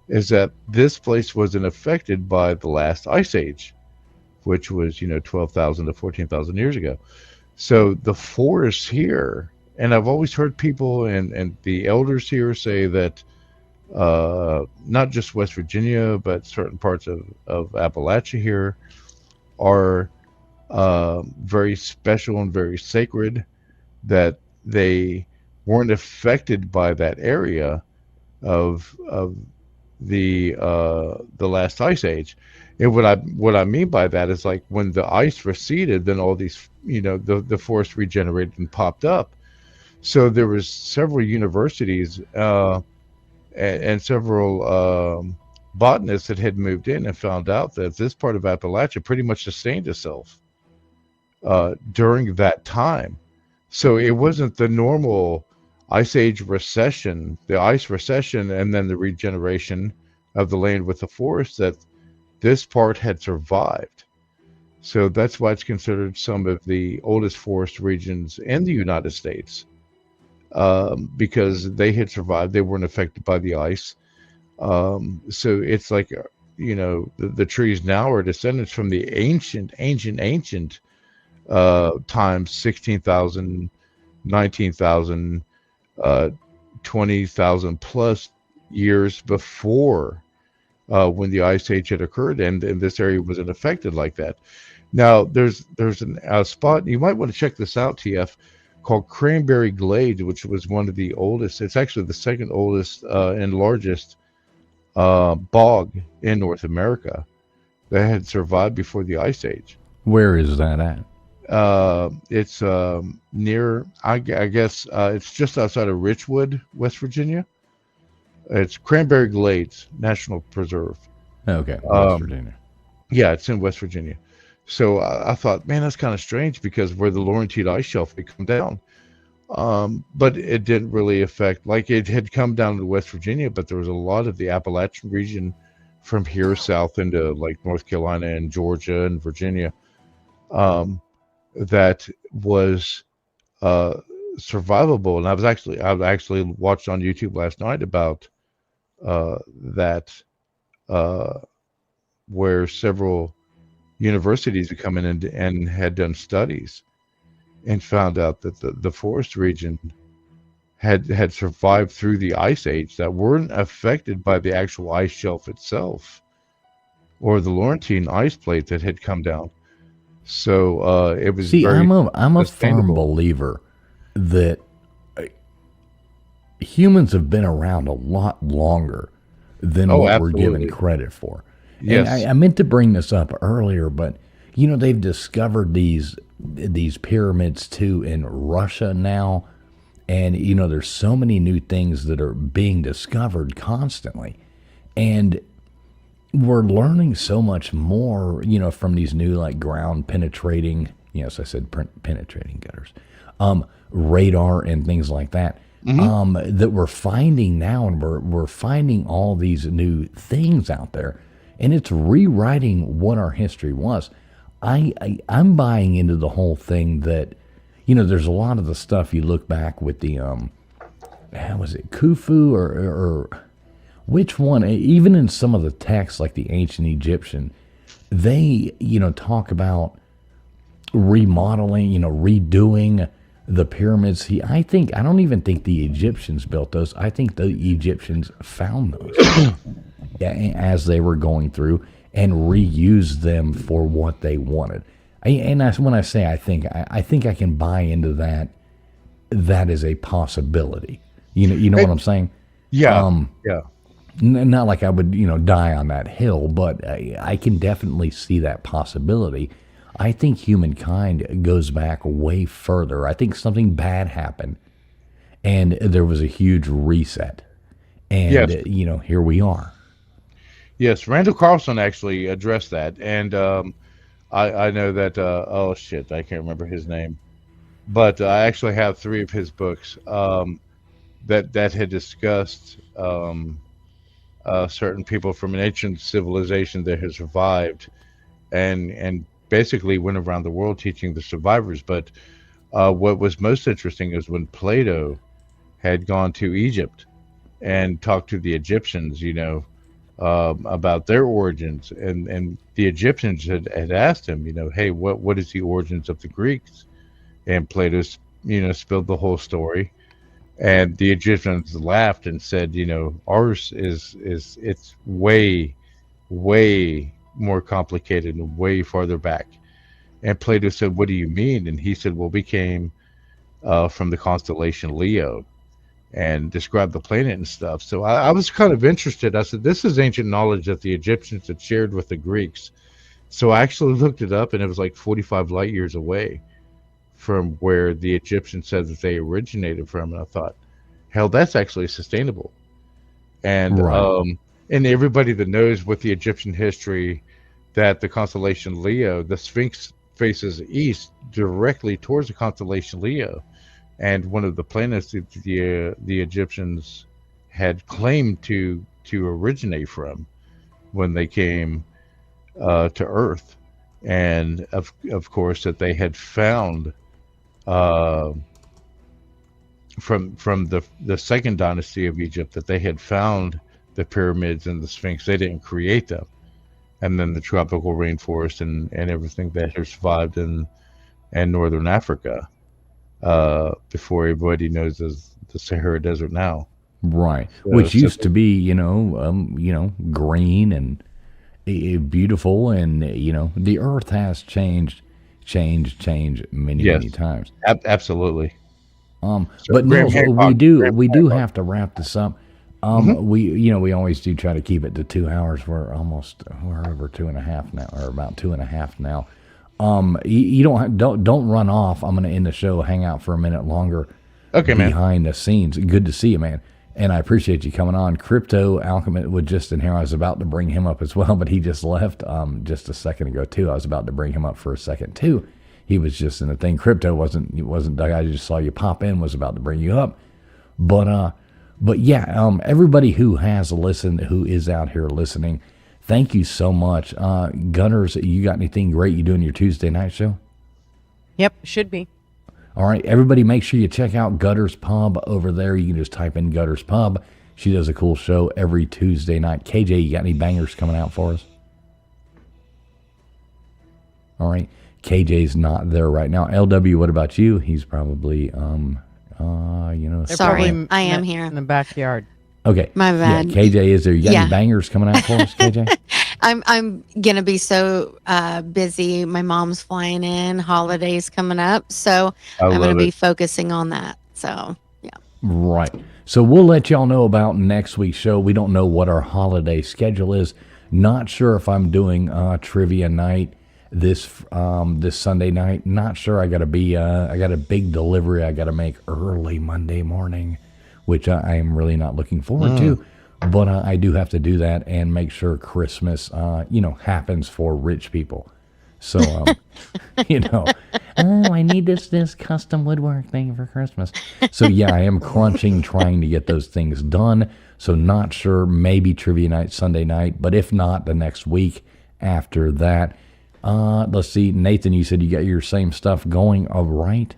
Is that this place wasn't affected by the last ice age, which was, 12,000 to 14,000 years ago. So the forests here, and I've always heard people and the elders here say that not just West Virginia, but certain parts of Appalachia here are very special and very sacred, that they weren't affected by that area of the last ice age. And what I mean by that is, like, when the ice receded, then all these, the forest regenerated and popped up. So there was several universities and several botanists that had moved in and found out that this part of Appalachia pretty much sustained itself during that time. So it wasn't the normal ice age recession, the ice recession, and then the regeneration of the land with the forest, that this part had survived. So that's why it's considered some of the oldest forest regions in the United States, because they had survived. They weren't affected by the ice. So it's like, the trees now are descendants from the ancient times, 16,000, 19,000, 20,000 plus years before when the ice age had occurred, and this area wasn't affected like that. Now there's a spot, you might want to check this out, TF, called Cranberry Glade, which was one of the oldest. It's actually the second oldest and largest bog in North America that had survived before the ice age. Where is that at? It's near, I guess, it's just outside of Richwood, West Virginia. It's Cranberry Glades National Preserve. Okay, West Virginia. Yeah, it's in West Virginia. So I thought, man, that's kind of strange, because where the Laurentide ice shelf had come down, but it didn't really affect, like, it had come down to West Virginia, but there was a lot of the Appalachian region from here south into, like, North Carolina and Georgia and Virginia, that was survivable. And I've actually watched on YouTube last night about that, where several universities had come in and had done studies and found out that the forest region had survived through the ice age, that weren't affected by the actual ice shelf itself or the Laurentine ice plate that had come down. So it was I'm a firm believer that humans have been around a lot longer than what absolutely. we're given credit for. Yes. And I meant to bring this up earlier, but they've discovered these pyramids too in Russia now, and there's so many new things that are being discovered constantly, and we're learning so much more, from these new, like, ground penetrating, yes, I said penetrating gutters, radar and things like that, that we're finding now, and we're finding all these new things out there, and it's rewriting what our history was. I'm buying into the whole thing that, there's a lot of the stuff you look back with the, how was it, Khufu or which one, even in some of the texts, like the ancient Egyptian, they, talk about remodeling, redoing the pyramids. I don't even think the Egyptians built those. I think the Egyptians found those as they were going through and reused them for what they wanted. When I say I think I can buy into that. That is a possibility. You know what I'm saying? Yeah. Yeah. Not like I would, die on that hill, but I can definitely see that possibility. I think humankind goes back way further. I think something bad happened, and there was a huge reset. And, Yes. Here we are. Yes, Randall Carlson actually addressed that, and I know that. Oh shit, I can't remember his name, but I actually have 3 of his books that had discussed certain people from an ancient civilization that has survived, and basically went around the world teaching the survivors. But what was most interesting is when Plato had gone to Egypt and talked to the Egyptians, about their origins, and the Egyptians had asked him, hey, what is the origins of the Greeks? And Plato's, spilled the whole story, and the Egyptians laughed and said, ours is it's way, way more complicated and way farther back. And Plato said, what do you mean? And he said, well, we came from the constellation Leo, and described the planet and stuff. So I was kind of interested. I said, this is ancient knowledge that the Egyptians had shared with the Greeks. So I actually looked it up, and it was like 45 light years away from where the Egyptians said that they originated from. And I thought, hell, that's actually sustainable. And Right. and everybody that knows with the Egyptian history, that the constellation Leo, the Sphinx faces east directly towards the constellation Leo. And one of the planets that the Egyptians had claimed to originate from when they came to Earth, and of course that they had found from the second dynasty of Egypt, that they had found the pyramids and the Sphinx. They didn't create them, and then the tropical rainforest and everything that has survived in northern Africa. Before everybody knows as the Sahara Desert now. Right. So, Which used to be, green and beautiful, and the earth has changed many yes, times. Absolutely. So But Graham Nils, Hancock. we do have to wrap this up. Mhm. We always do try to keep it to 2 hours. We're over 2.5 now, or about 2.5 now. You don't run off. I'm going to end the show. Hang out for a minute longer. Okay, man. Behind the scenes. Good to see you, man. And I appreciate you coming on. Crypto Alchemist was just in here. I was about to bring him up as well, but he just left just a second ago too. I was about to bring him up for a second too. He was just in the thing. Crypto wasn't Doug. I just saw you pop in. Was about to bring you up, but yeah. Everybody who has listened, who is out here listening, thank you so much. Gunners, you got anything great you doing your Tuesday night show? Yep, should be. All right, everybody make sure you check out Gutters Pub over there. You can just type in Gutters Pub. She does a cool show every Tuesday night. KJ, you got any bangers coming out for us? All right, KJ's not there right now. LW, what about you? He's probably, They're Sorry, probably I am in here. the backyard. Okay. My bad. Yeah, KJ is there. You got Yeah. any bangers coming out for us, KJ? I'm gonna be so busy. My mom's flying in, holidays coming up, so I I'm gonna love be it. focusing on that. So yeah. Right. So we'll let y'all know about next week's show. We don't know what our holiday schedule is. Not sure if I'm doing trivia night this Sunday night. Not sure. I got a big delivery I got to make early Monday morning, which I am really not looking forward to. But I do have to do that and make sure Christmas, happens for rich people. So, I need this custom woodwork thing for Christmas. So, yeah, I am crunching, trying to get those things done. So, not sure, maybe trivia night Sunday night, but if not, the next week after that. Let's see, Nathan, you said you got your same stuff going, all right?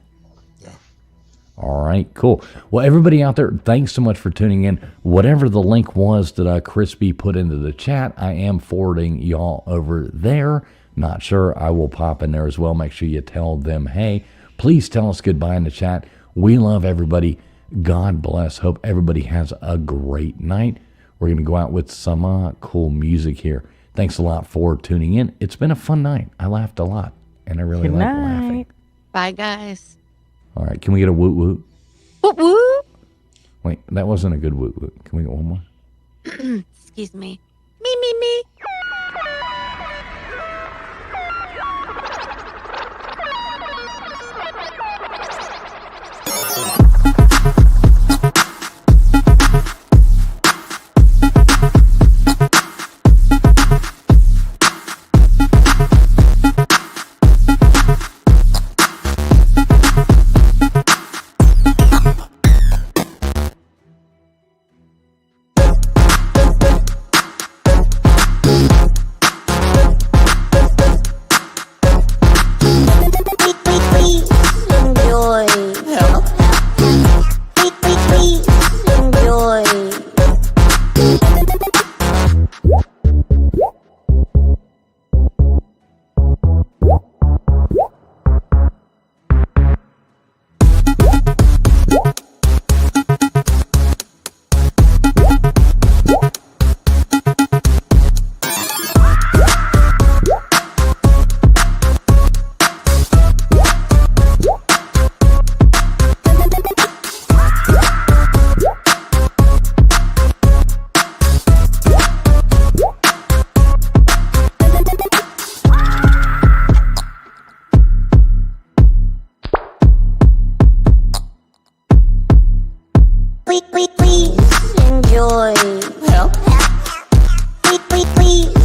All right, cool. Well, everybody out there, thanks so much for tuning in. Whatever the link was that Crispy put into the chat, I am forwarding y'all over there. Not sure. I will pop in there as well. Make sure you tell them, hey, please tell us goodbye in the chat. We love everybody. God bless. Hope everybody has a great night. We're going to go out with some cool music here. Thanks a lot for tuning in. It's been a fun night. I laughed a lot, and I really Good like night. laughing. Bye, guys. All right, can we get a woot woot? Whoop whoop. Wait, that wasn't a good woot woot. Can we get one more? Excuse me. Me. Please enjoy. Please